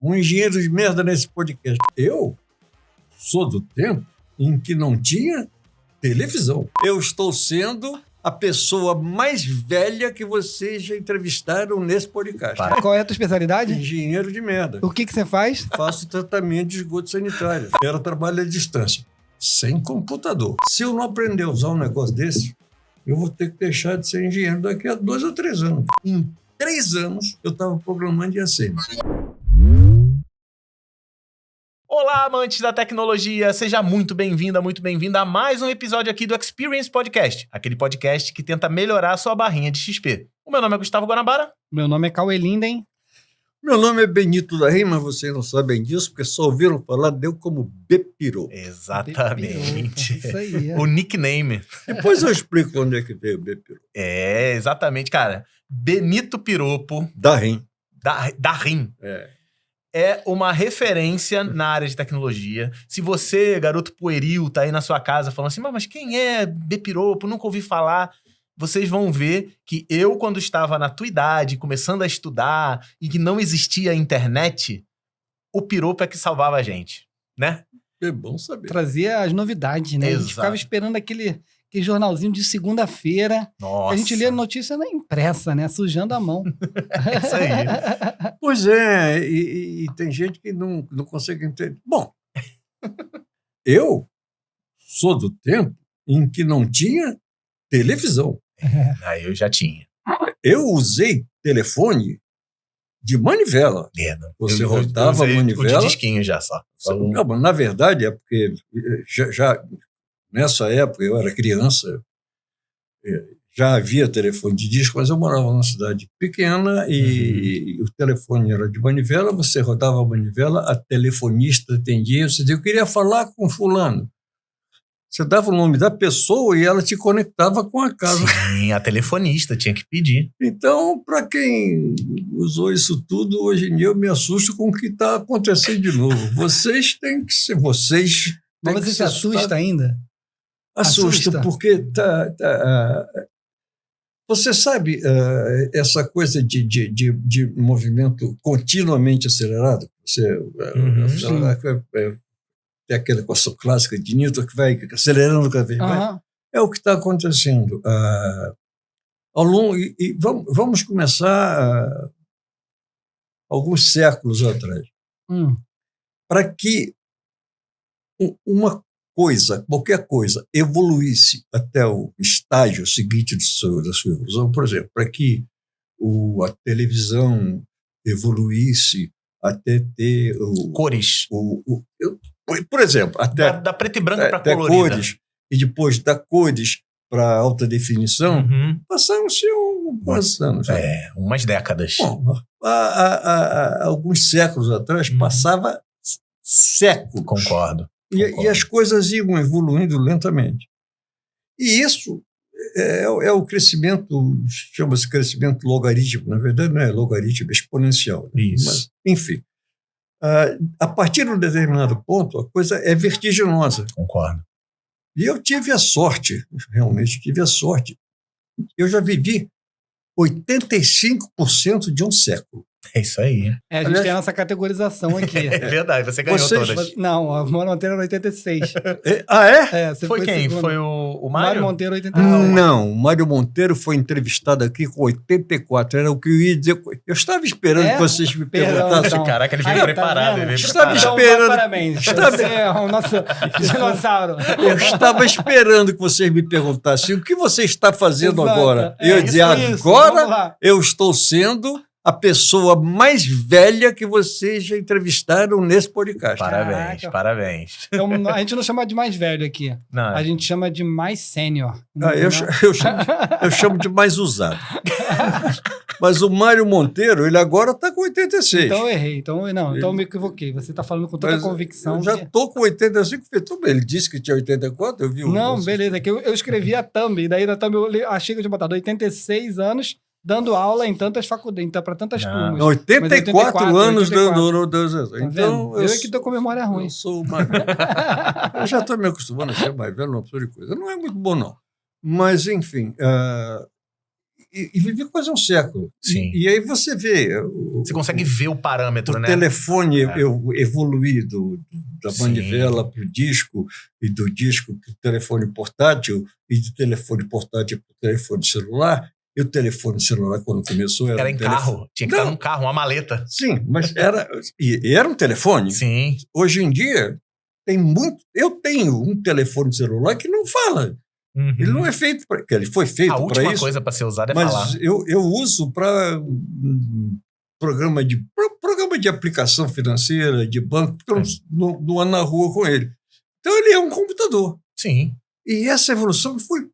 um engenheiro de merda nesse podcast. Eu sou do tempo em que não tinha televisão. Eu estou sendo a pessoa mais velha que vocês já entrevistaram nesse podcast. Qual é a tua especialidade? Engenheiro de merda. O que você faz? Faço tratamento de esgoto sanitário. Era trabalho à distância, sem computador. Se eu não aprender a usar um negócio desse, eu vou ter que deixar de ser engenheiro daqui a 2 ou 3 anos. Em 3 anos, eu estava programando em ACM. Olá, amantes da tecnologia! Seja muito bem-vinda a mais um episódio aqui do Experience Podcast, aquele podcast que tenta melhorar a sua barrinha de XP. O meu nome é Gustavo Guanabara. Meu nome é Cauê Linden. Meu nome é Benito da Rima, mas vocês não sabem disso, porque só ouviram falar, deu como Bepiro. Exatamente. Isso aí. O nickname. Depois eu explico onde é que veio o Bepiro. É, exatamente, cara. Benito Piropo, Da Rim. da RIM. É uma referência na área de tecnologia. Se você, garoto pueril, tá aí na sua casa falando assim, mas quem é Bepiropo? Nunca ouvi falar. Vocês vão ver que eu, quando estava na tua idade, começando a estudar, e que não existia internet, o Piropo é que salvava a gente, né? É bom saber. Trazia as novidades, né? A gente Exato. ficava esperando aquele jornalzinho de segunda-feira. Nossa. A gente lia notícia na impressa, né? Sujando a mão. É isso aí. Pois é, e tem gente que não consegue entender. Bom, eu sou do tempo em que não tinha televisão. Aí eu já tinha. Eu usei telefone de manivela. Você rodava a usei manivela. o de disquinho já só. Não, mas na verdade é porque já nessa época eu era criança, já havia telefone de disco, mas eu morava numa cidade pequena e o telefone era de manivela, você rodava a manivela, a telefonista atendia, você dizia, eu queria falar com fulano. Você dava o nome da pessoa e ela te conectava com a casa. Sim, a telefonista tinha que pedir. Então, para quem usou isso tudo, hoje em dia eu me assusto com o que está acontecendo de novo. Vocês têm que ser... Mas você se assusta ainda? Assusta, porque você sabe essa coisa de movimento continuamente acelerado? É aquela equação clássica de Newton que vai acelerando cada vez mais. É o que está acontecendo. Ao longo, e vamos começar alguns séculos atrás. Para que uma coisa, qualquer coisa, evoluísse até o estágio seguinte da sua evolução, por exemplo, para que a televisão evoluísse até ter Cores. Por exemplo, até Da preta e branca para colorida. Cores, e depois da cores para alta definição, passaram-se alguns anos. Umas décadas. Bom, há alguns séculos atrás, passava séculos. Concordo. E as coisas iam evoluindo lentamente. E isso é o crescimento, chama-se crescimento logarítmico. Na verdade, não é logaritmo, é exponencial. Isso. Mas, enfim, a partir de um determinado ponto, a coisa é vertiginosa. Concordo. E eu tive a sorte, realmente tive a sorte. Eu já vivi 85% de um século. É isso aí. A gente tem a nossa categorização aqui. É verdade, você ganhou todas. Não, a Mário Monteiro era 86. É? Foi quem? segundo. Foi o Mário Mário? Monteiro, 86. Não, o Mário Monteiro foi entrevistado aqui com 84. Era o que eu ia dizer. Eu estava esperando que vocês me perguntassem. Então. Caraca, ele veio Aí, preparado. tá Ele veio Estava preparado. esperando. Parabéns. Você é o nosso dinossauro. Eu estava esperando que vocês me perguntassem o que você está fazendo Exato. agora. E eu dizia, Isso, vamos agora lá. eu estou sendo a pessoa mais velha que vocês já entrevistaram nesse podcast. Parabéns, Caraca. parabéns. Então, a gente não chama de mais velho aqui. Não, A gente chama de mais sênior. Eu chamo de mais usado. Mas o Mário Monteiro, ele agora está com 86. Então eu errei. Então eu me equivoquei. Você está falando com toda Mas convicção. Eu já estou com 85. Ele disse que tinha 84, eu vi o... Não, beleza. É que eu escrevi a thumb. E daí na thumb eu achei que eu tinha botado 86 anos dando aula em tantas faculdades, então, para tantas turmas. Não, 84 anos 84. dando... Tá Então, eu é que estou com memória ruim. Eu sou mais velho. Eu já estou me acostumando a ser mais velho, uma pessoa de coisa. Não é muito bom, não. Mas, enfim, e vivi quase um século. Sim. E aí você vê... Você consegue ver o parâmetro, o né? telefone eu evoluí da Sim. manivela para o disco, e do disco para o telefone portátil, e do telefone portátil para o telefone celular. E o telefone celular, quando começou, Era em carro. Tinha que estar num carro, uma maleta. Sim, mas era um telefone. Sim. Hoje em dia, eu tenho um telefone celular que não fala. Uhum. Ele não é feito para... Ele foi feito para isso. A última coisa para ser usada é mas falar. eu uso para programa de aplicação financeira, de banco, porque eu não ando na rua com ele. Então, ele é um computador. Sim. E essa evolução foi...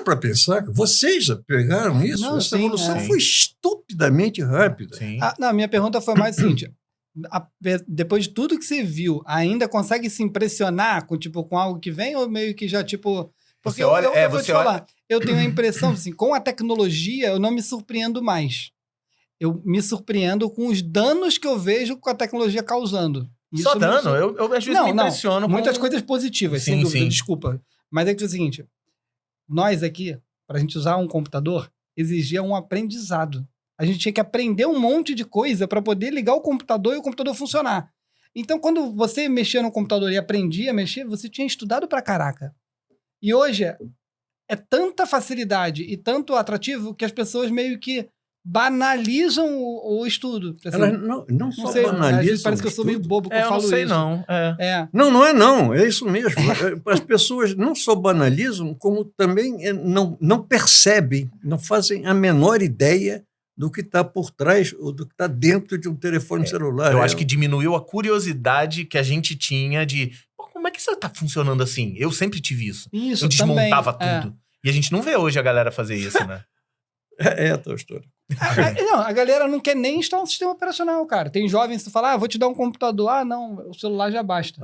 Para pensar, vocês já pegaram isso? Não, essa evolução sim. foi estupidamente rápida. Sim. Não, minha pergunta foi mais o seguinte. Depois de tudo que você viu, ainda consegue se impressionar com algo que vem ou meio que já, tipo... Porque eu vou te falar, eu tenho a impressão, assim, com a tecnologia, eu não me surpreendo mais. Eu me surpreendo com os danos que eu vejo com a tecnologia causando. Isso Só dano? Eu às vezes me impressiono com... Muitas coisas positivas, sem dúvida, desculpa. Mas é que é o seguinte, nós aqui, para a gente usar um computador, exigia um aprendizado. A gente tinha que aprender um monte de coisa para poder ligar o computador e o computador funcionar. Então, quando você mexia no computador e aprendia a mexer, você tinha estudado pra caraca. E hoje é tanta facilidade e tanto atrativo que as pessoas meio que banalizam o estudo. Assim, elas não só sei, banalizam. Às vezes parece que eu sou meio bobo que eu falo não sei, isso. não. Não. É isso mesmo. As pessoas não só banalizam, como também não percebem, não fazem a menor ideia do que está por trás ou do que está dentro de um telefone celular. Eu acho que diminuiu a curiosidade que a gente tinha de como é que isso está funcionando assim? Eu sempre tive isso. Isso, eu desmontava também, tudo. E a gente não vê hoje a galera fazer isso, né? É a tua história. A galera não quer nem instalar um sistema operacional, cara. Tem jovens que falam, vou te dar um computador. O celular já basta.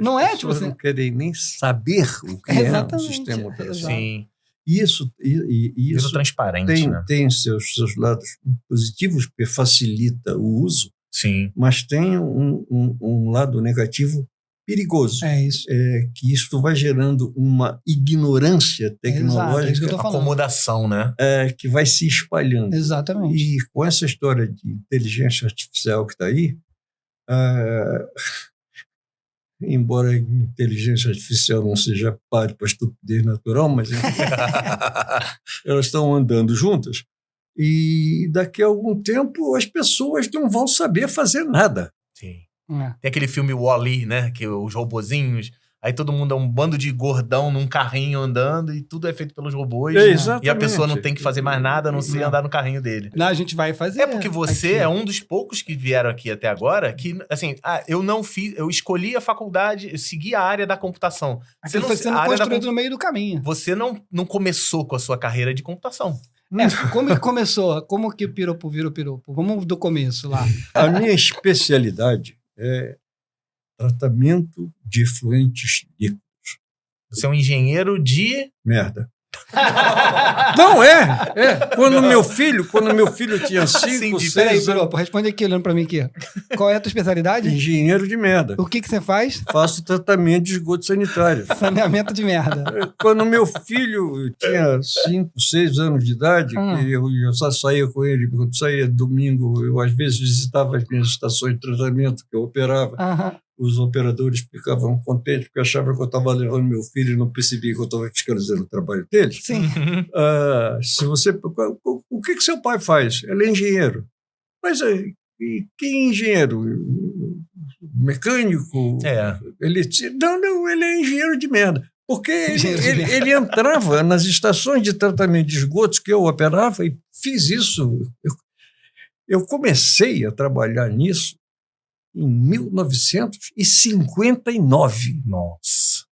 Não é, tipo assim... não querem nem saber o que é um sistema operacional. Sim. Isso transparente, tem seus lados positivos, porque facilita o uso, sim, mas tem um lado negativo perigoso. É isso. Que isso vai gerando uma ignorância tecnológica. Exato, acomodação, né? Que vai se espalhando. Exatamente. E com essa história de inteligência artificial que está aí, embora a inteligência artificial não seja páreo para a estupidez natural, mas elas estão andando juntas, e daqui a algum tempo as pessoas não vão saber fazer nada. Sim. Tem aquele filme Wall-E, né? Que os robozinhos, aí todo mundo é um bando de gordão num carrinho andando e tudo é feito pelos robôs. Exatamente. E a pessoa não tem que fazer mais nada a não ser andar no carrinho dele. Não, a gente vai fazer. É porque você é um dos poucos que vieram aqui até agora que, assim, eu escolhi a faculdade, eu segui a área da computação. Você foi sendo construído no meio do caminho. Você não começou com a sua carreira de computação. Como que começou? Como que piropo virou piropo? Vamos do começo lá. A minha especialidade é tratamento de efluentes líquidos. Você é um engenheiro de... Merda. Não, Quando meu filho tinha 5, 6 anos... Responde aqui, olhando pra mim aqui. Qual é a tua especialidade? Engenheiro de merda. O que você faz? Faço tratamento de esgoto sanitário. Saneamento de merda. Quando meu filho tinha 5, 6 anos de idade, eu só saía com ele, quando saía domingo, eu às vezes visitava as minhas estações de tratamento que eu operava. Os operadores ficavam contentes porque achavam que eu estava levando meu filho e não percebiam que eu estava fiscalizando o trabalho dele. Sim. O que seu pai faz? Ele é engenheiro. Mas quem é engenheiro? Mecânico? Não, ele é engenheiro de merda. Porque ele entrava nas estações de tratamento de esgotos que eu operava e fiz isso. Eu comecei a trabalhar nisso em 1959. Nossa.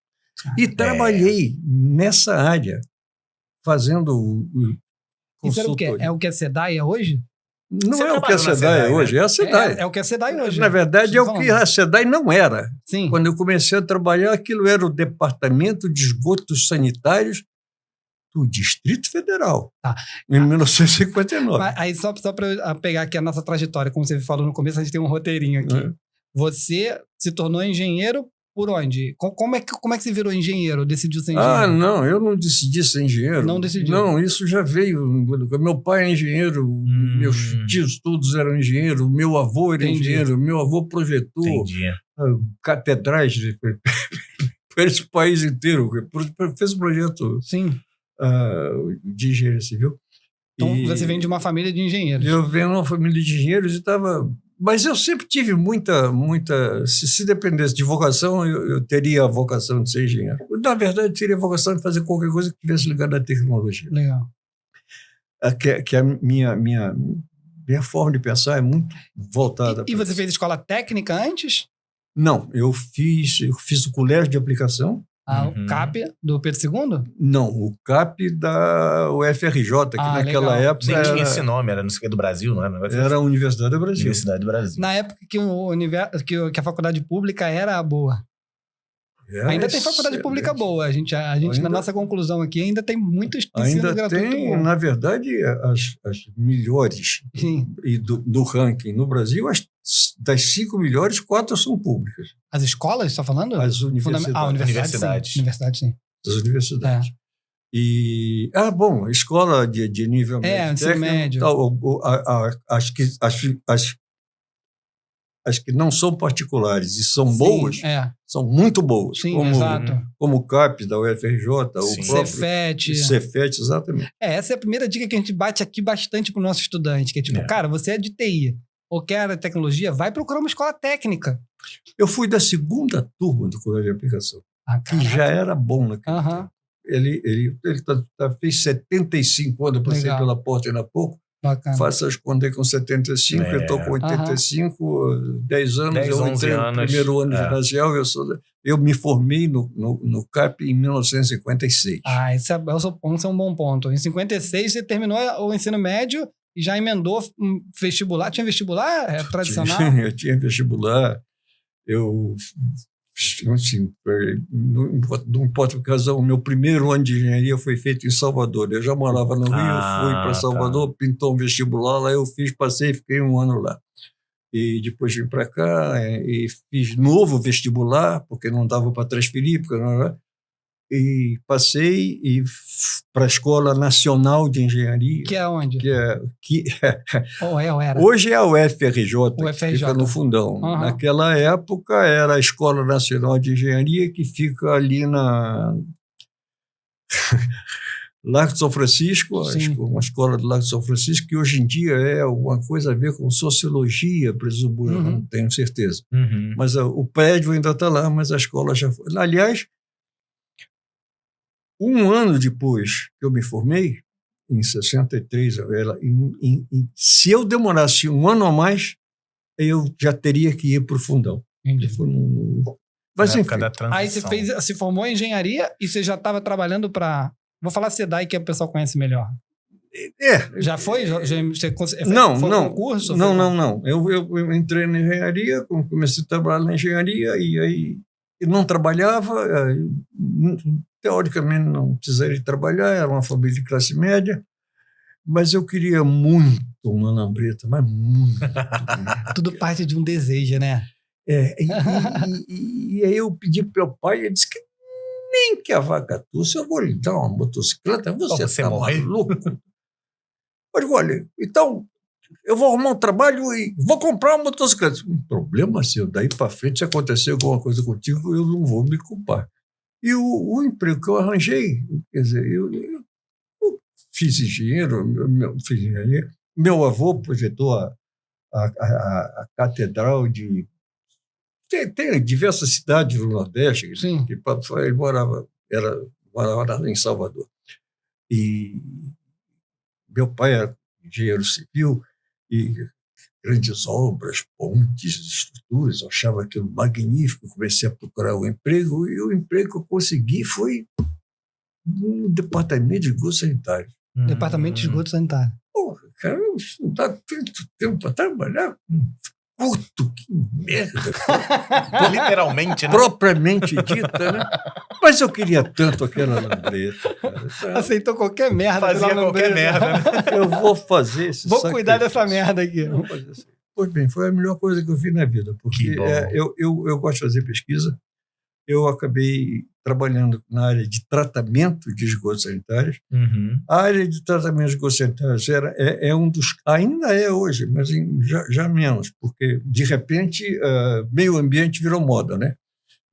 E trabalhei nessa área, fazendo consultoria. É o que a SEDAI é hoje? Não é o que a SEDAI é hoje, é a SEDAI. É o que a SEDAI hoje. Na verdade, é o que a SEDAI não era. Sim. Quando eu comecei a trabalhar, aquilo era o Departamento de Esgotos Sanitários do Distrito Federal, em 1959. Aí só para pegar aqui a nossa trajetória, como você falou no começo, a gente tem um roteirinho aqui. Você se tornou engenheiro por onde? Como é que você virou engenheiro? Decidiu ser engenheiro? Não, eu não decidi ser engenheiro. Não decidiu? Não, isso já veio. Meu pai é engenheiro, meus tios todos eram engenheiros, meu avô era engenheiro, meu avô projetou catedrais para esse país inteiro, fez um projeto de engenharia civil. Então, você vem de uma família de engenheiros. Eu venho de uma família de engenheiros e estava... Mas eu sempre tive muita... Se dependesse de vocação, eu teria a vocação de ser engenheiro. Na verdade, eu teria a vocação de fazer qualquer coisa que tivesse ligado à tecnologia. Legal. Que a minha forma de pensar é muito voltada... E você fez escola técnica antes? Não, eu fiz o colégio de aplicação. O CAP do Pedro II? Não, o CAP da UFRJ, que naquela época... Nem tinha esse nome, era não sei o que do Brasil, não era? Era a Universidade do Brasil. Universidade do Brasil. Na época que a faculdade pública era boa. Ainda tem faculdade pública boa. A gente na nossa conclusão aqui, ainda tem muitos ensino gratuito tem, bom. Na verdade, as melhores do ranking no Brasil, das 5 melhores, 4 são públicas. As escolas, você está falando? As universidades. Universidade, sim. As universidades. E, bom, a escola de nível médio. Ensino médio. As que não são particulares e são boas, são muito boas. Sim, exato. Como o CAP da UFRJ, o próprio Cefet, exatamente. Essa é a primeira dica que a gente bate aqui bastante para o nosso estudante, que é tipo, cara, você é de TI ou quer tecnologia, vai procurar uma escola técnica. Eu fui da segunda turma do colégio de aplicação, que já era bom naquele tempo. Ele fez 75 anos, eu passei pela porta ainda há pouco. Bacana. Faço as contas com 75, eu estou com 85, 10 anos, eu entrei no primeiro ano ginasial, eu me formei no CAP em 1956. Esse é um bom ponto. Em 56 você terminou o ensino médio e já emendou vestibular. Tinha vestibular tradicional? Eu tinha vestibular, assim, não importa o caso, o meu primeiro ano de engenharia foi feito em Salvador. Eu já morava no Rio, fui para Salvador, pintou um vestibular lá, eu fiz, passei, fiquei um ano lá. E depois vim para cá e fiz novo vestibular, porque não dava para transferir, e passei para a Escola Nacional de Engenharia. Que é onde? Hoje é a UFRJ, que fica no Fundão. Naquela época era a Escola Nacional de Engenharia, que fica ali na Largo de São Francisco, uma escola do Largo de São Francisco, que hoje em dia é alguma coisa a ver com sociologia, presumo, não tenho certeza. Mas o prédio ainda está lá, mas a escola já foi. Aliás, um ano depois que eu me formei, em 63, se eu demorasse um ano a mais, eu já teria que ir para o Fundão. Mas, enfim. Aí você se formou em engenharia e você já estava trabalhando para... Vou falar SEDAI, que o pessoal conhece melhor. Já foi? Não. Concurso? Não. Eu entrei na engenharia, comecei a trabalhar na engenharia e aí eu não trabalhava, teoricamente não precisaria trabalhar, era uma família de classe média, mas eu queria muito uma lambreta, mas muito. Tudo parte de um desejo, né? E aí eu pedi para o meu pai, ele disse que nem que a vaca tussa, eu vou lhe dar uma motocicleta, você está maluco? Eu digo, olha, então eu vou arrumar um trabalho e vou comprar uma motocicleta. Um problema seu, daí para frente, se acontecer alguma coisa contigo, eu não vou me culpar. E o emprego que eu arranjei, quer dizer, eu fiz engenheiro, meu avô projetou a catedral de... Tem diversas cidades no Nordeste, que ele morava em Salvador. E meu pai era engenheiro civil e grandes obras, pontes, estruturas, eu achava aquilo magnífico, comecei a procurar um emprego e o emprego que eu consegui foi no departamento de esgoto sanitário. Departamento de esgoto sanitário. Porra, cara, não dá tanto tempo para trabalhar. Puto, que merda. Literalmente, né? Propriamente dita, né? Mas eu queria tanto aquela lambreta, cara. Aceitou qualquer merda. Fazia qualquer merda, né? Eu vou fazer esse Vou cuidar dessa merda aqui. Pois bem, foi a melhor coisa que eu fiz na vida, porque eu gosto de fazer pesquisa, eu acabei trabalhando na área de tratamento de esgotos sanitários. A área de tratamento de esgotos sanitários é um dos... Ainda é hoje, mas já menos, porque, de repente, meio ambiente virou moda, né?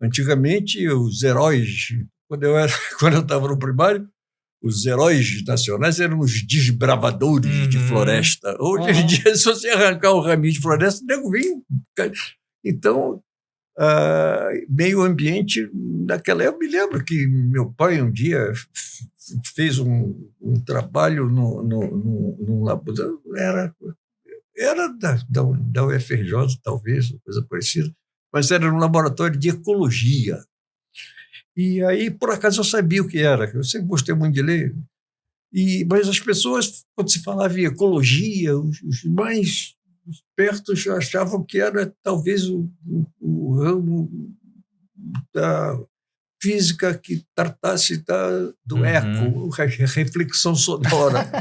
Antigamente, os heróis... Quando eu estava no primário, os heróis nacionais eram os desbravadores de floresta. Hoje em dia, se você arrancar um raminho de floresta, o nego vem. Então, meio ambiente, naquela época, eu me lembro que meu pai um dia fez um trabalho num laboratório, era da UFRJ, talvez, coisa parecida, mas era um laboratório de ecologia. E aí, por acaso, eu sabia o que era, eu sempre gostei muito de ler. Mas as pessoas, quando se falava em ecologia, os mais espertos achavam que era talvez o ramo da física que tratasse do eco, reflexão sonora.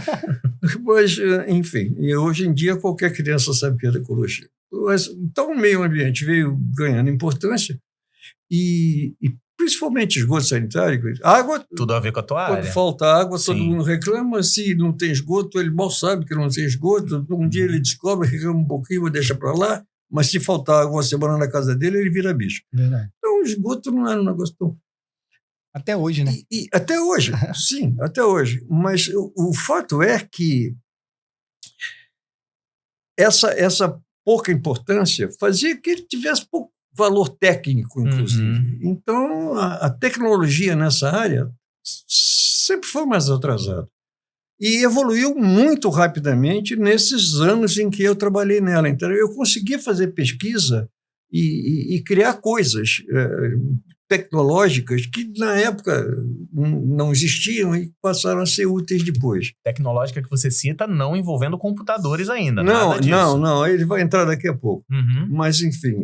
Mas, enfim, e hoje em dia qualquer criança sabe o que é ecologia. Então, o meio ambiente veio ganhando importância e principalmente esgoto sanitário, água... Tudo a ver com a tua área. Quando falta água, todo mundo reclama. Se não tem esgoto, ele mal sabe que não tem esgoto. Um dia ele descobre, reclama um pouquinho, deixa para lá. Mas se faltar água uma semana na casa dele, ele vira bicho. Verdade. Então, o esgoto não era um negócio tão... Até hoje, né? Até hoje, sim, até hoje. Mas o fato é que essa pouca importância fazia que ele tivesse pouco valor técnico, inclusive. Então, a tecnologia nessa área sempre foi mais atrasada. E evoluiu muito rapidamente nesses anos em que eu trabalhei nela. Então, eu consegui fazer pesquisa e criar coisas tecnológicas que, na época, não existiam e passaram a ser úteis depois. Tecnológica que você cita não envolvendo computadores ainda, não, nada disso. Não, ele vai entrar daqui a pouco. Mas, enfim,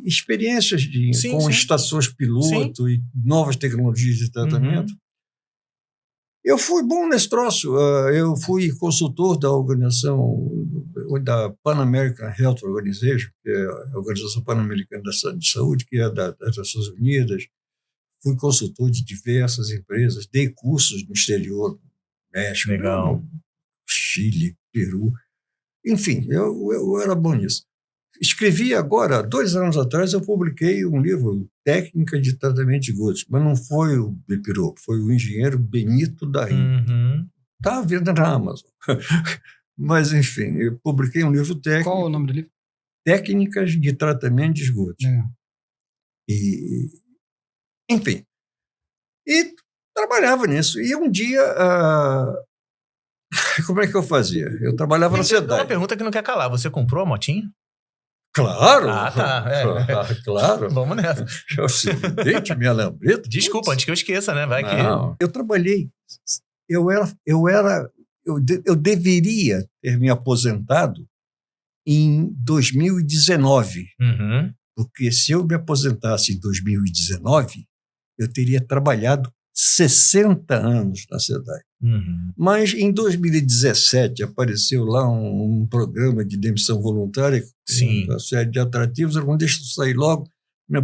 experiências com estações piloto e novas tecnologias de tratamento. Eu fui bom nesse troço. Eu fui consultor da organização, da Pan American Health Organization, que é a Organização Pan-Americana de Saúde, que é das Nações Unidas. Fui consultor de diversas empresas, dei cursos no exterior, México, Chile, Peru. Enfim, eu era bom nisso. Escrevi agora, 2 anos atrás, eu publiquei um livro, Técnica de Tratamento de Esgotos, mas não foi o Bepiropo, foi o engenheiro Benito Darim. Está à venda na Amazon. Mas, enfim, eu publiquei um livro técnico. Qual é o nome do livro? Técnicas de Tratamento de Esgotos. Enfim, e trabalhava nisso. E um dia, como é que eu fazia? Eu trabalhava na SEDAI. Uma pergunta que não quer calar, você comprou a motinha? Claro! Tá. Claro. Vamos nessa. Evidente, minha lambreta. Desculpa, antes que eu esqueça, né? Vai não, que... Eu trabalhei. Eu deveria ter me aposentado em 2019. Porque se eu me aposentasse em 2019, eu teria trabalhado 60 anos na SEDAI. Mas em 2017 apareceu lá um programa de demissão voluntária, uma série de atrativos. Eu não deixo sair logo,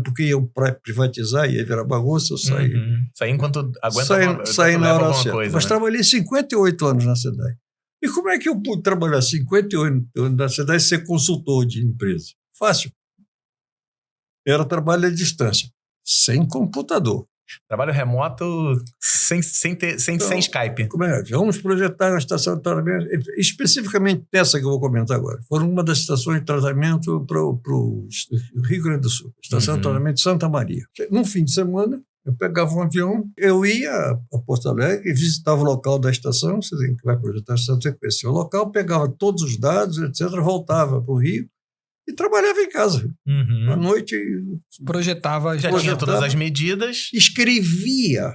porque eu para privatizar ia virar bagunça, eu saí. Saí enquanto saí na hora certa. Coisa, mas né? trabalhei 58 anos na SEDAI. E como é que eu pude trabalhar 58 anos na SEDAI e ser consultor de empresa? Fácil. Era trabalho à distância, sem computador. Trabalho remoto sem Skype. Como é? Vamos projetar uma estação de tratamento, especificamente essa que eu vou comentar agora. Foram uma das estações de tratamento para o Rio Grande do Sul, estação de tratamento de Santa Maria. Num fim de semana, eu pegava um avião, eu ia a Porto Alegre, visitava o local da estação, você tem que vai projetar a estação, você conhecia o local, pegava todos os dados, etc., voltava para o Rio, e trabalhava em casa. À noite... Projetava. Já tinha todas as medidas. Escrevia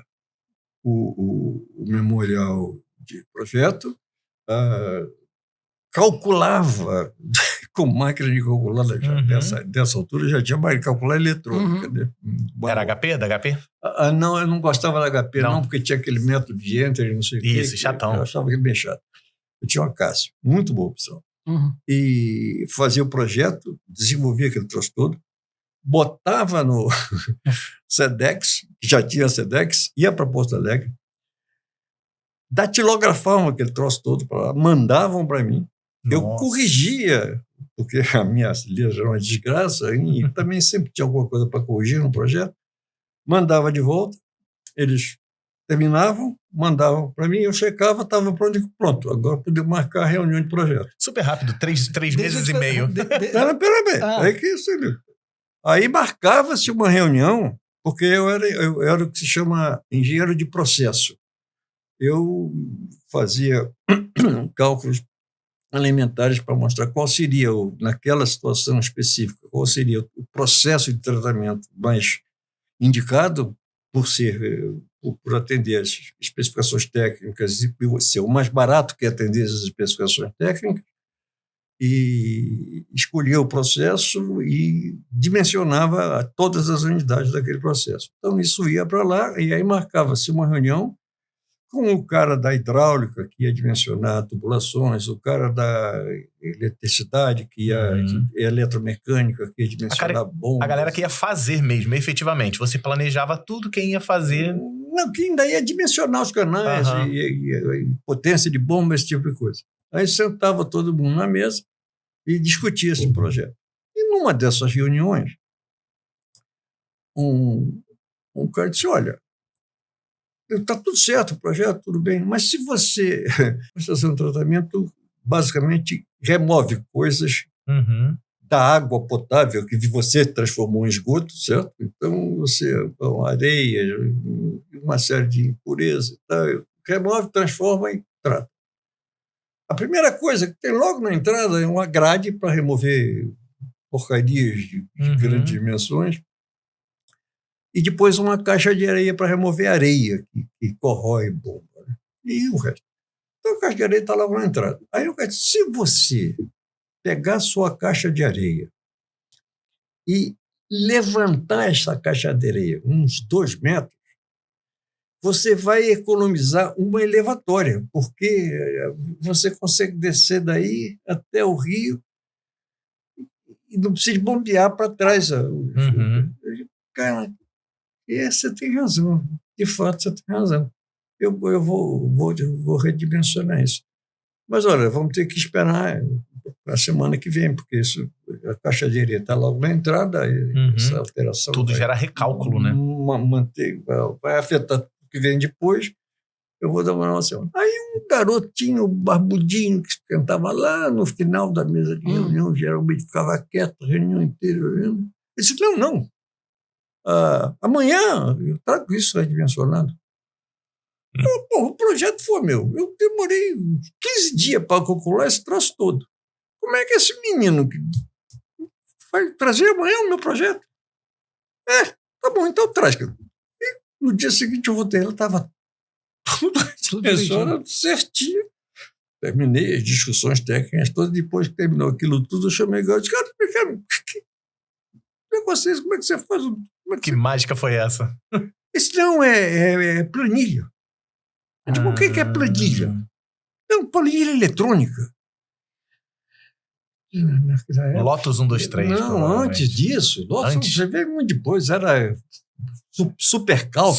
o memorial de projeto, calculava com máquina de calculadora. Dessa altura já tinha máquina de calcular eletrônica. Né? Era HP? Da HP? Não, eu não gostava da HP, não, porque tinha aquele método de enter, não sei o quê. Isso, chatão. Eu achava aquele bem chato. Eu tinha uma Cássio, muito boa opção. E fazia o projeto, desenvolvia aquele troço todo, botava no Sedex, já tinha Sedex, ia para Porto Alegre, datilografavam aquele troço todo para lá, mandavam para mim, eu corrigia, porque a minha letra era uma desgraça, e também sempre tinha alguma coisa para corrigir no projeto, mandava de volta, eles terminavam, mandavam para mim, eu checava, estava pronto. Agora podia marcar a reunião de projeto. Super rápido, 3 meses e meio. Pera bem, é que isso. Aí marcava-se uma reunião, porque eu era o que se chama engenheiro de processo. Eu fazia cálculos elementares para mostrar qual seria, naquela situação específica, qual seria o processo de tratamento mais indicado por atender as especificações técnicas e ser o mais barato que atender as especificações técnicas, e escolhia o processo e dimensionava todas as unidades daquele processo. Então, isso ia para lá, e aí marcava-se uma reunião com o cara da hidráulica, que ia dimensionar tubulações, o cara da eletricidade, que ia eletromecânica, que ia dimensionar bombas. A galera que ia fazer mesmo, efetivamente. Você planejava tudo, quem ia fazer... Não, que ainda ia dimensionar os canais, e potência de bomba, esse tipo de coisa. Aí sentava todo mundo na mesa e discutia esse projeto. E numa dessas reuniões, um cara disse, olha, está tudo certo o projeto, tudo bem, mas se você fazer um tratamento, basicamente remove coisas da água potável que você transformou em esgoto, certo? Então, você, areia, uma série de impurezas, tá? Remove, transforma e trata. A primeira coisa que tem logo na entrada é uma grade para remover porcarias de grandes dimensões, e depois uma caixa de areia para remover areia, que corrói bomba. Né? E o resto. Então a caixa de areia está logo na entrada. Aí eu disse, se você pegar sua caixa de areia e levantar essa caixa de areia uns 2 metros, você vai economizar uma elevatória, porque você consegue descer daí até o rio e não precisa bombear para trás. Cara, você tem razão. De fato, você tem razão. Eu vou redimensionar isso. Mas, olha, vamos ter que esperar a semana que vem, porque a caixa de areia está logo na entrada, essa alteração... Tudo gera recálculo, né? Vai afetar o que vem depois. Eu vou dar uma semana. Aí um garotinho barbudinho que sentava lá no final da mesa de reunião, geralmente ficava quieto a reunião inteira. Ele disse, não. Amanhã eu trago isso redimensionado. O projeto foi meu. Eu demorei 15 dias para calcular esse troço todo. Como é que esse menino vai trazer amanhã o meu projeto? Tá bom, então traz. E no dia seguinte eu voltei, ela estava tudo redimensionado certinho. Terminei as discussões técnicas todas. Depois que terminou aquilo tudo, eu chamei o garoto e disse, cara, como é que você faz? Que mágica foi essa? Isso não é planilha. Eu digo, o que é planilha? Não, planilha eletrônica. Lotus 1, 2, 3. Não, antes disso. Lotus, você veio muito depois. Era Supercalc.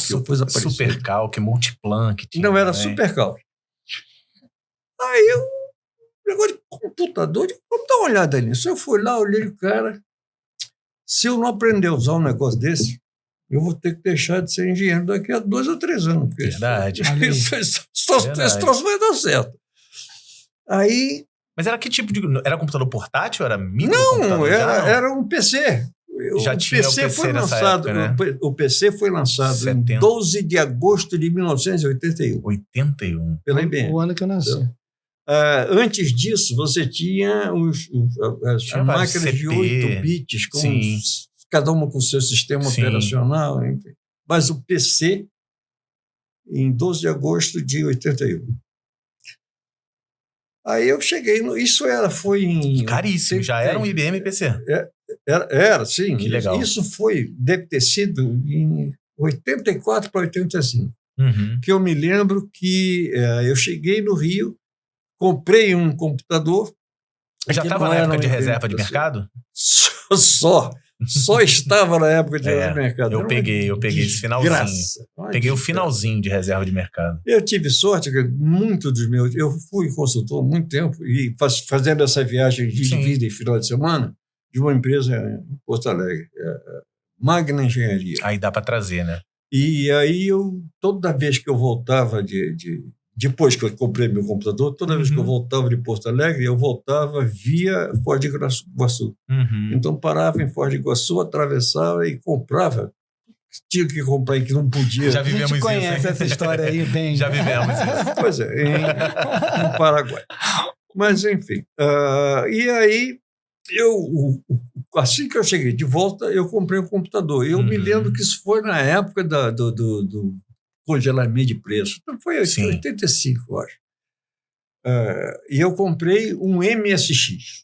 Supercalc, Multiplan. Não, era Supercalc. Aí negócio de computador, vamos dar uma olhada nisso. Eu fui lá, olhei o cara. Se eu não aprender a usar um negócio desse, eu vou ter que deixar de ser engenheiro daqui a 2 ou 3 anos. Verdade. Esse troço vai dar certo. Aí... Mas era que tipo de... Era computador portátil? Era micro? Não, era um PC. Já tinha o PC foi nessa lançado, época, né? O PC foi lançado em 12 de agosto de 1981. 81. Pela IBM. O ano que eu nasci. Antes disso, você tinha as máquinas de 8 bits, cada uma com seu sistema operacional. Enfim. Mas o PC, em 12 de agosto de 81. Aí eu cheguei... foi em... Caríssimo, já era um IBM PC. Era, sim. Que legal. Isso deve ter sido em 84 para 85. Que eu me lembro que eu cheguei no Rio, comprei um computador. Já estava na época de reserva de mercado? Só. Só estava na época de reserva de mercado. Eu peguei esse finalzinho. Peguei o finalzinho de reserva de mercado. Eu tive sorte que eu fui consultor há muito tempo e fazendo essa viagem de vida em final de semana de uma empresa em Porto Alegre, Magna Engenharia. Aí dá para trazer, né? E aí toda vez que eu voltava depois que eu comprei meu computador, toda vez que eu voltava de Porto Alegre, eu voltava via Foz do Iguaçu. Então parava em Foz do Iguaçu, atravessava e comprava. Tinha que comprar e que não podia. Já vivemos isso. A gente conhece essa história aí bem. Já vivemos isso. Pois é, no Paraguai. Mas, enfim. E aí, assim que eu cheguei de volta, eu comprei um computador. Eu me lembro que isso foi na época do congelamento de preço. Então, foi em 85, eu acho. E eu comprei um MSX.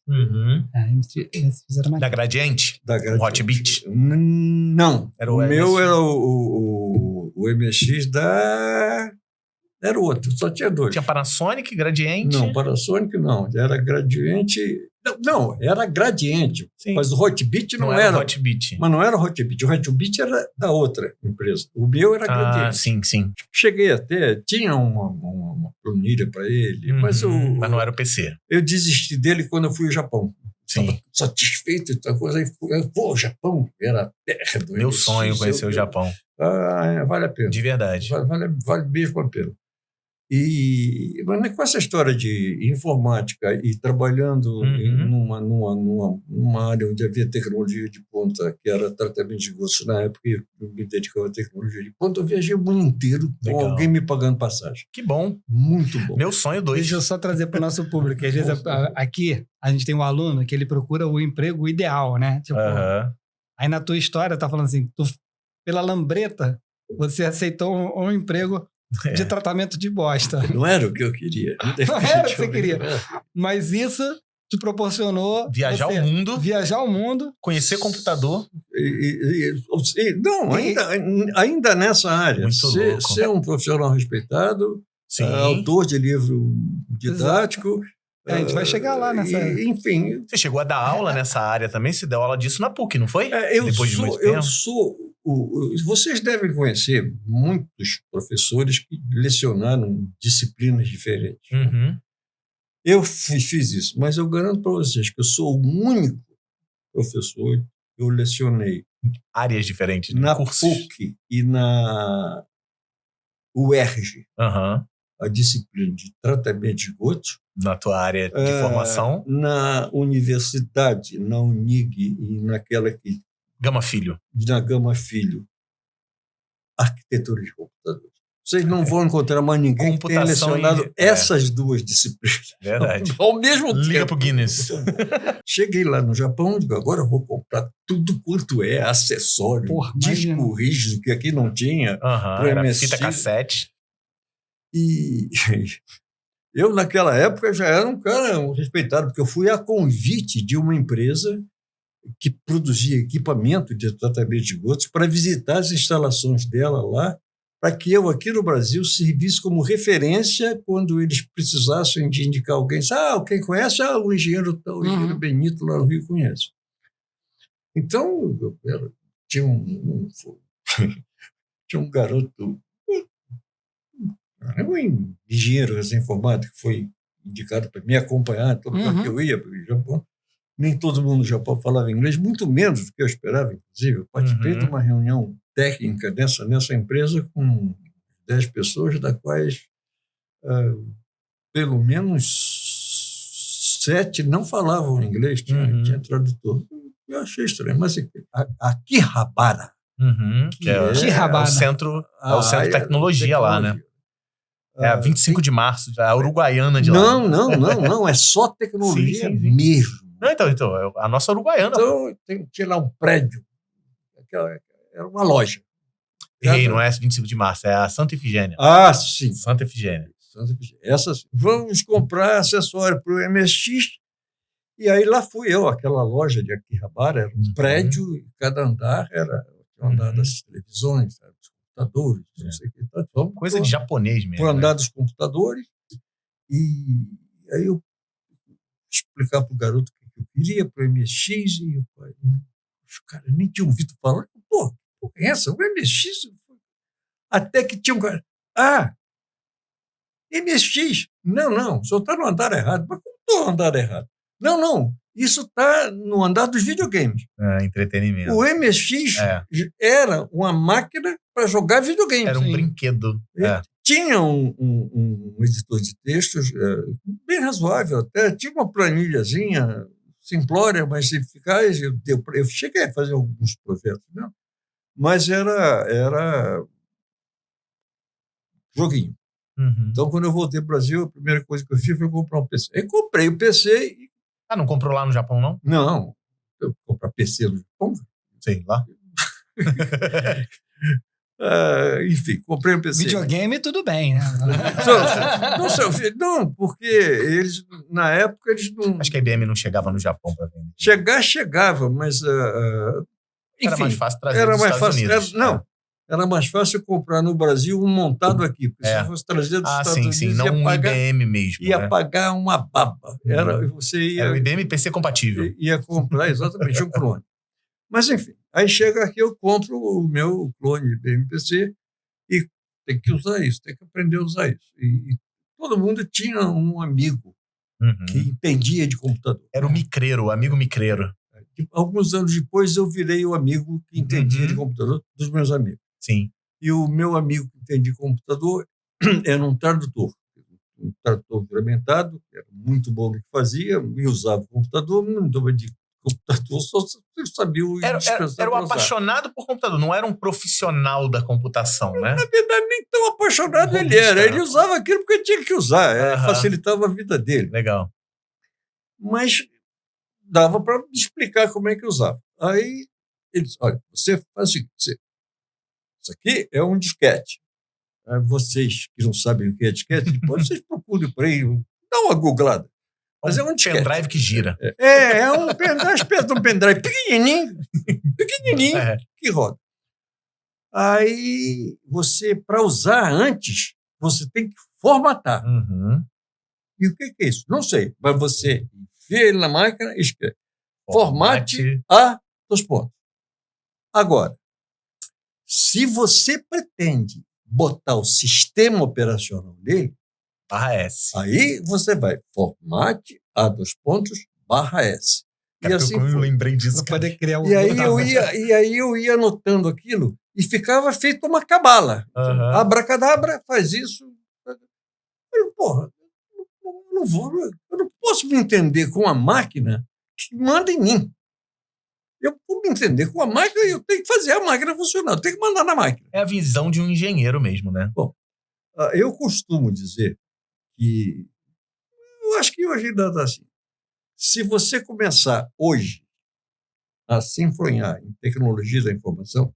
Da Gradiente? Da Hotbit? Não. Era o meu era o MSX da... Era o outro, só tinha dois. Tinha Panasonic, Gradiente? Não, Panasonic não. Era Gradiente... Não, era Gradiente. Sim. Mas o Hotbit não era. Hotbit. Mas não era Hotbit. O Hotbit era da outra empresa. O meu era Gradiente. Sim. Cheguei até... Tinha uma planilha para ele, mas não era o PC. Eu desisti dele quando eu fui ao Japão. Sim. Estava satisfeito e tal coisa. O Japão era a terra do meu sonho conhecer o Japão. Vale a pena. De verdade. Vale mesmo a pena. Mas com essa história de informática e trabalhando numa área onde havia tecnologia de ponta, que era tratamento de gosto na época, eu me dedicava à tecnologia de ponta, eu viajei o mundo inteiro com alguém me pagando passagem. Que bom. Muito bom. Meu sonho 2. Deixa eu só trazer para o nosso público, que às vezes aqui a gente tem um aluno que ele procura o emprego ideal, né? Tipo, aí na tua história tá falando assim, pela lambreta, você aceitou um emprego de tratamento de bosta. Não era o que eu queria. Não era o que você queria. Mas isso te proporcionou... Viajar o mundo. Conhecer computador. Ainda nessa área. Ser um profissional respeitado, autor de livro didático. A gente vai chegar lá nessa área. Enfim. Você chegou a dar aula nessa área também? Você deu aula disso na PUC, não foi? Vocês devem conhecer muitos professores que lecionaram disciplinas diferentes. Eu fiz isso, mas eu garanto para vocês que eu sou o único professor que eu lecionei áreas diferentes, na cursos. PUC e na UERJ, a disciplina de tratamento de esgoto. Na tua área de formação? Na universidade, na Unig e naquela que... Gama Filho. Na Gama Filho. Arquitetura de computadores. Vocês não vão encontrar mais ninguém que tenha lecionado essas duas disciplinas. Verdade. Ao mesmo tempo. Liga pro Guinness. Cheguei lá no Japão e digo, agora eu vou comprar tudo quanto é acessório, disco rígido, que aqui não tinha. Era fita cassete. E eu, naquela época, já era um cara respeitado, porque eu fui a convite de uma empresa que produzia equipamento de tratamento de esgotos para visitar as instalações dela lá, para que eu, aqui no Brasil, servisse como referência quando eles precisassem de indicar alguém. Quem conhece? O engenheiro Benito lá no Rio conhece. Então, tinha um garoto, um engenheiro informático que foi indicado para me acompanhar todo lugar que eu ia para o Japão. Nem todo mundo no Japão falava inglês, muito menos do que eu esperava, inclusive. Eu participei de uma reunião técnica nessa empresa com 10 pessoas, das quais pelo menos 7 não falavam inglês, tinha tradutor. Eu achei estranho, mas Akihabara. Que é o centro de tecnologia lá, né? É a 25 de março, a Uruguaiana de lá. Não, é só tecnologia mesmo. Então, a nossa Uruguaiana. Então, tinha lá um prédio, era uma loja. Não é 25 de março, é a Santa Efigênia. Sim. Santa Efigênia. Vamos comprar acessório para o MSX. E aí lá fui eu, aquela loja de Akihabara, era um prédio, e cada andar era o andar das televisões, dos computadores, não sei o que. Então, coisa de japonês mesmo. Por andar dos computadores. E aí eu explicar para o garoto o que eu queria para o MSX, e o pai os caras nem tinham ouvido falar. Pô, essa, o MSX. Até que tinha um cara. MSX. Não, o senhor está no andar errado. Mas como estou no andar errado? Não, isso está no andar dos videogames. Entretenimento. O MSX era uma máquina para jogar videogames. Era um brinquedo. Tinha um editor de textos bem razoável até. Tinha uma planilhazinha simplória, mas eficaz. Eu cheguei a fazer alguns projetos, né? Mas era joguinho. Então, quando eu voltei para o Brasil, a primeira coisa que eu fiz foi comprar um PC. Eu comprei o PC e... não comprou lá no Japão, não? Não. Eu comprar PC no Japão? Sei lá. Enfim, comprei um PC. Videogame, tudo bem, né? Não, porque eles, na época, eles não... Acho que a IBM não chegava no Japão para vender. Chegava, mas... enfim, era mais fácil trazer dos Estados Unidos. Era mais fácil comprar no Brasil um montado aqui. Porque se fosse trazer dos Estados Unidos, não um IBM mesmo. Ia pagar uma baba. Era o IBM PC compatível. Ia comprar exatamente um clone. Mas, enfim, aí chega aqui, eu compro o meu clone IBM PC e tem que usar isso, tem que aprender a usar isso. E todo mundo tinha um amigo que entendia de computador. Era o micreiro, o amigo micreiro. Alguns anos depois, eu virei o amigo que entendia de computador dos meus amigos. Sim. E o meu amigo que entendia de computador era um tradutor juramentado, era muito bom no que fazia, e usava o computador, não dava de computador, só sabia o indispensável. Era um apaixonado por computador, não era um profissional da computação, né? Na verdade, nem tão apaixonado ele era. Ele usava aquilo porque tinha que usar, facilitava a vida dele. Legal. Mas dava para explicar como é que usava. Aí ele disse, olha, você faz o seguinte, isso aqui é um disquete. Vocês que não sabem o que é disquete, depois vocês procurem por aí, dá uma googlada. Mas é um disquete. Pendrive que gira. É uma espécie de um pendrive pequenininho, que roda. Aí você, para usar antes, você tem que formatar. E o que é isso? Não sei, mas você enfia ele na máquina e escreve. Formate a dos pontos. Agora, se você pretende botar o sistema operacional dele, /S. Aí você vai formate /S. E assim eu lembrei disso. Poder criar e aí eu ia anotando aquilo e ficava feito uma cabala. Abracadabra, faz isso. Eu, porra, eu não posso me entender com uma máquina que manda em mim. Eu vou me entender com a máquina e eu tenho que fazer a máquina funcionar. Eu tenho que mandar na máquina. É a visão de um engenheiro mesmo, né? Bom, eu costumo dizer que eu acho que hoje ainda está assim. Se você começar hoje a se enfronhar em tecnologia da informação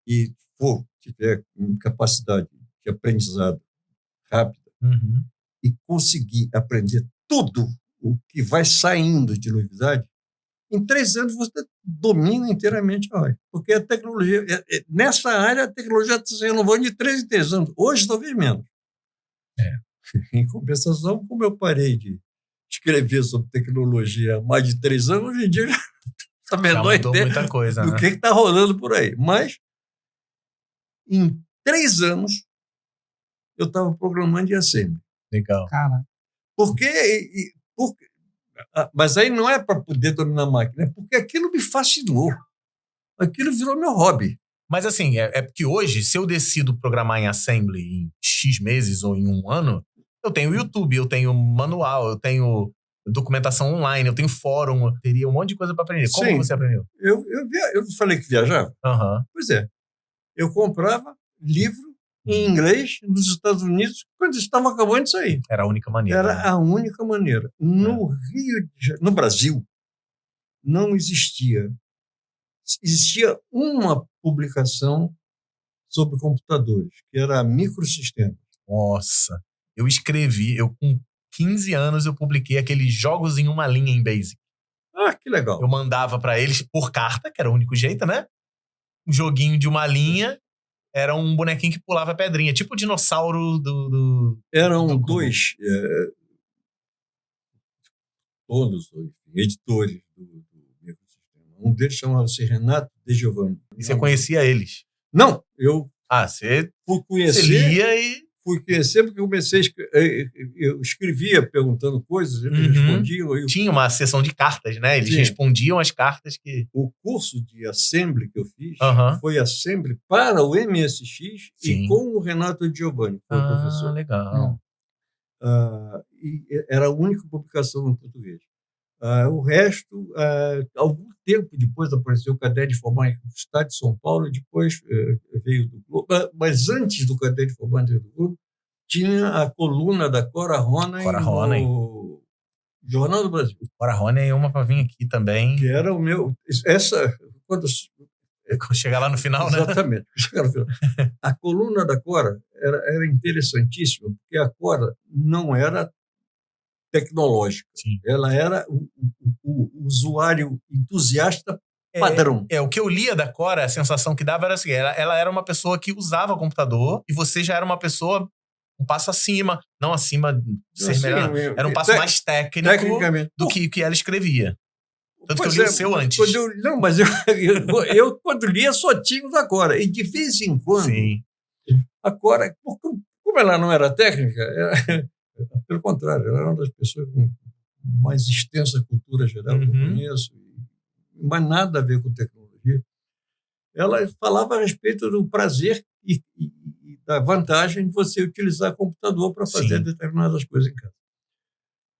e tiver capacidade de aprendizado rápida e conseguir aprender tudo o que vai saindo de novidade, em 3 anos você domina inteiramente a área. Porque a tecnologia, nessa área, a tecnologia está se renovando de 3 em 3 anos. Hoje, talvez menos. Em compensação, como eu parei de escrever sobre tecnologia há mais de 3 anos, hoje em dia já está menor ideia muita coisa, do que está rolando por aí. Mas, em 3 anos, eu estava programando em Assembly. Legal. Cara. Porque mas aí não é para poder dominar a máquina, é porque aquilo me fascinou. Aquilo virou meu hobby. Mas assim, é porque hoje, se eu decido programar em Assembly em X meses ou em 1 ano, eu tenho YouTube, eu tenho manual, eu tenho documentação online, eu tenho fórum, eu teria um monte de coisa para aprender. Como você aprendeu? Eu falei que viajava? Pois é. Eu comprava livro em inglês nos Estados Unidos quando estava acabando de sair. Era a única maneira. Era a única maneira. No no Brasil, não existia. Existia uma publicação sobre computadores, que era a Microsistemas. Nossa, eu com 15 anos eu publiquei aqueles jogos em uma linha em Basic. Que legal. Eu mandava para eles por carta, que era o único jeito, né? Um joguinho de uma linha, era um bonequinho que pulava pedrinha, tipo o dinossauro do Eram dois todos os editores do Microsistema. Um deles chamava-se Renato De Giovanni. E você conhecia eles? Não, eu você fui conhecer. Você lia e... Fui conhecer porque eu escrevia perguntando coisas, eles respondiam. Tinha uma sessão de cartas, né? Eles respondiam as cartas que... O curso de Assembly que eu fiz foi Assembly para o MSX e com o Renato De Giovanni, que foi o professor. Legal. E era a única publicação em português. O resto, algum tempo depois apareceu o Caderno de Informática do Estado de São Paulo, depois veio do Globo. Mas antes do Caderno de Informática do Globo, tinha a coluna da Cora Honey no Jornal do Brasil. Cora Honey é uma para vir aqui também. Que era o meu... Quando chegar lá no final, né? Exatamente. A coluna da Cora era interessantíssima, porque a Cora não era tecnológica. Sim. Ela era o usuário entusiasta padrão. O que eu lia da Cora, a sensação que dava era assim, ela era uma pessoa que usava o computador e você já era uma pessoa um passo acima, não acima de ser melhor, era um passo mais técnico do que ela escrevia. Tanto que eu li o seu antes. Mas eu quando lia só tinha o da Cora. E de vez em quando, a Cora, como ela não era técnica, pelo contrário, ela era uma das pessoas com mais extensa cultura geral que eu conheço, mas nada a ver com tecnologia. Ela falava a respeito do prazer e da vantagem de você utilizar computador para fazer determinadas coisas em casa.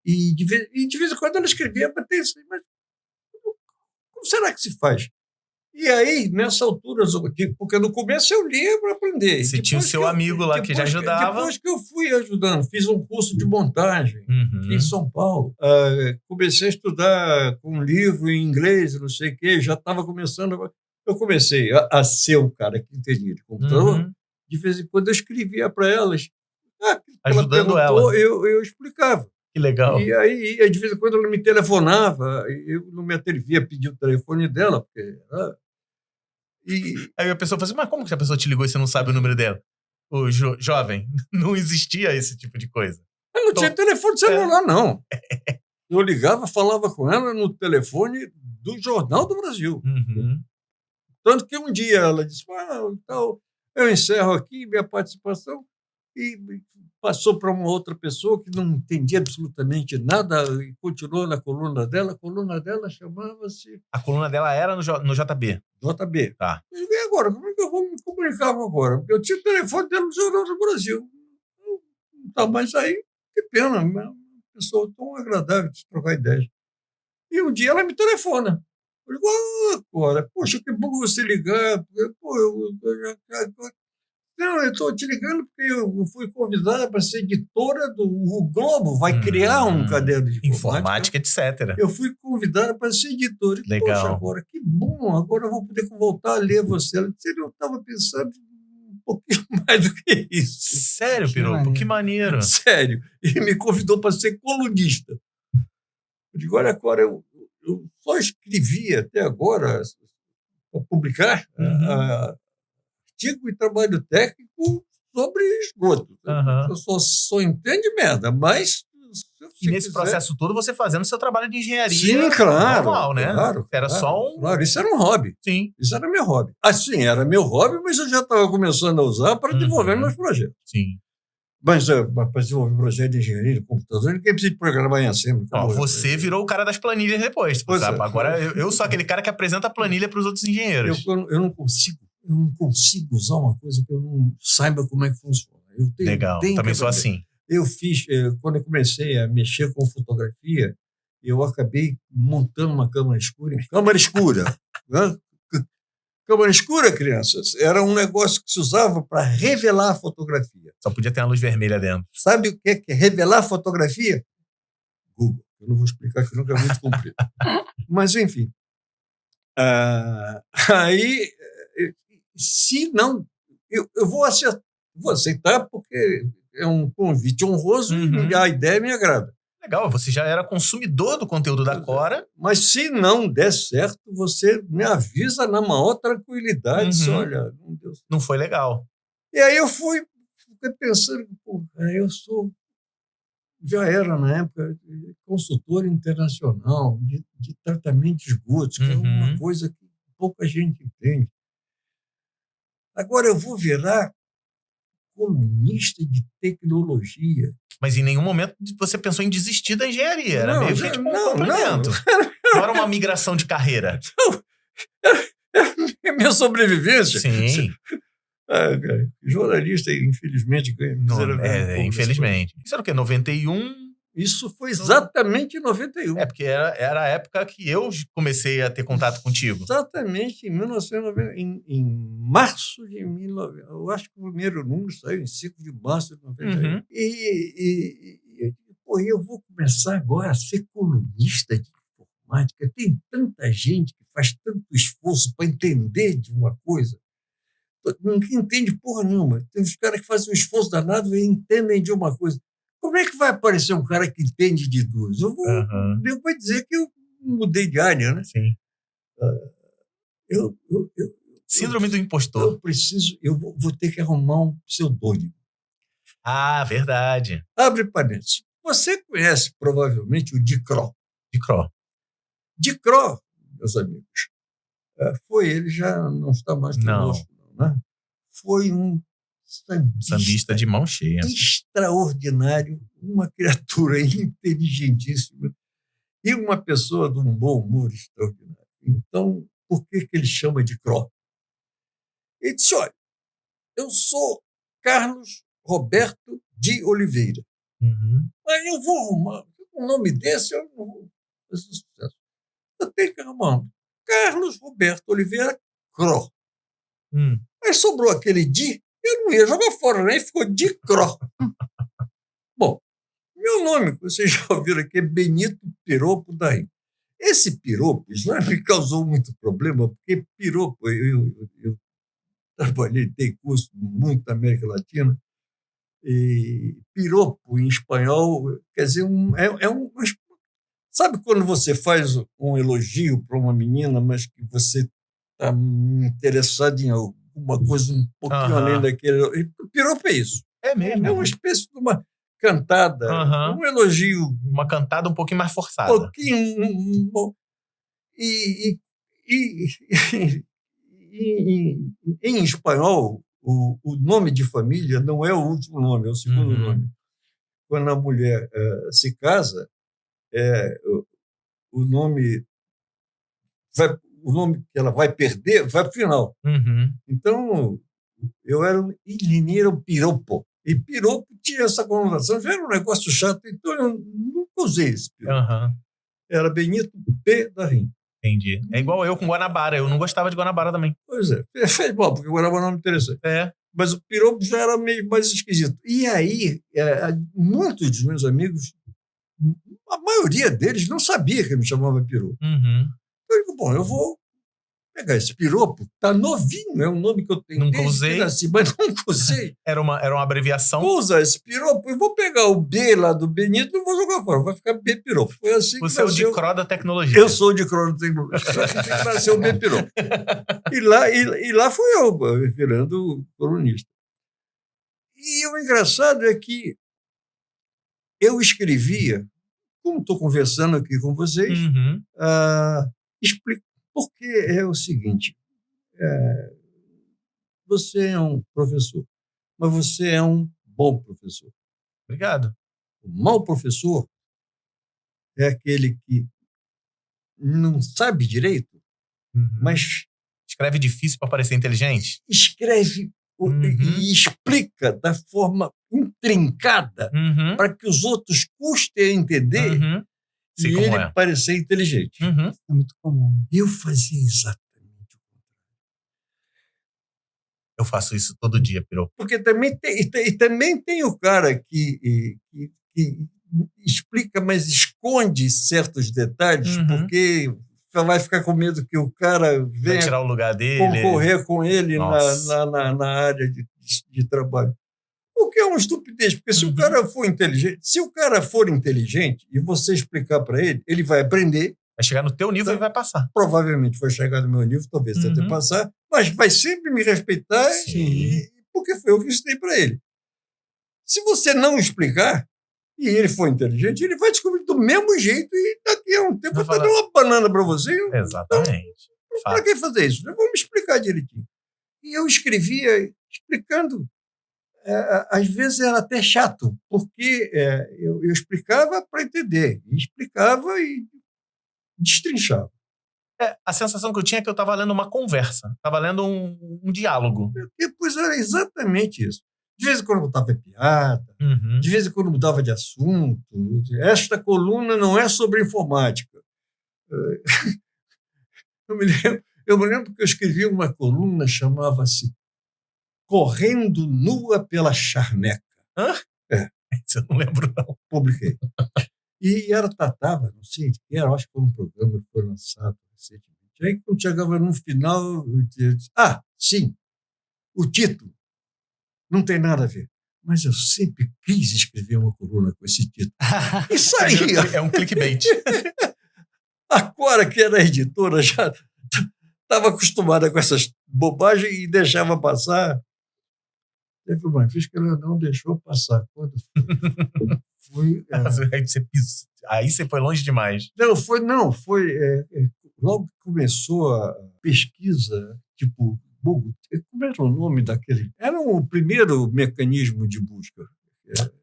E de vez em quando ela escrevia para ter isso, mas como será que se faz? E aí, nessa altura, porque no começo eu lia para aprender. Você tinha o seu amigo lá que já ajudava. Depois que eu fui ajudando, fiz um curso de montagem em São Paulo. Comecei a estudar com um livro em inglês, não sei o quê, já estava começando. Eu comecei a ser o cara que entendia de computador. De vez em quando eu escrevia para elas. Ajudando ela. Eu explicava. Que legal. E aí, de vez em quando ela me telefonava, eu não me atrevia a pedir o telefone dela, porque... Aí a pessoa fala assim, mas como que a pessoa te ligou e você não sabe o número dela? O jovem, não existia esse tipo de coisa. Eu não tinha telefone celular, não. Eu ligava, falava com ela no telefone do Jornal do Brasil. Tanto que um dia ela disse, então, eu encerro aqui minha participação, e passou para uma outra pessoa que não entendia absolutamente nada e continuou na coluna dela. A coluna dela chamava-se... A coluna dela era no JB? JB. Tá. E agora, como é que eu vou me comunicar agora? Porque eu tinha o telefone dela no Jornal do Brasil. Não está mais aí. Que pena, uma pessoa tão agradável de trocar ideias. E um dia ela me telefona. Eu digo, agora, poxa, que bom você ligar. Não, eu estou te ligando porque eu fui convidada para ser editora do Globo, vai criar um caderno de informática, etc. Eu fui convidada para ser editora. Legal. Poxa, agora, que bom, agora eu vou poder voltar a ler você. Ela disse, eu estava pensando um pouquinho mais do que isso. Sério, Piropo? Que maneiro. Sério. E me convidou para ser colunista. Eu digo, olha, agora eu só escrevi até agora para publicar artigo e trabalho técnico sobre esgoto. Eu só entendo merda, mas... E nesse processo todo, você fazendo seu trabalho de engenharia. Sim, claro. Normal, né? Era só um... Claro, isso era um hobby. Sim. Isso era meu hobby. Assim, era meu hobby, mas eu já estava começando a usar para desenvolver meus projetos. Sim. Mas para desenvolver projeto de engenharia de computador, ninguém precisa programar em Assembly. Você virou o cara das planilhas depois. Agora, eu sou aquele cara que apresenta a planilha para os outros engenheiros. Eu não consigo usar uma coisa que eu não saiba como é que funciona. Legal, também sou assim. Eu fiz, quando eu comecei a mexer com fotografia, eu acabei montando uma câmera escura. Câmera escura! Né? Câmera escura, crianças, era um negócio que se usava para revelar a fotografia. Só podia ter uma luz vermelha dentro. Sabe o que é revelar a fotografia? Google. Eu não vou explicar que nunca é muito comprido. Mas, enfim. Aí... Se não, eu vou aceitar porque é um convite honroso e a ideia me agrada. Legal, você já era consumidor do conteúdo da Cora. Mas se não der certo, você me avisa na maior tranquilidade. Olha, não deu certo. Não foi legal. E aí eu fiquei pensando, eu sou já era, na época, consultor internacional de tratamento de esgotos, que é uma coisa que pouca gente entende. Agora eu vou virar colunista de tecnologia. Mas em nenhum momento você pensou em desistir da engenharia. Era meio que tipo um complemento. Não era uma migração de carreira. Não. É minha sobrevivência. Sim. Jornalista, infelizmente, ganha infelizmente. Isso era o quê? 91? Isso foi exatamente em 91. Porque era a época que eu comecei a ter contato contigo. Exatamente em 1990, em março de 1990. Eu acho que o primeiro número saiu em 5 de março de 91. Eu vou começar agora a ser colunista de informática. Tem tanta gente que faz tanto esforço para entender de uma coisa. Ninguém entende porra nenhuma. Tem uns caras que fazem um esforço danado e entendem de uma coisa. Como é que vai aparecer um cara que entende de duas? Eu vou dizer que eu mudei de área, né? Sim. Síndrome do impostor. Eu vou ter que arrumar um pseudônimo. Ah, verdade. Abre parênteses. Você conhece provavelmente o Dicró. Dicró, meus amigos, ele já não está mais conosco, né? Foi um sambista de mão cheia. Extraordinário, uma criatura inteligentíssima e uma pessoa de um bom humor extraordinário. Então, por que ele chama de Cro? Ele disse, olha, eu sou Carlos Roberto de Oliveira. Mas eu vou arrumar um nome desse, eu não vou fazer sucesso. Eu tenho que arrumar Carlos Roberto Oliveira Cro. Mas sobrou aquele Di, eu não ia jogar fora, né? E ficou Dicró. Bom, meu nome, vocês já ouviram aqui, é Benito Piropo Darim. Esse piropo, isso não me causou muito problema, porque piropo, eu trabalhei, dei curso muito na América Latina, e piropo em espanhol, quer dizer, sabe quando você faz um elogio para uma menina, mas que você está interessado em alguma coisa um pouquinho além daquele. Piropo é isso. É mesmo. É uma espécie de uma cantada, um elogio. Uma cantada um pouquinho mais forçada. Um pouquinho. Em espanhol, o nome de família não é o último nome, é o segundo nome. Quando a mulher se casa, o nome que ela vai perder vai para o final. Então, eu era um engenheiro piropo. E piropo tinha essa conotação, já era um negócio chato, então eu nunca usei esse piropo. Era Benito P. Darim. Entendi. É igual eu com Guanabara. Eu não gostava de Guanabara também. Pois é. Fez mal, porque Guanabara não me interessante. Mas o piropo já era meio mais esquisito. E aí, muitos dos meus amigos, a maioria deles não sabia que eu me chamava piropo. Eu digo, bom, eu vou pegar esse piropo, tá novinho, é um nome que eu tenho. Nunca usei. Assim, mas nunca usei. Era uma abreviação. Vou usar esse piropo e vou pegar o B lá do Benito e vou jogar fora, vai ficar B piropo. Foi assim Você que nasceu. é o Dicró da tecnologia. Eu sou o Dicró da tecnologia. Assim que nasceu o B piropo. E lá fui eu, virando colunista. E o engraçado é que eu escrevia, como estou conversando aqui com vocês, explico. Porque é o seguinte, você é um professor, mas você é um bom professor. Obrigado. O mau professor é aquele que não sabe direito, mas... Escreve difícil para parecer inteligente? Escreve e explica da forma intrincada para que os outros custem a entender e ele parecer inteligente. É muito comum. Eu fazia exatamente o contrário. Eu faço isso todo dia, piropo. Porque também tem o cara que explica, mas esconde certos detalhes, porque vai ficar com medo que o cara venha tirar o lugar dele, concorrer com ele na área de trabalho. O que é uma estupidez, porque se o cara for inteligente, e você explicar para ele, ele vai aprender. Vai chegar no teu nível e vai passar. Provavelmente vai chegar no meu nível, talvez até passar, mas vai sempre me respeitar, porque foi eu que ensinei para ele. Se você não explicar, e ele foi inteligente, ele vai descobrir do mesmo jeito e daqui a um tempo vai dar uma banana para você. Exatamente. Para que fazer isso? Vamos explicar direitinho. E eu escrevia explicando. Às vezes era até chato, porque eu explicava para entender, e explicava e destrinchava. A sensação que eu tinha é que eu estava lendo uma conversa, estava lendo um diálogo. Pois era exatamente isso. De vez em quando mudava piada, de vez em quando mudava de assunto. Esta coluna não é sobre informática. Eu me lembro que eu escrevi uma coluna, chamava-se Correndo Nua pela Charneca. Hã? Isso eu não lembro, não. Publiquei. E tratava, não sei de que era, acho que foi um programa que foi lançado recentemente. Aí, quando chegava no final, eu disse, sim, o título não tem nada a ver. Mas eu sempre quis escrever uma coluna com esse título. Isso aí é um clickbait. A Cora, que era a editora, já estava acostumada com essas bobagens e deixava passar. Teve uma vez que ela não deixou passar. Quando foi Aí você foi longe demais. Não, foi logo que começou a pesquisa, tipo, como era o nome daquele? Era o primeiro mecanismo de busca.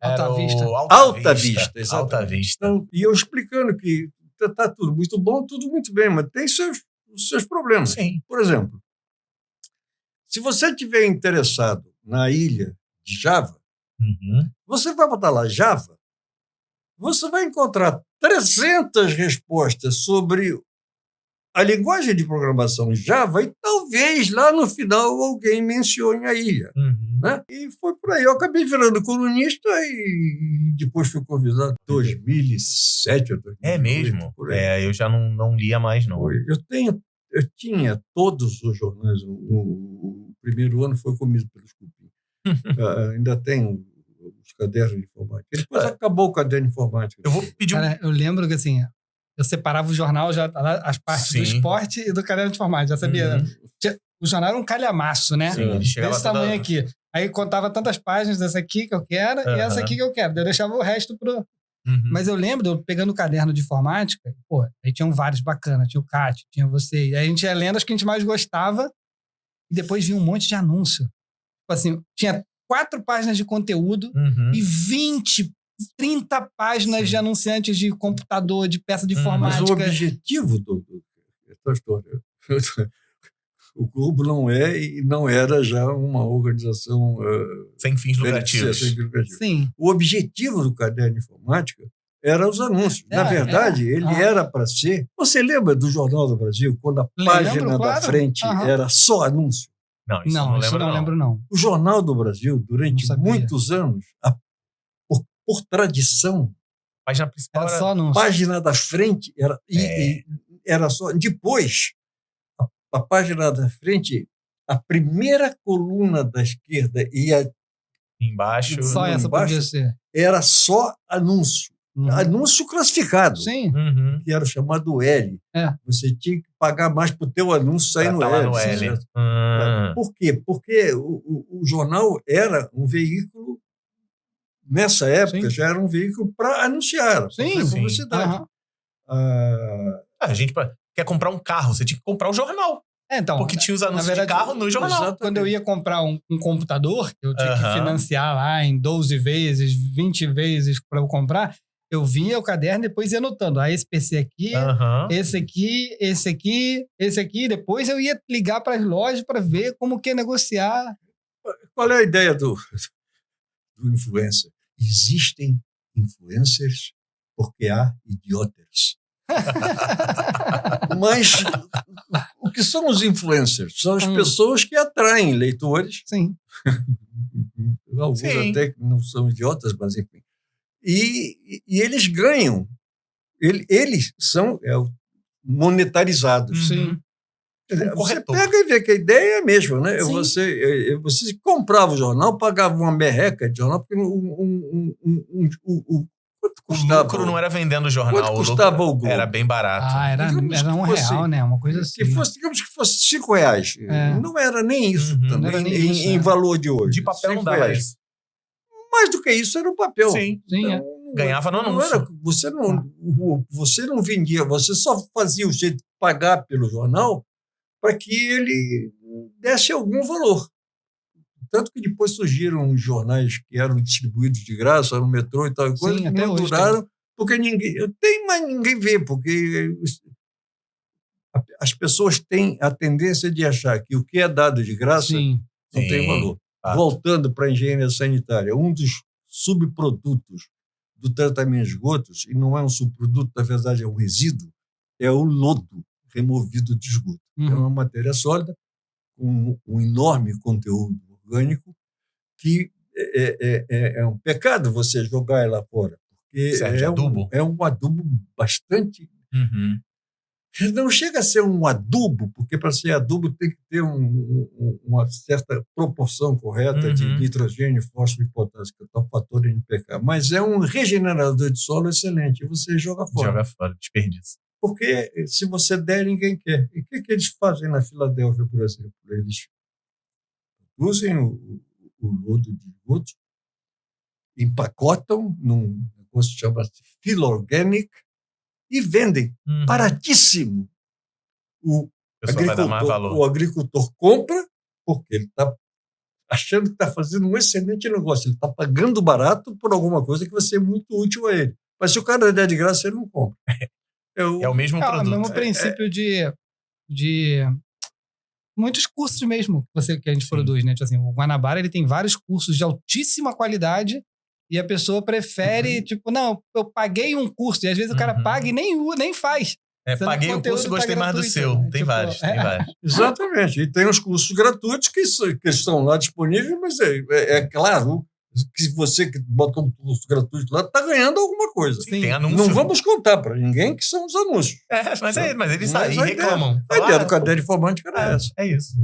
Alta Vista. Alta Vista, exatamente. Alta Vista. Então, e eu explicando que está tudo muito bom, tudo muito bem, mas tem os seus problemas. Sim. Por exemplo, se você estiver interessado na ilha de Java, você vai botar lá Java, você vai encontrar 300 respostas sobre a linguagem de programação Java e talvez lá no final alguém mencione a ilha. Né? E foi por aí. Eu acabei virando colunista e depois fui convidado em 2007 ou 2008. É mesmo? Eu já não lia mais, não. Eu tinha todos os jornais. O primeiro ano foi comido pelos cupins. Ainda tenho os cadernos de informática. Depois acabou o caderno de informática. Eu vou pedir eu lembro que assim, eu separava o jornal, já as partes do esporte e do caderno de informática. Já sabia. O jornal era um calhamaço, né? Sim, desse tamanho aqui. Aí contava tantas páginas dessa aqui que eu quero e essa aqui que eu quero. Eu deixava o resto pro... Mas eu lembro de eu pegando o caderno de informática, aí tinham vários bacanas. Tinha o Cat, tinha você. E aí a gente ia lendo as que a gente mais gostava e depois vinha um monte de anúncio. Tipo assim, tinha 4 páginas de conteúdo e 20, 30 páginas de anunciantes de computador, de peça de informática. Mas o objetivo da história... O Globo não é e não era já uma organização... sem fins lucrativos. Sim. O objetivo do caderno de informática era os anúncios. Na verdade, ele era para ser... Você lembra do Jornal do Brasil, quando a página da frente era só anúncio? Não, isso eu não lembro, não. O Jornal do Brasil, durante muitos anos, por tradição, a página principal era só anúncio. A página da frente era só... Depois... A página da frente, a primeira coluna da esquerda e embaixo, só essa podia ser. Era só anúncio. Anúncio classificado. Sim. Que era o chamado L. Você tinha que pagar mais para o teu anúncio sair no L. No L. Por quê? Porque o jornal era um veículo, nessa época, já era um veículo para anunciar, para fazer publicidade. A gente... Quer comprar um carro, você tinha que comprar um jornal. Então, porque tinha os anúncios de carro no jornal. Exatamente. Quando eu ia comprar um computador, eu tinha que financiar lá em 12 vezes, 20 vezes para eu comprar, eu via o caderno e depois ia anotando. Esse PC aqui, esse aqui, esse aqui, esse aqui. Depois eu ia ligar para as lojas para ver como que ia negociar. Qual é a ideia do influencer? Existem influencers porque há idiotas. Mas o que são os influencers? São as pessoas que atraem leitores. Sim. Alguns até que não são idiotas, mas enfim. E eles ganham. Eles são monetarizados. Sim. Você pega e vê que a ideia é a mesma, né? Você comprava o jornal, pagava uma merreca de jornal, porque quanto custava? O lucro não era vendendo o jornal. Quanto custava o Globo? Era bem barato. Era R$1, né? Uma coisa assim. Digamos que fosse R$5. Não era nem isso também, em valor de hoje. De papel não dava isso. Mais do que isso, era um papel. Sim. Então, Ganhava no anúncio. Você não vendia, você só fazia o jeito de pagar pelo jornal para que ele desse algum valor. Tanto que depois surgiram jornais que eram distribuídos de graça no metrô e tal, e coisa que não duraram, porque ninguém vê, porque as pessoas têm a tendência de achar que o que é dado de graça não tem valor. Voltando para a engenharia sanitária, um dos subprodutos do tratamento de esgotos, e não é um subproduto, na verdade é um resíduo, é o lodo removido de esgoto. É uma matéria sólida, com um enorme conteúdo orgânico, que é um pecado você jogar ela fora, porque é um adubo bastante... Não chega a ser um adubo, porque para ser adubo tem que ter uma certa proporção correta de nitrogênio, fósforo e potássio, que é o fator NPK. Mas é um regenerador de solo excelente, você joga fora. Joga fora, desperdício. Porque se você der, ninguém quer. E o que eles fazem na Filadélfia, por exemplo? Eles usam o lodo de esgoto, empacotam num negócio que chama-se Filarganic, e vendem baratíssimo. O agricultor compra porque ele está achando que está fazendo um excelente negócio. Ele está pagando barato por alguma coisa que vai ser muito útil a ele. Mas se o cara der de graça, ele não compra. É o mesmo produto. É o mesmo princípio de muitos cursos mesmo que a gente produz, né? Tipo assim, o Guanabara ele tem vários cursos de altíssima qualidade. E a pessoa prefere, não, eu paguei um curso. E às vezes o cara paga e nem faz. Paguei o curso e gostei mais do seu. Né? Tem vários. Exatamente. E tem os cursos gratuitos que estão lá disponíveis, mas é claro que você que bota um curso gratuito lá está ganhando alguma coisa. Sim, tem anúncio. Não vamos contar para ninguém que são os anúncios. Mas eles aí reclamam. A ideia do caderno de informante era essa. É isso.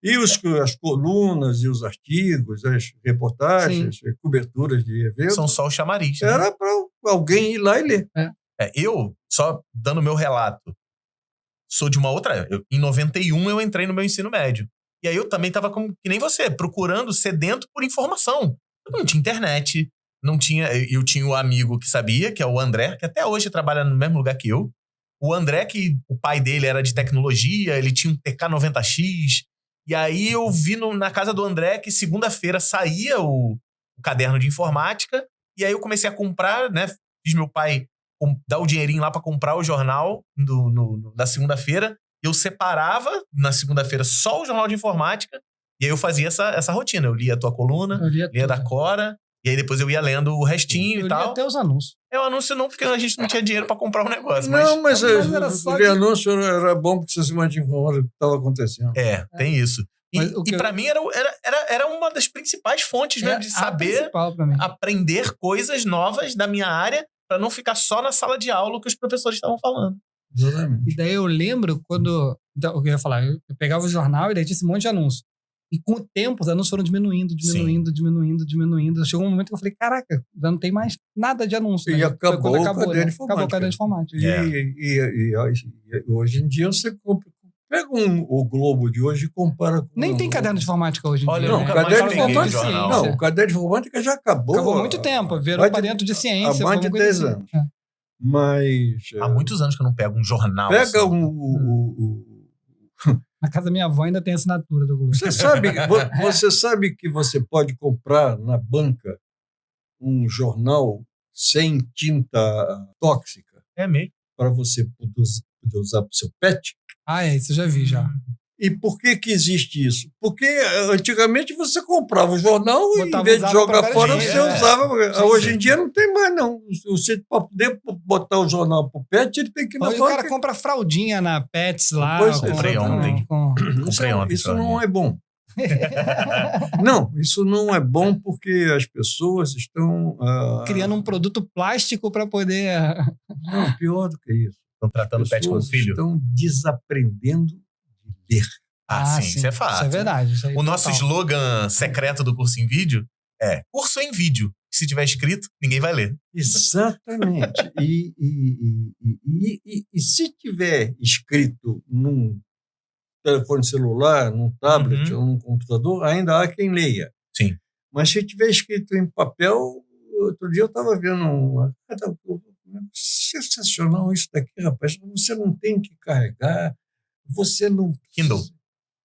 E as colunas e os artigos, as reportagens, coberturas de eventos... São só o chamariz. Era para alguém ir lá e ler. Eu, só dando meu relato, sou de uma outra... Em 91 eu entrei no meu ensino médio. E aí eu também estava que nem você, procurando, sedento por informação. Eu não tinha internet, não tinha... Eu tinha um amigo que sabia, que é o André, que até hoje trabalha no mesmo lugar que eu. O André, que o pai dele era de tecnologia, ele tinha um TK-90X... E aí eu vi na casa do André que segunda-feira saía o caderno de informática, e aí eu comecei a comprar, né? Fiz meu pai dar o dinheirinho lá para comprar o jornal da segunda-feira, e eu separava na segunda-feira só o jornal de informática, e aí eu fazia essa rotina. Eu lia a tua coluna, lia da Cora, e aí depois eu ia lendo o restinho e tal. Eu lia até os anúncios. O anúncio não, porque a gente não tinha dinheiro para comprar o negócio. Mas o anúncio era bom porque você se mantinha informado do que estava acontecendo. Tem isso. E para mim era uma das principais fontes mesmo de saber aprender coisas novas da minha área para não ficar só na sala de aula que os professores estavam falando. Exatamente. E daí eu lembro quando... Então, o que eu ia falar? Eu pegava o jornal e daí tinha esse monte de anúncio. E com o tempo, os anúncios foram diminuindo. Chegou um momento que eu falei, caraca, já não tem mais nada de anúncio. E acabou o caderno de informática. Acabou o caderno de informática. E hoje em dia você pega o Globo de hoje e compara com... Nem tem caderno de informática hoje em dia. Olha, não, né? O caderno de informática já acabou. Acabou há muito tempo. Virou para dentro de ciência. Há mais de 10 anos. Mas... Há muitos anos que eu não pego um jornal. Pega Na casa da minha avó ainda tem assinatura do Globo. Você sabe que você pode comprar na banca um jornal sem tinta tóxica? É mesmo? Para você poder usar para o seu pet? Isso eu já vi já. E por que existe isso? Porque antigamente você comprava o jornal e em vez de jogar fora, você usava. Hoje em dia não tem mais, não. Você, para poder botar o jornal pro pet, ele tem que ir na banca. O cara compra fraldinha na Pets lá. Comprei ontem. Isso não é bom. Não, isso não é bom porque as pessoas estão... criando um produto plástico para poder... Não, pior do que isso. Estão tratando o pet como filho? Estão desaprendendo de ler. Sim, isso é fato. Isso é verdade. Isso o nosso slogan secreto do curso em vídeo é curso em vídeo. Se tiver escrito, ninguém vai ler. Exatamente. E se tiver escrito num telefone celular, num tablet ou num computador, ainda há quem leia. Sim. Mas se tiver escrito em papel, Outro dia eu estava vendo sensacional isso daqui, rapaz. Você não tem que carregar, você não... Kindle.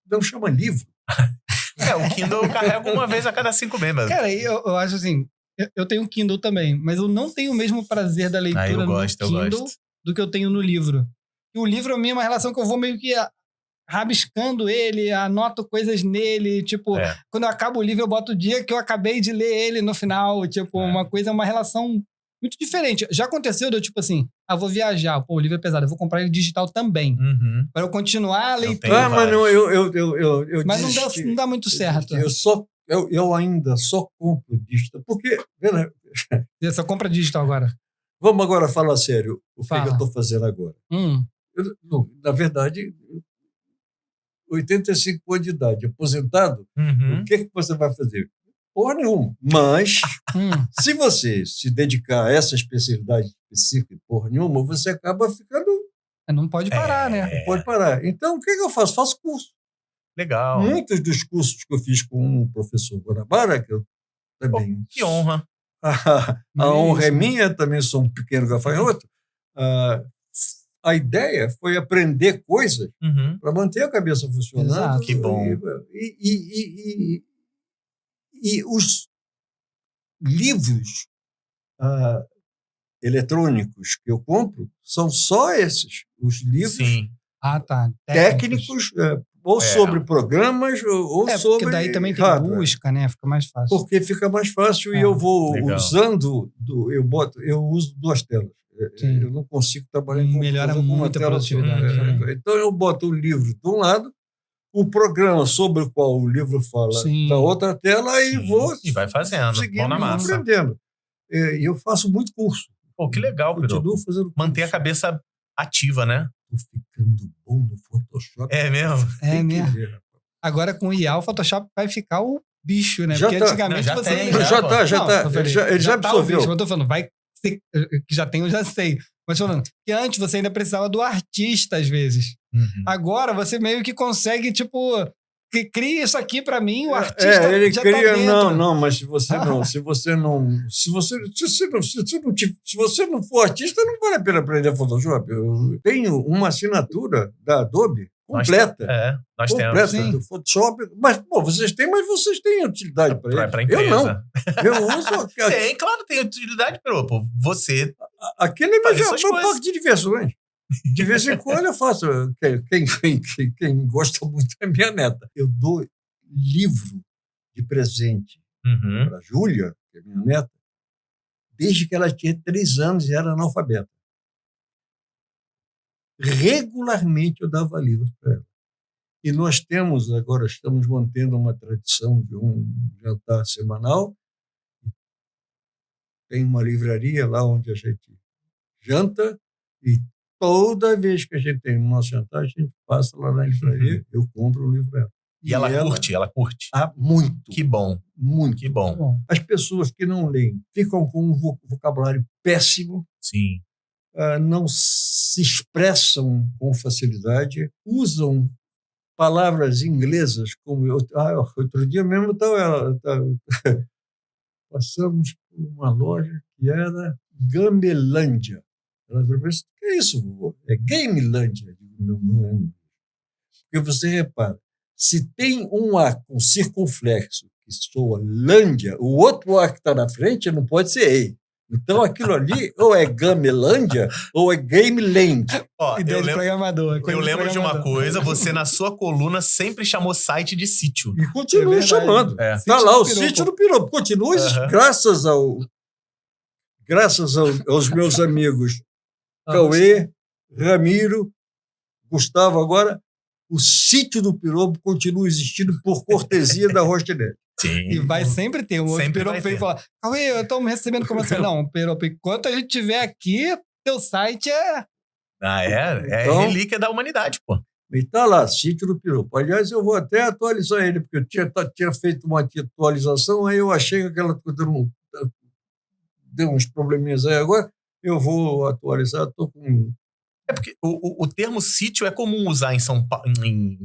Não chama livro. O Kindle eu carrego uma vez a cada 5 meses. Cara, eu acho assim, eu tenho um Kindle também, mas eu não tenho o mesmo prazer da leitura no Kindle do que eu tenho no livro. E o livro é a mesma relação que eu vou meio que rabiscando ele, anoto coisas nele, tipo, quando eu acabo o livro eu boto o dia que eu acabei de ler ele no final, tipo, uma relação muito diferente. Já aconteceu de eu, tipo assim, vou viajar, o livro é pesado, eu vou comprar ele digital também, para eu continuar a leitura. Mas não, mas não dá muito certo. Eu ainda só compro digital, porque... Você só compra digital agora? Vamos agora falar sério, o que eu estou fazendo agora. Na verdade... 85 anos de idade, aposentado, o que você vai fazer? Porra nenhuma. Mas, se você se dedicar a essa especialidade específica, porra nenhuma, você acaba ficando... Não pode parar, né? Não pode parar. Então, o que eu faço? Faço curso. Legal. Muitos dos cursos que eu fiz com o professor Guanabara, que eu também... Que honra. A honra é minha, também sou um pequeno gafanhoto. A ideia foi aprender coisas para manter a cabeça funcionando. Exato. Que bom. E os livros eletrônicos que eu compro são só esses. Os livros técnicos, ou sobre programas, ou sobre... Porque daí também tem busca, né? Fica mais fácil. Porque fica mais fácil e eu vou usando... Eu uso 2 telas. Sim. Eu não consigo trabalhar em melhora muito a produtividade. Então eu boto o livro de um lado, o programa sobre o qual o livro fala da outra tela e vou e vai fazendo, seguindo, mão na massa. aprendendo. E eu faço muito curso. Pô, que legal, Pedro. Continuo fazendo curso. Manter a cabeça ativa, né? Tô ficando bom no Photoshop. É mesmo? É mesmo. Agora com o IA, o Photoshop vai ficar o bicho, né? Porque antigamente já tá. Ele já absorveu. Mas eu tô falando, que já tem, eu já sei. Mas falando que antes você ainda precisava do artista, às vezes. Agora você meio que consegue, tipo, que cria isso aqui pra mim, o artista ele já cria, tá dentro. Não, mas se você não for artista, não vale a pena aprender Photoshop. Eu tenho uma assinatura da Adobe completa. Nós temos. Do Photoshop. Mas, vocês têm utilidade para ele. Pra empresa. Eu não. Eu uso... tem utilidade, pero você... Aquele é meu parque de diversões. De vez em quando eu faço. Quem gosta muito é minha neta. Eu dou livro de presente para a Júlia, que é minha neta, desde que ela tinha 3 anos e era analfabeta. Regularmente eu dava livro para ela. E nós estamos mantendo uma tradição de um jantar semanal. Tem uma livraria lá onde a gente janta e toda vez que a gente tem o nosso jantar, a gente passa lá na livraria, eu compro um livro para ela. E ela curte? Muito. Que bom. Muito. Que bom. As pessoas que não leem ficam com um vocabulário péssimo. Sim. Não se expressam com facilidade, usam palavras inglesas como... outro dia mesmo passamos por uma loja que era Gamelândia. Ela falou, mas o que é isso, vovô? É Gamelândia. Não é. Porque você repara, se tem um A com circunflexo que soa Lândia, o outro A que está na frente não pode ser EI. Então aquilo ali ou é Gamelândia ou é Gameland. Ideia de programador. Eu lembro de uma coisa, você na sua coluna sempre chamou site de sítio. E continua chamando. Está lá o sítio do Piropo. Continua, graças aos meus amigos Cauê, Ramiro, Gustavo, agora o sítio do Piropo continua existindo por cortesia da Rochnet. Sim. E vai sempre ter um outro Piropo veio falar, Cauê, eu estou me recebendo como assim? Não, Piropo, enquanto a gente estiver aqui, teu site é... Então, relíquia da humanidade, pô. E está lá, sítio do Piropo. Aliás, eu vou até atualizar ele, porque eu tinha feito uma atualização, aí eu achei que aquela coisa deu uns probleminhas aí agora, eu vou atualizar, estou com... É porque o termo sítio é comum usar em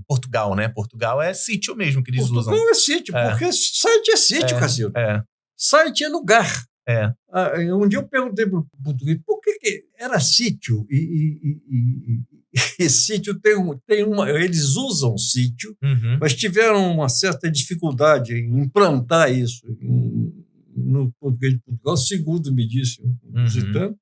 Portugal, né? Portugal é sítio mesmo que eles usam. Portugal é sítio, porque site é sítio, Cacildo. Site é lugar. Um dia eu perguntei para o português por que era sítio e sítio tem uma. Eles usam sítio, mas tiveram uma certa dificuldade em implantar isso no português de Portugal, segundo me disse um visitante.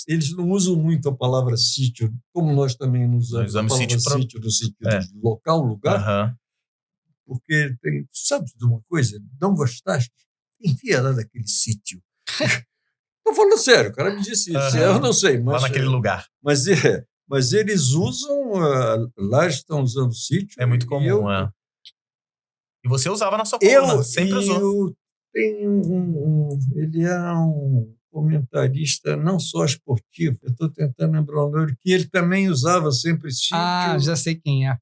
Eles não usam muito a palavra sítio, como nós também não usamos a palavra sítio no sentido de local, lugar, porque tem, sabe de uma coisa? Não gostaste? Enfia lá naquele sítio. Estou falando sério, o cara me disse isso. Eu não sei, mas... Lá naquele lugar. Mas eles usam... lá estão usando sítio. É muito comum, E você usava na sua coluna, sempre usou. Ele é um comentarista não só esportivo, eu estou tentando lembrar o nome, que ele também usava sempre sítio. Já sei quem é.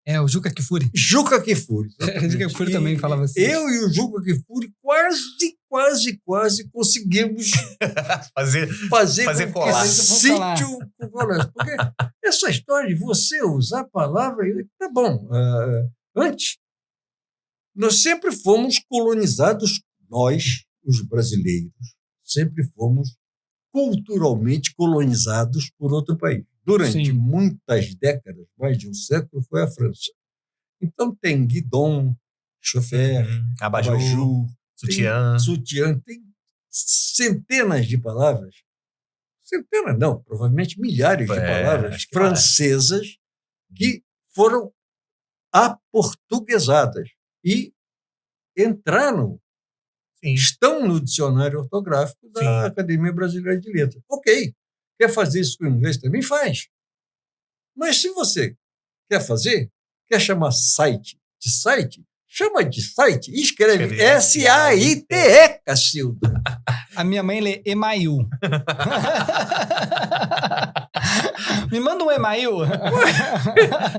É o Juca Kfouri. Juca Kfouri. Juca Kfouri também falava assim. Eu e o Juca Kfouri quase conseguimos fazer colar. Sítio com colégio. Porque essa história de você usar a palavra, tá bom. Antes, nós sempre fomos colonizados, nós, os brasileiros, sempre fomos culturalmente colonizados por outro país. Durante muitas décadas, mais de um século, foi a França. Então tem guidon, chofer, abajur, sutiã, tem centenas de palavras, centenas não, provavelmente milhares de palavras francesas que foram aportuguesadas e entraram, estão no dicionário ortográfico da Academia Brasileira de Letras. Ok, quer fazer isso com o inglês também faz. Mas se você quer chamar site de site, chama de site e escreve S-A-I-T-E, Cacilda. A minha mãe lê Email. Me manda um Email.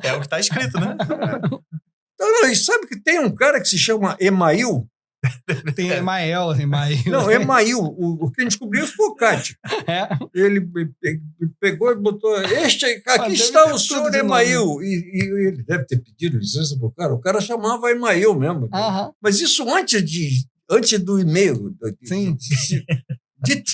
É o que está escrito, né? E sabe que tem um cara que se chama Email? Tem Emael. Não, Email. O que descobriu foi o Cátia. Ele pegou e botou... Aqui está o senhor Email. E ele deve ter pedido licença para o cara. O cara chamava Email mesmo. Mas isso antes do e-mail. Sim.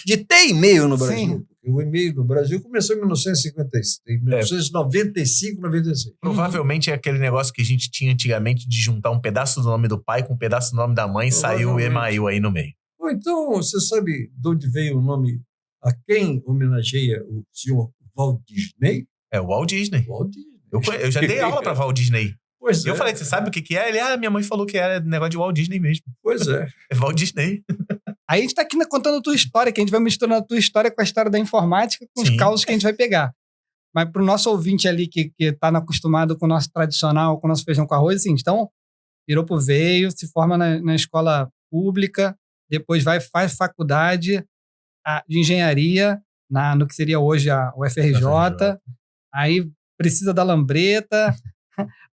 De ter e-mail no Brasil. O e-mail no Brasil começou em 1995, 96. Provavelmente é aquele negócio que a gente tinha antigamente de juntar um pedaço do nome do pai com um pedaço do nome da mãe e saiu o Email aí no meio. Ou então, você sabe de onde veio o nome a quem homenageia o senhor Walt Disney? É o Walt Disney. Eu já dei aula para Walt Disney. Pois eu falei, você sabe o que é? Ele, minha mãe falou que era negócio de Walt Disney mesmo. Pois é. É Walt Disney. Aí a gente tá aqui contando a tua história, que a gente vai misturando a tua história com a história da informática, com os causos que a gente vai pegar. Mas pro nosso ouvinte ali que tá acostumado com o nosso tradicional, com o nosso feijão com arroz, assim, então, virou pro veio, se forma na escola pública, depois faz faculdade de engenharia, no que seria hoje a UFRJ, aí precisa da lambreta,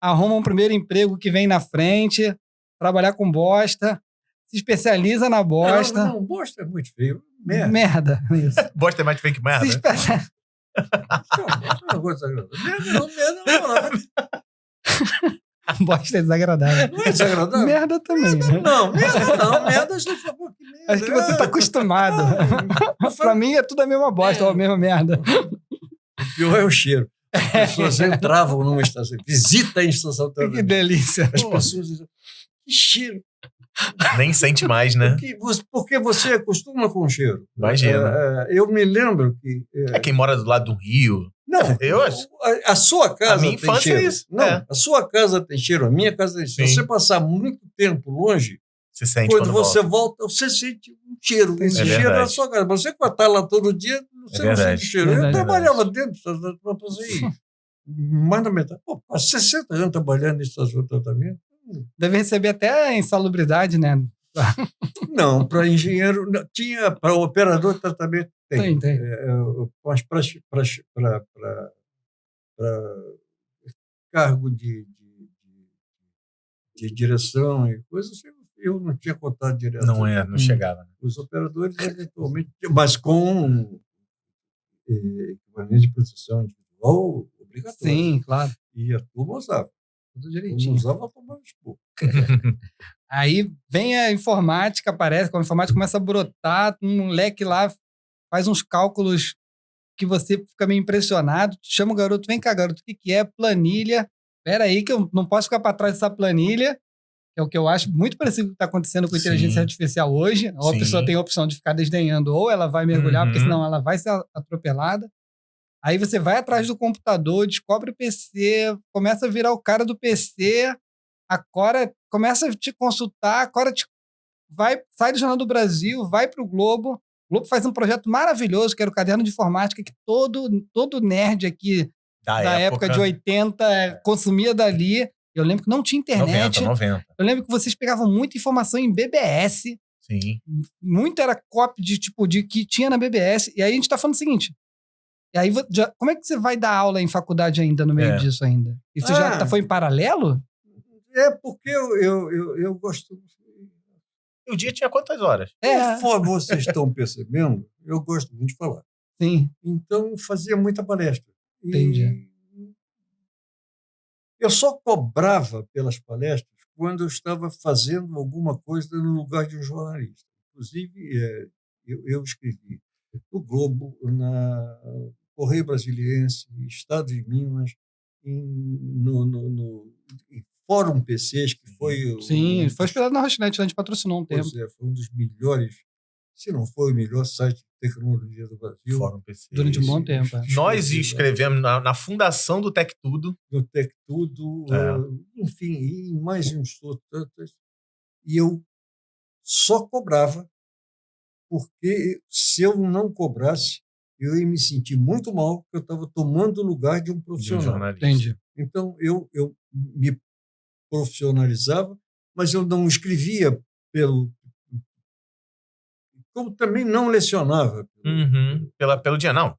arruma um primeiro emprego que vem na frente, trabalhar com bosta, se especializa na bosta. Não, bosta é muito feio. Merda. Isso. Bosta é mais feio que merda? Bosta é desagradável. Não é desagradável? Merda também. Merda não. Merda, acho que você tá acostumado. Pra mim é tudo a mesma bosta, ou a mesma merda. O pior é o cheiro. As pessoas entravam numa estação, visita a estação. Que delícia. As pessoas dizem, que cheiro. Nem sente mais, né? Porque você acostuma com o cheiro. Imagina. Eu me lembro que... quem mora do lado do rio. Não, a sua casa tem cheiro. É isso. Não, a sua casa tem cheiro, a minha casa tem cheiro. Se você passar muito tempo longe, você sente quando você volta, você sente um cheiro. Esse cheiro é na sua casa. Você que está lá todo dia, você não sente cheiro. Eu trabalhava dentro para fazer isso. Mais da metade. Há 60 anos trabalhando em estação de tratamento. Deve receber até insalubridade, né? Não, para engenheiro, tinha, para operador de tratamento, tem. Mas para cargo de direção e coisas, eu não tinha contato direto. Não chegava. Os operadores, eventualmente, mas com equipamento de proteção individual obrigatório. Sim, claro. E a turma usava. Tudo direitinho. Não usava tomar expor. Aí vem a informática, aparece, quando a informática começa a brotar, um moleque lá faz uns cálculos que você fica meio impressionado, chama o garoto, vem cá, garoto, o que é planilha? Pera aí que eu não posso ficar para trás dessa planilha, que é o que eu acho muito parecido com o que está acontecendo com a inteligência artificial hoje. Ou a pessoa tem a opção de ficar desdenhando, ou ela vai mergulhar, porque senão ela vai ser atropelada. Aí você vai atrás do computador, descobre o PC, começa a virar o cara do PC, a Cora começa a te consultar, a Cora sai do Jornal do Brasil, vai para o Globo. O Globo faz um projeto maravilhoso, que era o Caderno de Informática, que todo nerd aqui da época de 80 consumia dali. Eu lembro que não tinha internet. 90. Eu lembro que vocês pegavam muita informação em BBS. Sim. Muito era cópia de que tinha na BBS. E aí a gente tá falando o seguinte. E aí, como é que você vai dar aula em faculdade ainda, no meio disso ainda? E você já foi em paralelo? É porque eu gosto... O dia tinha quantas horas? Conforme vocês estão percebendo, eu gosto muito de falar. Sim. Então, fazia muita palestra. Entendi. Eu só cobrava pelas palestras quando eu estava fazendo alguma coisa no lugar de um jornalista. Inclusive, eu escrevi no Globo, na Correio Brasiliense, Estado de Minas, no Fórum PCs, que foi... Sim, foi hospedado na Rochinet, a gente patrocinou um tempo. Foi um dos melhores, se não foi o melhor site de tecnologia do Brasil. Fórum PC. Durante um bom tempo. Nós escrevemos na fundação do Tech Tudo. Do Tech Tudo, enfim, e mais uns outros. E eu só cobrava, porque se eu não cobrasse, eu ia me sentir muito mal, porque eu estava tomando o lugar de um profissional. Entendi. Então, eu me profissionalizava, mas eu não escrevia como também não lecionava. Pelo dinheiro. Não,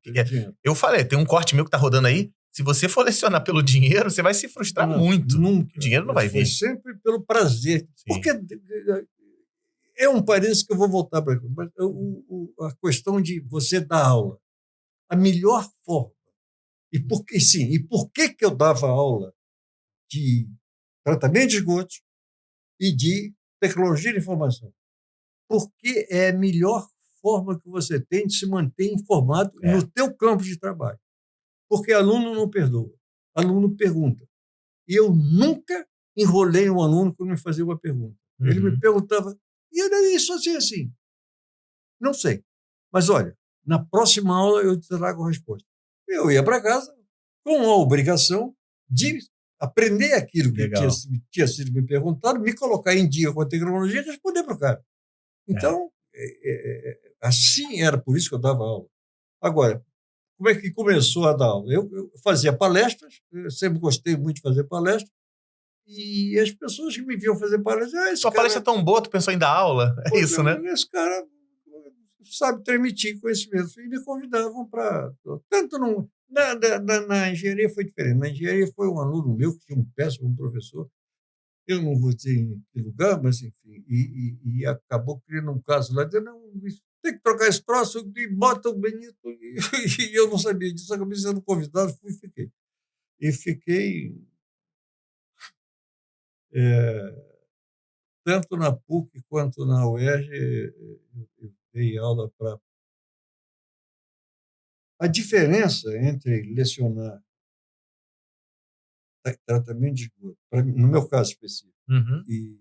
eu falei, tem um corte meu que está rodando aí, se você for lecionar pelo dinheiro, você vai se frustrar muito. Nunca. O dinheiro não vai vir. Foi sempre pelo prazer. Porque é um parênteses que eu vou voltar para a questão de você dar aula. A melhor forma. E por que eu dava aula de tratamento de esgotos e de tecnologia de informação? Porque é a melhor forma que você tem de se manter informado no teu campo de trabalho. Porque aluno não perdoa, aluno pergunta. E eu nunca enrolei um aluno quando me fazia uma pergunta. Ele me perguntava, e era isso assim? Não sei. Mas olha, na próxima aula eu te trago a resposta. Eu ia para casa com a obrigação de aprender aquilo que tinha sido me perguntado, me colocar em dia com a tecnologia e responder para o cara. Então, assim era por isso que eu dava aula. Agora, como é que começou a dar aula? Eu fazia palestras, eu sempre gostei muito de fazer palestras, e as pessoas que me viam fazer palestras... Sua palestra é tão boa, tu pensou em dar aula? É isso, né? Esse cara sabe transmitir conhecimento. E me convidavam para... Tanto na engenharia foi diferente. Na engenharia foi um aluno meu que tinha um péssimo professor. Eu não vou dizer em que lugar, mas enfim, e acabou criando um caso lá, dizendo, não, tem que trocar esse troço, e bota o Benito, e eu não sabia disso, acabei sendo convidado, fui e fiquei. E fiquei tanto na PUC quanto na UERJ, eu dei aula para... A diferença entre lecionar tratamento de esgoto, no meu caso específico, e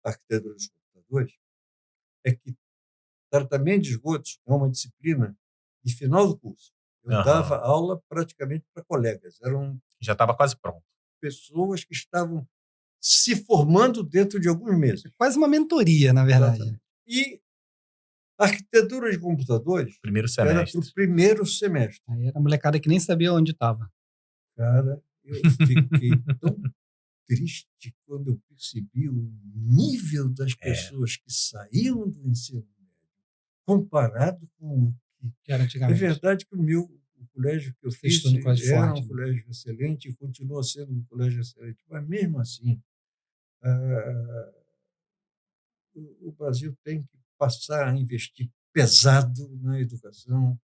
arquitetura dos computadores, é que tratamento de esgotos é uma disciplina de final do curso. Eu dava aula praticamente para colegas. Já estava quase pronto. Pessoas que estavam se formando dentro de alguns meses. Quase uma mentoria, na verdade. Exatamente. E arquitetura de computadores primeiro semestre. Era para o primeiro semestre. Aí era a molecada que nem sabia onde estava. Cara, eu fiquei tão triste quando eu percebi o nível das pessoas que saíam do ensino médio comparado com o que era antigamente. É verdade que o colégio que eu fiz era um colégio excelente e continua sendo um colégio excelente, mas mesmo assim o Brasil tem que passar a investir pesado na educação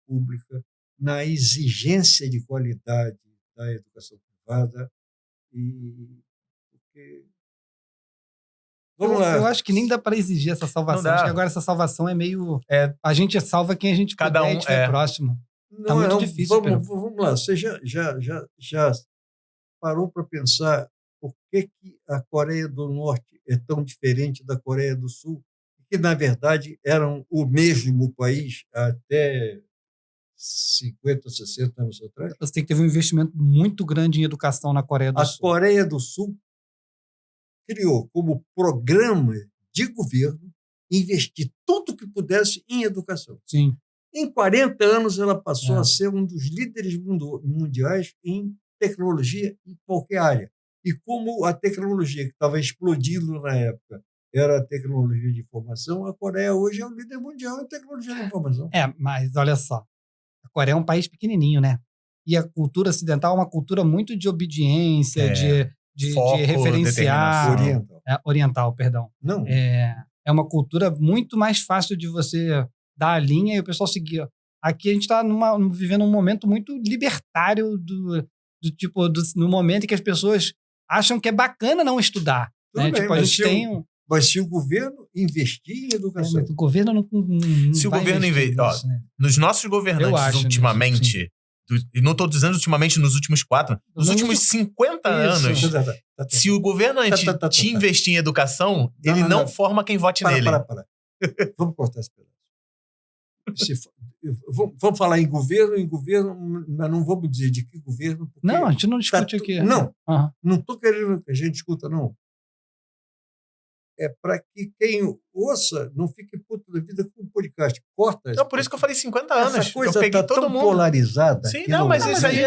pública, na exigência de qualidade da educação privada, Vamos lá. Eu acho que nem dá para exigir essa salvação. Acho que agora essa salvação é meio... A gente salva quem a gente cada puder e estiver próximo. Tá muito difícil. Vamos lá. Você já parou para pensar por que a Coreia do Norte é tão diferente da Coreia do Sul? Que, na verdade, eram o mesmo país até 50, 60 anos atrás. Você tem que ter um investimento muito grande em educação na Coreia do Sul. A Coreia do Sul criou como programa de governo investir tudo que pudesse em educação. Sim. Em 40 anos, ela passou a ser um dos líderes mundiais em tecnologia em qualquer área. E como a tecnologia que estava explodindo na época era a tecnologia de informação, a Coreia hoje é o líder mundial em tecnologia de informação. Mas olha só, a Coreia é um país pequenininho, né? E a cultura ocidental é uma cultura muito de obediência, de referenciar... Oriental, perdão. Não. É uma cultura muito mais fácil de você dar a linha e o pessoal seguir. Aqui a gente está vivendo um momento muito libertário no momento em que as pessoas acham que é bacana não estudar. Né? Bem, tipo, a gente tem Mas se o governo investir em educação... o governo não se o governo investir... Né? Nos nossos governantes, ultimamente... E não estou dizendo ultimamente nos últimos 4, nos últimos 50 anos, se o governante te investir em educação, ele não forma quem vote nele. Para. Vamos cortar esse pedaço. Vamos falar em governo, mas não vamos dizer de que governo. Não, a gente não discute aqui. Não estou querendo que a gente discuta, não. É para que quem ouça não fique puto da vida com o podcast. Corta. Então, por isso que eu falei 50 anos. Essa coisa eu peguei tá todo tão mundo polarizada. Sim, mas isso aí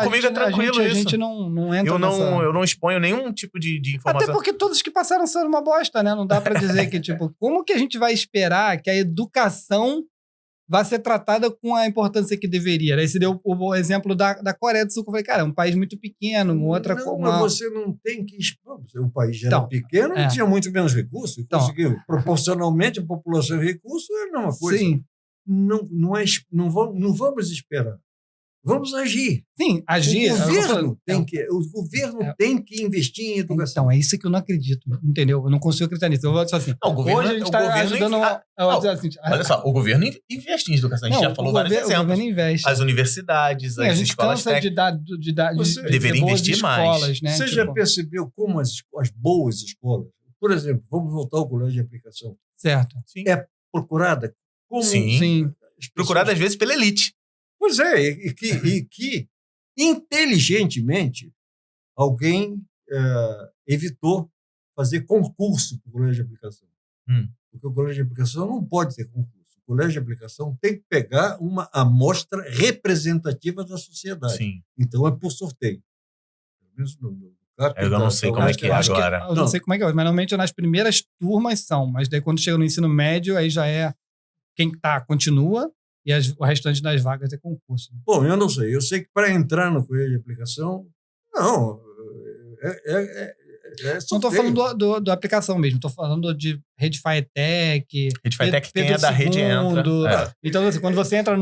comigo é tranquilo. A gente não entra eu não exponho nenhum tipo de informação. Até porque todos que passaram são uma bosta, né? Não dá para dizer que, como que a gente vai esperar que a educação vai ser tratada com a importância que deveria? Aí você deu o exemplo da Coreia do Sul, que eu falei, cara, é um país muito pequeno, mas você não tem que... O país era pequeno, tinha muito menos recursos, conseguiu. Proporcionalmente, a população e recursos é a mesma coisa. Sim. Não vamos esperar. Vamos agir. Sim, agir. O governo tem que investir em educação. Então, é isso que eu não acredito, entendeu? Eu não consigo acreditar nisso. Eu vou dizer assim, hoje a gente está ajudando... Olha só, o governo investe em educação. A gente já falou vários exemplos. O governo investe. As universidades, as escolas técnicas. Deveria investir mais. Né? Você já percebeu como as boas escolas, por exemplo, vamos voltar ao colégio de aplicação. Certo. Sim. É procurada como... Sim. Procurada, às vezes, pela elite. Pois é, e que inteligentemente alguém evitou fazer concurso para o colégio de aplicação. Porque o colégio de aplicação não pode ter concurso. O colégio de aplicação tem que pegar uma amostra representativa da sociedade. Sim. Então é por sorteio. Eu não sei como é que é agora. Eu não sei como é que é, mas normalmente nas primeiras turmas são, mas daí quando chega no ensino médio, aí já é quem continua. E o restante das vagas é concurso. Né? Bom, eu não sei. Eu sei que para entrar no colégio de aplicação, não. Não estou falando da aplicação mesmo. Estou falando de Rede FATEC. Rede FATEC, quem é da rede entra. Então, assim, quando você entra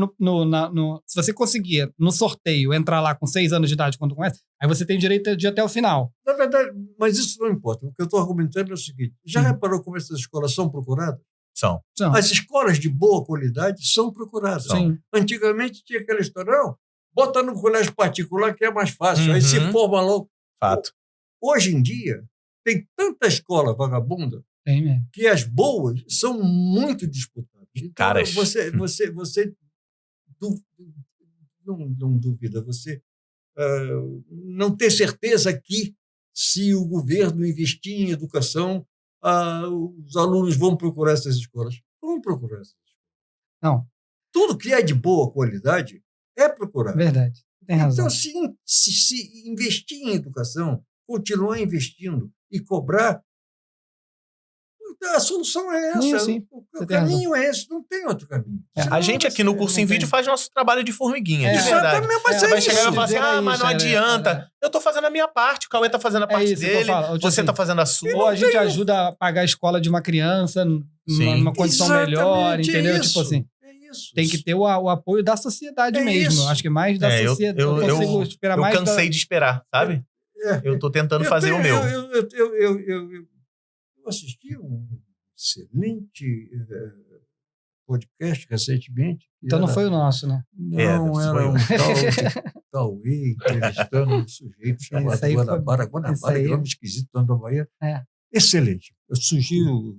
se você conseguir, no sorteio, entrar lá com 6 anos de idade, quando começa, aí você tem direito de ir até o final. Na verdade, mas isso não importa. O que eu estou argumentando é o seguinte. Já reparou como essas escolas são procuradas? São. As escolas de boa qualidade são procuradas. Sim. Antigamente tinha aquela história, não, bota no colégio particular que é mais fácil, aí se forma logo. Fato. Hoje em dia, tem tanta escola vagabunda que as boas são muito disputadas. Então, caras. Você não duvida, você não ter certeza que se o governo investir em educação, os alunos vão procurar essas escolas. Vão procurar essas escolas. Não. Tudo que é de boa qualidade é procurado. Verdade. Tem razão. Então, se investir em educação, continuar investindo e cobrar, a solução é essa. Sim. O caminho é esse, não tem outro caminho. A gente aqui no Curso em Vídeo faz nosso trabalho de formiguinha, de verdade. Vai chegar e vai falar assim, mas não adianta. Eu estou fazendo a minha parte, o Cauê está fazendo a parte dele, você está fazendo a sua. Ou a gente ajuda a pagar a escola de uma criança numa condição melhor, entendeu? Isso. Tipo assim, tem que ter o apoio da sociedade mesmo. Isso. Acho que mais da sociedade. Eu consigo esperar mais. Eu cansei de esperar, sabe? Eu tô tentando fazer o meu. Eu assisti um excelente podcast recentemente. Então não foi o nosso, né? Não, era um tal de Cauê entrevistando um sujeito chamado Guanabara, que nome esquisito, lá da Bahia. Excelente. Eu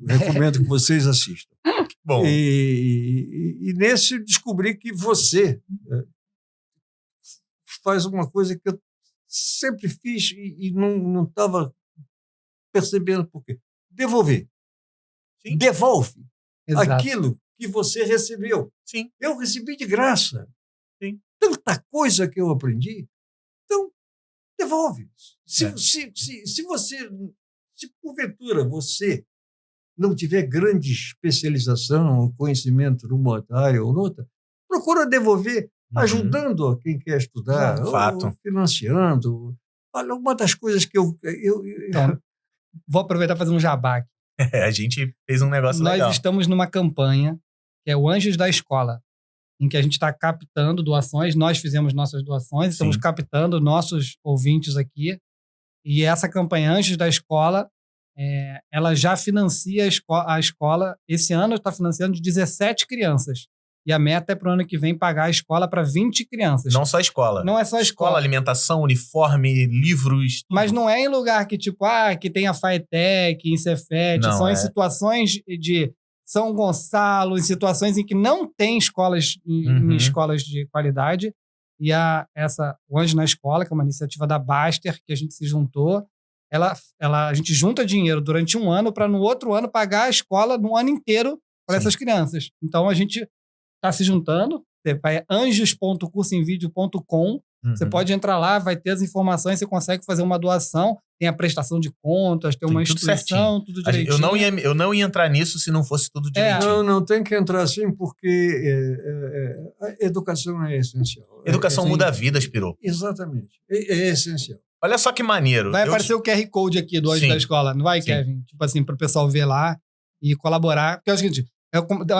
recomendo que vocês assistam. Bom. E nesse descobri que você faz uma coisa que eu sempre fiz e não estava percebendo por quê. Devolver. Sim. Devolve. Exato. Aquilo que você recebeu. Sim. Eu recebi de graça. Sim. Tanta coisa que eu aprendi. Então, devolve. Se porventura você não tiver grande especialização ou conhecimento numa área ou noutra, procura devolver, ajudando a quem quer estudar, ou financiando. Olha, uma das coisas que eu vou aproveitar para fazer um jabá aqui. A gente fez um negócio legal. Nós estamos numa campanha, que é o Anjos da Escola, em que a gente está captando doações. Nós fizemos nossas doações, estamos captando nossos ouvintes aqui. E essa campanha Anjos da Escola, ela já financia a escola. Esse ano está financiando de 17 crianças. E a meta é para o ano que vem pagar a escola para 20 crianças. Não só a escola. Não é só a escola. Alimentação, uniforme, livros. Tudo. Mas não é em lugar que, que tem a FATEC, em Cefet. São em situações de São Gonçalo, em situações em que não tem escolas, em escolas de qualidade. E o Anjo na Escola, que é uma iniciativa da Baster, que a gente se juntou, a gente junta dinheiro durante um ano para no outro ano pagar a escola no ano inteiro para essas crianças. Então a gente está se juntando, você vai anjos.cursoemvideo.com, você pode entrar lá, vai ter as informações, você consegue fazer uma doação, tem a prestação de contas, tem uma instituição, tudo direitinho. Eu não ia entrar nisso se não fosse tudo direitinho. Não tem que entrar assim, porque a educação é essencial. Educação muda vidas, Pirô. Exatamente. É essencial. Olha só que maneiro. Vai aparecer o QR Code aqui do Anjo da Escola, não vai, Kevin? Tipo assim, para o pessoal ver lá e colaborar. Porque é o seguinte,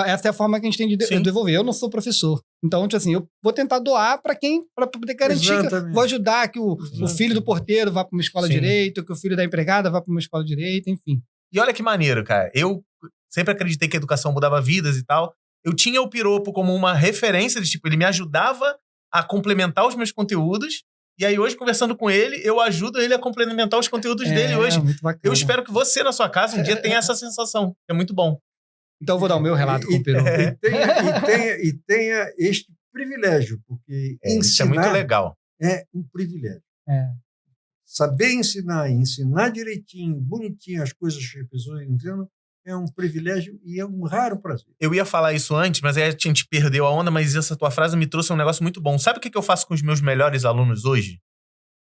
essa é a forma que a gente tem de devolver. Eu não sou professor. Então, tipo assim, eu vou tentar doar para poder garantir que vou ajudar que o filho do porteiro vá para uma escola de direito, que o filho da empregada vá para uma escola de direito, enfim. E olha que maneiro, cara. Eu sempre acreditei que a educação mudava vidas e tal. Eu tinha o Piropo como uma referência, ele me ajudava a complementar os meus conteúdos. E aí, hoje, conversando com ele, eu ajudo ele a complementar os conteúdos dele hoje. Muito bacana. Eu espero que você, na sua casa, um dia tenha essa sensação. É muito bom. Então, eu vou dar o meu relato com o Peru. E tenha este privilégio, porque ensinar isso é muito legal. É um privilégio. Saber ensinar direitinho, bonitinho as coisas que as pessoas entendam, é um privilégio e é um raro prazer. Eu ia falar isso antes, mas aí a gente perdeu a onda, mas essa tua frase me trouxe um negócio muito bom. Sabe o que eu faço com os meus melhores alunos hoje?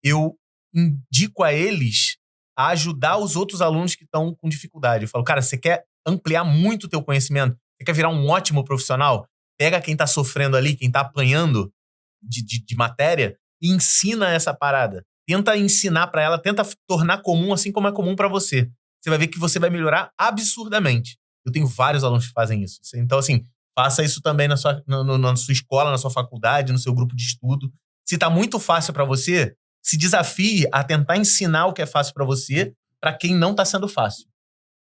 Eu indico a eles a ajudar os outros alunos que estão com dificuldade. Eu falo, cara, você quer ampliar muito o teu conhecimento? Você quer virar um ótimo profissional? Pega quem tá sofrendo ali, quem tá apanhando de matéria e ensina essa parada. Tenta ensinar para ela, tenta tornar comum assim como é comum para você. Você vai ver que você vai melhorar absurdamente. Eu tenho vários alunos que fazem isso. Então, assim, faça isso também na sua escola, na sua faculdade, no seu grupo de estudo. Se tá muito fácil para você, se desafie a tentar ensinar o que é fácil para você para quem não tá sendo fácil.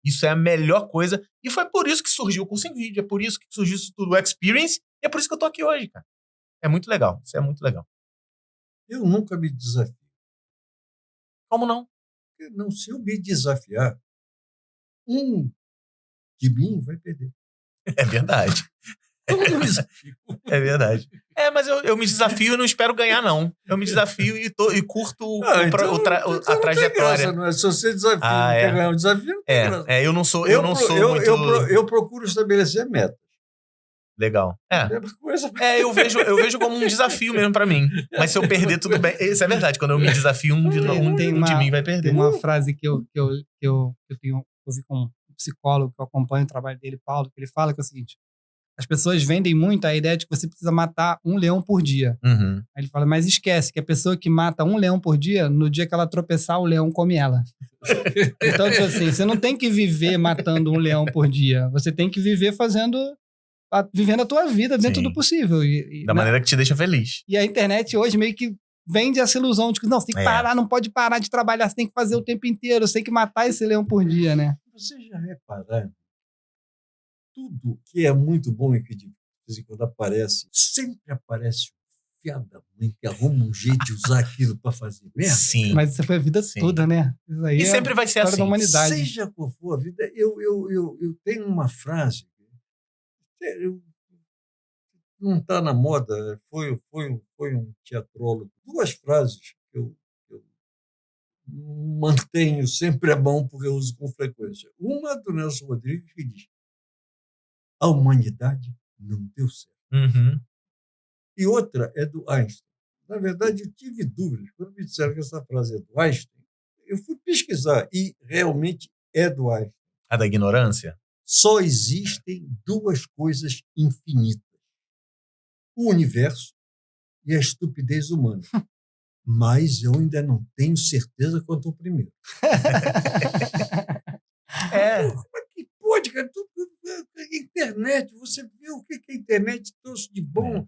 Isso é a melhor coisa. E foi por isso que surgiu o curso em vídeo. É por isso que surgiu isso tudo, o Experience. E é por isso que eu tô aqui hoje, cara. É muito legal. Isso é muito legal. Eu nunca me desafio. Como não? Não, se eu me desafiar, de mim vai perder. É verdade. É verdade. Mas eu me desafio e não espero ganhar, não. Eu me desafio e curto a trajetória. Graça, não é? Se você desafia não quer ganhar um desafio, não tem graça. Eu não sou muito... Eu procuro estabelecer metas. Legal. Eu vejo como um desafio mesmo pra mim. Mas se eu perder, tudo bem. Isso é verdade. Quando eu me desafio, um de mim vai perder. Tem uma frase que eu ouvi com um psicólogo que eu acompanho o trabalho dele, Paulo, que ele fala que é o seguinte: as pessoas vendem muito a ideia de que você precisa matar um leão por dia. Uhum. Aí ele fala, mas esquece que a pessoa que mata um leão por dia, no dia que ela tropeçar, o leão come ela. Então, tipo assim, você não tem que viver matando um leão por dia. Você tem que viver vivendo a tua vida dentro do possível. Da maneira que te deixa feliz. E a internet hoje meio que vende essa ilusão de que não, você tem que parar, não pode parar de trabalhar, você tem que fazer o tempo inteiro, você tem que matar esse leão por dia, né? Você já repararam? Tudo que é muito bom e que de vez em quando aparece, sempre aparece um fiado da mãe que arruma um jeito de usar aquilo para fazer merda. Sim. Mas isso foi a vida toda, né? Isso aí e sempre vai ser assim. Da humanidade. Seja qual for a vida, eu tenho uma frase, não está na moda, foi um teatrólogo. 2 frases que eu mantenho sempre à mão porque eu uso com frequência. Uma do Nelson Rodrigues que diz: a humanidade não deu certo. Uhum. E outra é do Einstein. Na verdade, eu tive dúvidas. Quando me disseram que essa frase é do Einstein, eu fui pesquisar e realmente é do Einstein. A da ignorância? Só existem 2 coisas infinitas: o universo e a estupidez humana. Mas eu ainda não tenho certeza quanto ao primeiro. Como é que pode, cara? Internet, você vê o que a internet trouxe de bom.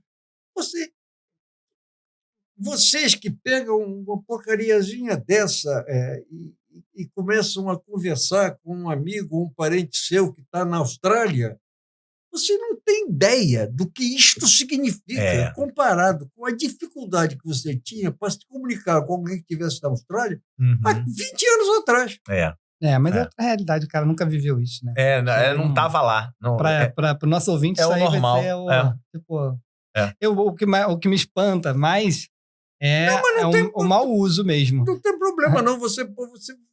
Vocês que pegam uma porcariazinha dessa e começam a conversar com um amigo, um parente seu que está na Austrália, você não tem ideia do que isto significa comparado com a dificuldade que você tinha para se comunicar com alguém que estivesse na Austrália há 20 anos atrás. Mas é outra realidade, o cara nunca viveu isso, né? Não estava lá. Para o nosso ouvinte, isso o aí normal. Vai ser o que me espanta mais o mau uso mesmo. Não tem problema, não. Você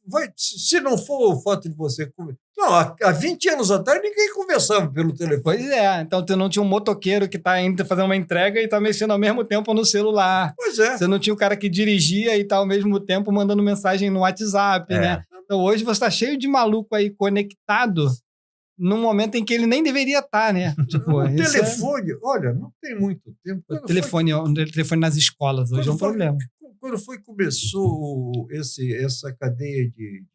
vai. Se não for o fato de você. Não, há 20 anos atrás ninguém conversava pelo telefone. Pois é. Então você não tinha um motoqueiro que está indo fazer uma entrega e está mexendo ao mesmo tempo no celular. Pois é. Você não tinha o cara que dirigia e está ao mesmo tempo mandando mensagem no WhatsApp, né? Então hoje você está cheio de maluco aí conectado num momento em que ele nem deveria estar, né? Tipo, o telefone, olha, não tem muito tempo. O telefone nas escolas hoje é um problema. Quando começou essa cadeia de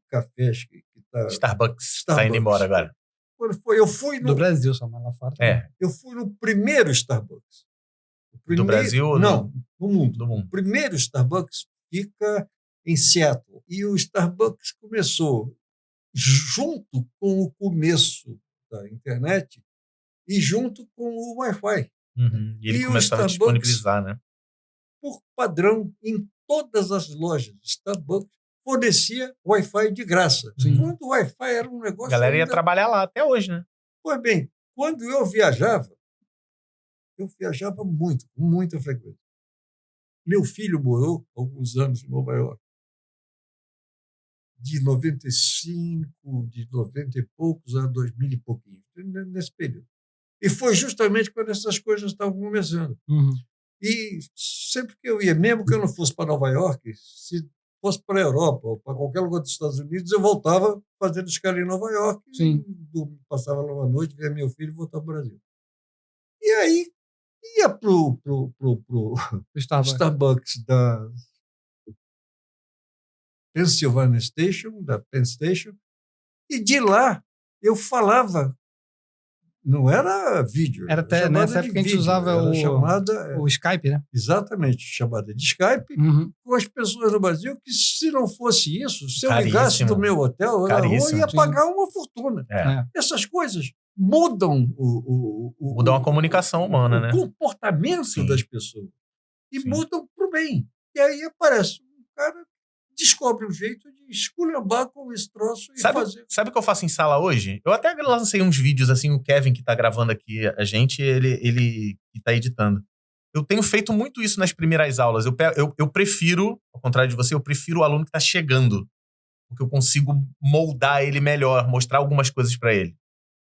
cafés que está... Starbucks está indo embora agora. Quando foi, eu fui no... Do Brasil, só mais lá fora. Eu fui no primeiro Starbucks. Do Brasil? Não, no mundo. Do mundo. O primeiro Starbucks fica em Seattle. E o Starbucks começou junto com o começo da internet e junto com o Wi-Fi. E ele começava a disponibilizar, né? Por padrão, em todas as lojas, Starbucks fornecia Wi-Fi de graça. Quando o Wi-Fi era um negócio... A galera ia trabalhar lá até hoje, né? Pois bem, quando eu viajava muito, com muita frequência. Meu filho morou alguns anos em Nova York. De 95, de 90 e poucos a 2000 e pouquinho, nesse período. E foi justamente quando essas coisas estavam começando. E sempre que eu ia, mesmo que eu não fosse para Nova York, se fosse para a Europa ou para qualquer lugar dos Estados Unidos, eu voltava fazendo escala em Nova York, passava lá uma noite, via meu filho e voltava para o Brasil. E aí ia para o Starbucks da Pennsylvania Station, da Penn Station, e de lá eu falava, não era vídeo. Era até nessa época que a gente usava o Skype, né? Exatamente, chamada de Skype, com as pessoas no Brasil, que se não fosse isso, se eu ligasse do meu hotel, eu ia pagar uma fortuna. Essas coisas mudam mudam a comunicação humana, o comportamento das pessoas. E mudam para o bem. E aí aparece um cara... descobre um jeito de esculhambar com esse troço e fazer... Sabe o que eu faço em sala hoje? Eu até lancei uns vídeos, assim, o Kevin, que tá gravando aqui a gente, ele que tá editando. Eu tenho feito muito isso nas primeiras aulas. Eu prefiro, ao contrário de você, eu prefiro o aluno que tá chegando, porque eu consigo moldar ele melhor, mostrar algumas coisas para ele.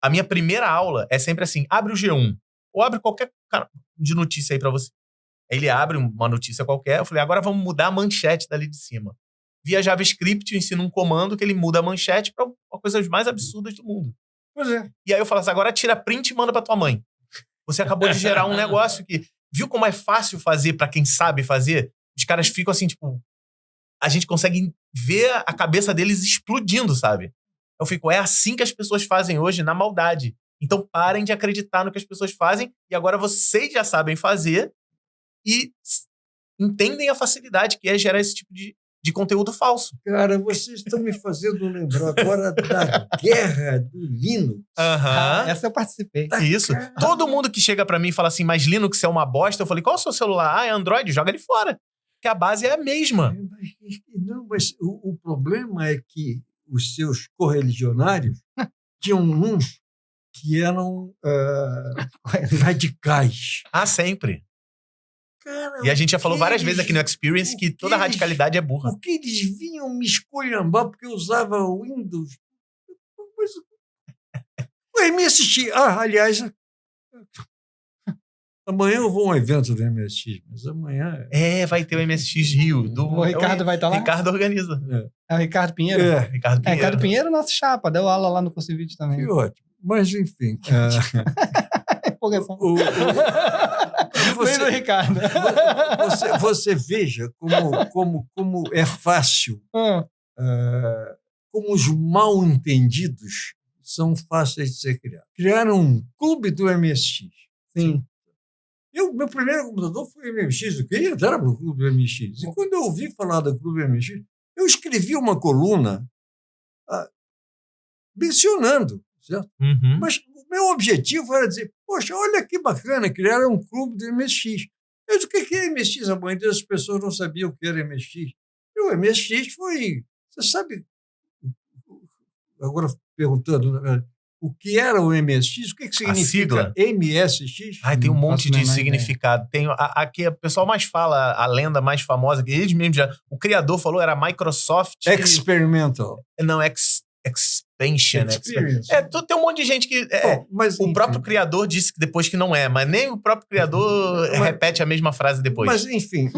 A minha primeira aula é sempre assim, abre o G1, ou abre qualquer cara de notícia aí para você. Aí ele abre uma notícia qualquer, eu falei, agora vamos mudar a manchete dali de cima. Via JavaScript, eu ensino um comando que ele muda a manchete para uma coisa mais absurdas do mundo. Pois é. E aí eu falo assim, agora tira print e manda para tua mãe. Você acabou de gerar um negócio que... Viu como é fácil fazer para quem sabe fazer? Os caras ficam assim, tipo... A gente consegue ver a cabeça deles explodindo, sabe? Eu fico, é assim que as pessoas fazem hoje, na maldade. Então parem de acreditar no que as pessoas fazem e agora vocês já sabem fazer e entendem a facilidade que é gerar esse tipo de conteúdo falso. Cara, vocês estão me fazendo lembrar agora da guerra do Linux. Essa eu participei. Isso. Todo mundo que chega pra mim e fala assim, mas Linux é uma bosta, eu falei, qual é o seu celular? É Android? Joga ele fora. Porque a base é a mesma. Não, mas o problema é que os seus correligionários tinham uns que eram radicais. Sempre. Cara, e a gente já falou várias vezes aqui no Experience que toda radicalidade é burra. O que eles vinham me esculhambar porque eu usava o Windows. Mas, o MSX. Aliás, amanhã eu vou a um evento do MSX, mas amanhã... vai ter o MSX Rio. O Ricardo vai estar lá? Ricardo organiza. É o Ricardo Pinheiro? Ricardo Pinheiro é nosso chapa, deu aula lá no curso de vídeo também. Que ótimo. Mas, enfim... Empolgação. Você veja como é fácil, como os mal-entendidos são fáceis de ser criados. Criaram um clube do MSX. Sim. Meu primeiro computador foi o MSX, eu queria entrar no clube do MSX. E quando eu ouvi falar do clube do MSX, eu escrevi uma coluna mencionando, certo? Uhum. Mas o meu objetivo era dizer, poxa, olha que bacana, criaram um clube do MSX. Eu disse, o que é MSX? A maioria das pessoas não sabiam o que era MSX. E o MSX foi, você sabe, agora perguntando, o que era o MSX? O que significa MSX? Tem um monte de significado. Tem aqui o pessoal mais fala, a lenda mais famosa, que eles mesmos o criador falou, era Microsoft... Experimental. Não, Expansion. Tem um monte de gente que... o próprio criador disse que depois que não é, mas nem o próprio criador repete a mesma frase depois. Mas, enfim,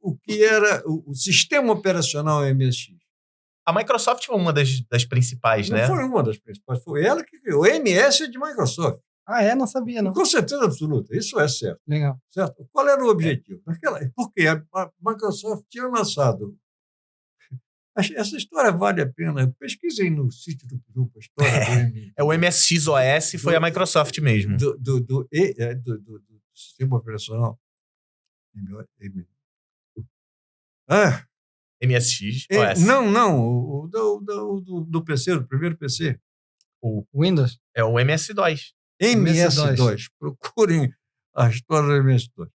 o que era o sistema operacional MSX? A Microsoft foi uma das principais, né? Não foi uma das principais, foi ela que criou. O MS é de Microsoft. Não sabia, não. Com certeza absoluta, isso é certo. Legal. Certo? Qual era o objetivo? Porque a Microsoft tinha lançado... Essa história vale a pena. Pesquisem no sítio do grupo a história do o MSX OS foi a Microsoft mesmo. Do sistema operacional. MSX OS. Não. Do PC, do primeiro PC. O Windows? É o MS-DOS. MS-DOS. Procurem a história do MS-DOS.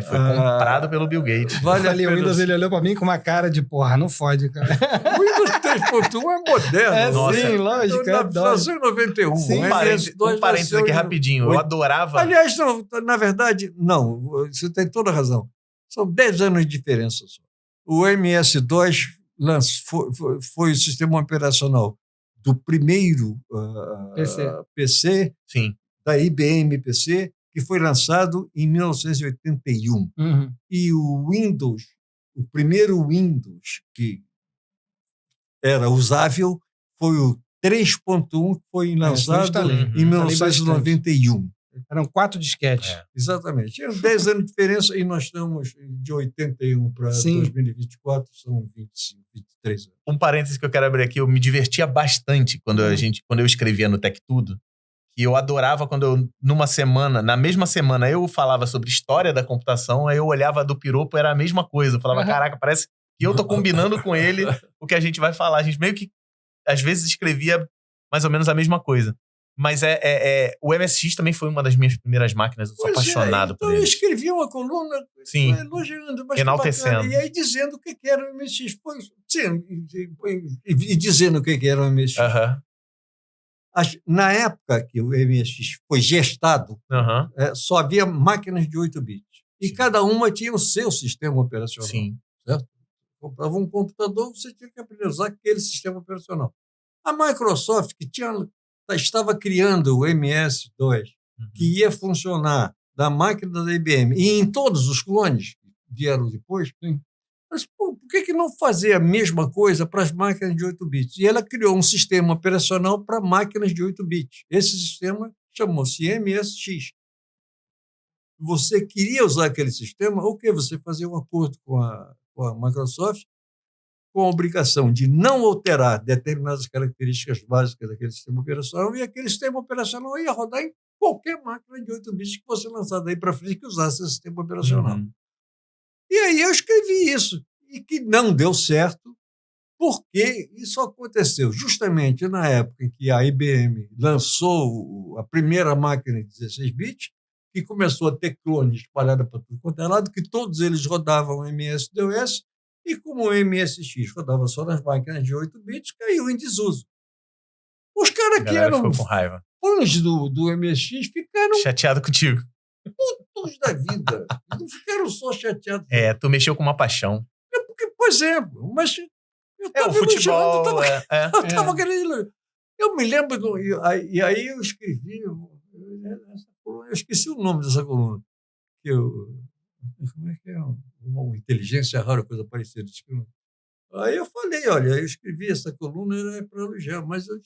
Foi comprado pelo Bill Gates. O Windows, ele olhou pra mim com uma cara de porra, não fode, cara. O Windows 3.1 é moderno. Sim, lógico. Nasceu em 91. Sim, um parênteses aqui rapidinho. Eu adorava... Aliás, não, na verdade, não. Você tem toda a razão. São 10 anos de diferença só. O MS-DOS foi o sistema operacional do primeiro PC Sim. da IBM PC, que foi lançado em 1981. Uhum. E o Windows, o primeiro Windows que era usável foi o 3.1, que foi lançado em 1991. Eram 4 disquetes. Exatamente. Tinha 10 anos de diferença e nós estamos de 81 para 2024, são 25, 23 anos. Um parêntese que eu quero abrir aqui, eu me divertia bastante quando eu escrevia no Tech Tudo. E eu adorava quando na mesma semana, eu falava sobre história da computação, aí eu olhava do Piropo, era a mesma coisa. Eu falava, caraca, parece que eu tô combinando com ele o que a gente vai falar. A gente meio que, às vezes, escrevia mais ou menos a mesma coisa. Mas o MSX também foi uma das minhas primeiras máquinas, eu sou apaixonado por ele. Eu escrevia uma coluna elogiando, enaltecendo. E aí dizendo o que era o MSX. E dizendo o que era o MSX. Na época que o MSX foi gestado, só havia máquinas de 8 bits. E cada uma tinha o seu sistema operacional. Sim. Certo? Comprava um computador, você tinha que aprender a usar aquele sistema operacional. A Microsoft, que estava criando o MS-DOS, que ia funcionar da máquina da IBM e em todos os clones que vieram depois, mas por que não fazer a mesma coisa para as máquinas de 8 bits? E ela criou um sistema operacional para máquinas de 8 bits. Esse sistema chamou-se MSX. Você queria usar aquele sistema, você fazia um acordo com a Microsoft com a obrigação de não alterar determinadas características básicas daquele sistema operacional, e aquele sistema operacional ia rodar em qualquer máquina de 8 bits que fosse lançada aí para frente que usasse esse sistema operacional. E aí eu escrevi isso, e que não deu certo, porque isso aconteceu justamente na época em que a IBM lançou a primeira máquina de 16 bits, que começou a ter clones espalhados para tudo quanto é lado, que todos eles rodavam MS-DOS, e como o MSX rodava só nas máquinas de 8 bits, caiu em desuso. Os caras que eram ficou com raiva. Fãs do MSX ficaram chateado contigo. Putos da vida. Não ficaram só chateados. Tu mexeu com uma paixão. Porque, por exemplo, mas eu o futebol. Eu estava querendo. Eu me lembro, e aí eu escrevi, eu esqueci o nome dessa coluna. Como é que é? Uma inteligência rara, coisa parecida. Aí eu falei, olha, eu escrevi essa coluna era para elogiar, mas eu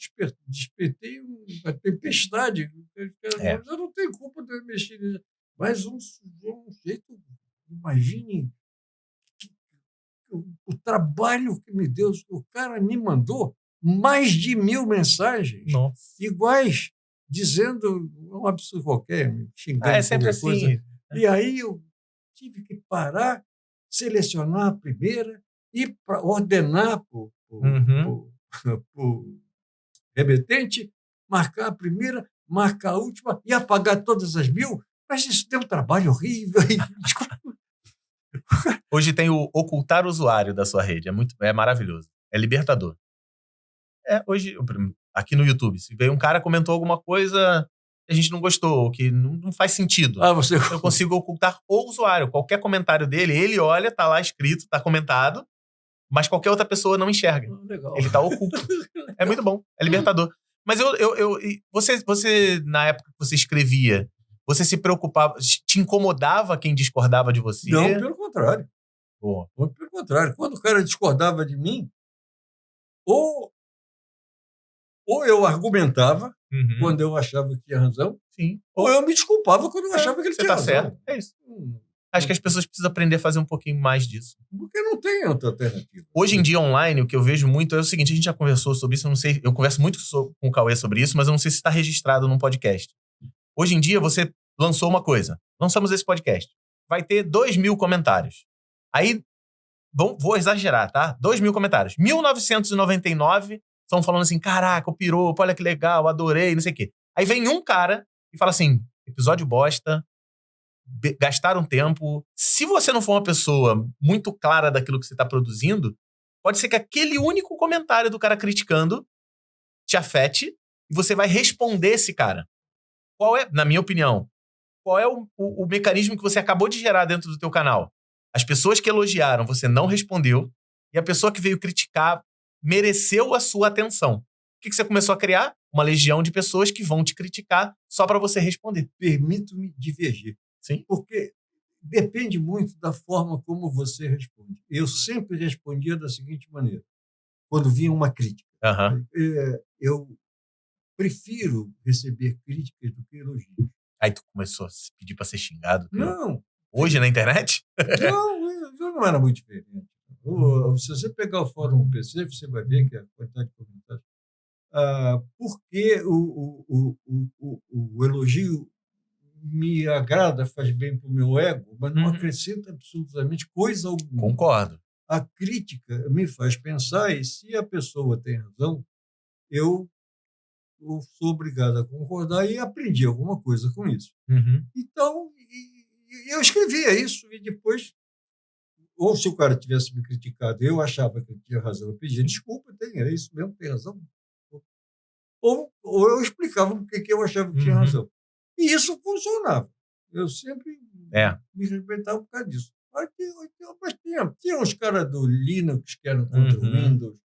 despertei uma tempestade. Eu não tenho culpa de eu mexer nisso. Mas um jeito, imagine o trabalho que me deu. O cara me mandou mais de 1000 mensagens iguais, dizendo um absurdo qualquer, me xingando sempre qualquer coisa. Assim. E aí eu tive que parar, selecionar a primeira e para ordenar por remetente, marcar a primeira, marcar a última e apagar todas as 1000. Mas isso deu um trabalho horrível. Hoje tem o ocultar usuário da sua rede. É maravilhoso. É libertador. Hoje, aqui no YouTube, se veio um cara comentou alguma coisa que a gente não gostou, que não faz sentido. Eu consigo ocultar o usuário. Qualquer comentário dele, ele olha, tá lá escrito, tá comentado, mas qualquer outra pessoa não enxerga. Legal. Ele tá oculto. É muito bom. É libertador. Mas você, na época que você escrevia, você se preocupava, te incomodava quem discordava de você? Não, pelo contrário. Pelo contrário. Quando o cara discordava de mim, ou eu argumentava quando eu achava que tinha razão, sim, ou eu me desculpava quando eu achava que ele tinha razão. Certo. É isso. Acho que as pessoas precisam aprender a fazer um pouquinho mais disso. Porque não tem outra alternativa. Hoje em dia, online, o que eu vejo muito é o seguinte, a gente já conversou sobre isso, eu não sei, eu converso muito com o Cauê sobre isso, mas eu não sei se está registrado num podcast. Hoje em dia, você lançou uma coisa. Lançamos esse podcast. Vai ter 2.000 comentários. Aí, vou exagerar, tá? 2.000 comentários. 1999 estão falando assim, caraca, o piropo, olha que legal, adorei, não sei o quê. Aí vem um cara e fala assim, episódio bosta, gastaram tempo. Se você não for uma pessoa muito clara daquilo que você está produzindo, pode ser que aquele único comentário do cara criticando te afete e você vai responder esse cara. Qual é, na minha opinião, qual é o mecanismo que você acabou de gerar dentro do teu canal? As pessoas que elogiaram, você não respondeu, e a pessoa que veio criticar mereceu a sua atenção. O que você começou a criar? Uma legião de pessoas que vão te criticar só para você responder. Permito-me divergir. Sim. Porque depende muito da forma como você responde. Eu sempre respondia da seguinte maneira, quando vinha uma crítica. Eu prefiro receber críticas do que elogios. Aí tu começou a pedir para ser xingado? Não. Hoje na internet? Não era muito diferente. Se você pegar o fórum PC, você vai ver que a quantidade de comentários. Porque o elogio me agrada, faz bem para o meu ego, mas não acrescenta absolutamente coisa alguma. Concordo. A crítica me faz pensar, e se a pessoa tem razão, eu sou obrigado a concordar e aprendi alguma coisa com isso. Então, eu escrevia isso e depois, ou se o cara tivesse me criticado, eu achava que ele tinha razão, eu pedia desculpa, é isso mesmo, tem razão. Ou eu explicava por que eu achava que tinha razão. E isso funcionava. Eu sempre me respeitava por causa disso. Mas tinha uns caras do Linux que eram contra o Windows.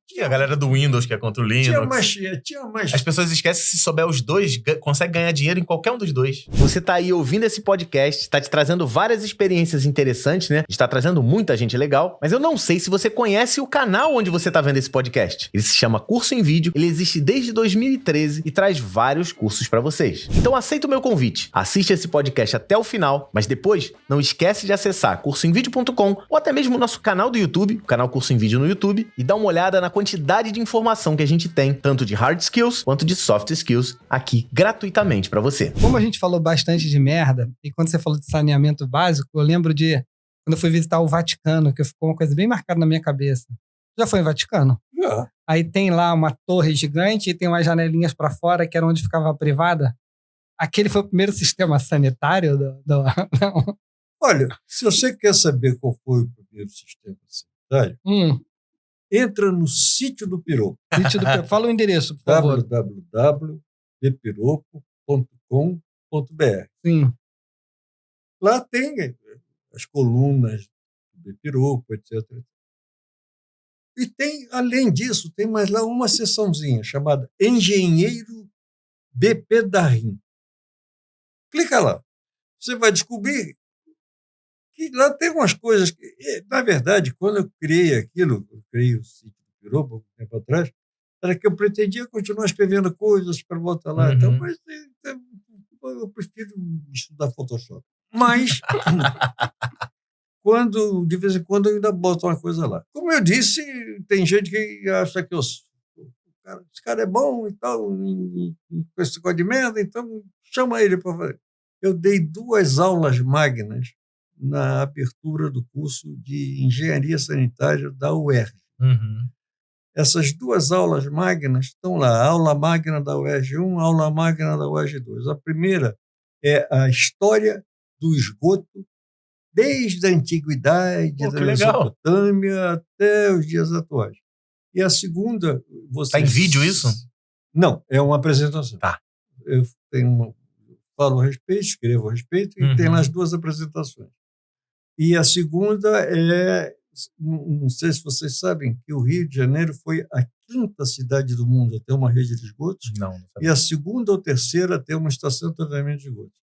Tinha a galera do Windows que é contra o Linux. Tinha mais. As pessoas esquecem que se souber os dois, consegue ganhar dinheiro em qualquer um dos dois. Você tá aí ouvindo esse podcast, tá te trazendo várias experiências interessantes, né? A gente tá trazendo muita gente legal, mas eu não sei se você conhece o canal onde você tá vendo esse podcast. Ele se chama Curso em Vídeo, ele existe desde 2013 e traz vários cursos pra vocês. Então aceita o meu convite, assiste esse podcast até o final, mas depois não esquece de acessar cursoemvideo.com ou até mesmo o nosso canal do YouTube, o canal Curso em Vídeo no YouTube, e dá uma olhada na quantidade de informação que a gente tem, tanto de hard skills quanto de soft skills, aqui gratuitamente para você. Como a gente falou bastante de merda, e quando você falou de saneamento básico, eu lembro de quando eu fui visitar o Vaticano, que ficou uma coisa bem marcada na minha cabeça. Já foi em Vaticano? Já. Aí tem lá uma torre gigante e tem umas janelinhas para fora, que era onde ficava a privada. Aquele foi o primeiro sistema sanitário do... Olha, se você quer saber qual foi o primeiro sistema sanitário, entra no Sítio do Piropo. Sítio do Piropo. Fala o endereço, por favor. www.bepiropo.com.br. Sim. Lá tem as colunas do Piropo, etc. E tem, além disso, tem mais lá uma seçãozinha chamada Engenheiro BP Darim. Clica lá. Você vai descobrir que lá tem umas coisas que, na verdade, quando eu criei aquilo, eu criei o Sítio do Piropo, há um tempo atrás, era que eu pretendia continuar escrevendo coisas para botar lá. Então, mas eu prefiro estudar Photoshop. Mas, de vez em quando, eu ainda boto uma coisa lá. Como eu disse, tem gente que acha que esse cara é bom e tal, com esse negócio de merda, então chama ele para fazer. Eu dei 2 aulas magnas na abertura do curso de Engenharia Sanitária da UERJ. Essas 2 aulas magnas estão lá, a aula magna da UERJ 1, a aula magna da UERJ 2. A primeira é a história do esgoto, desde a antiguidade, da Mesopotâmia até os dias atuais. E a segunda... Está em vídeo isso? Não, é uma apresentação. Tá. Eu falo a respeito, escrevo a respeito, e tem lá as 2 apresentações. E a segunda é... Não sei se vocês sabem que o Rio de Janeiro foi a 5ª cidade do mundo a ter uma rede de esgotos. Não sabia. E a 2ª ou 3ª a ter uma estação de tratamento de esgotos.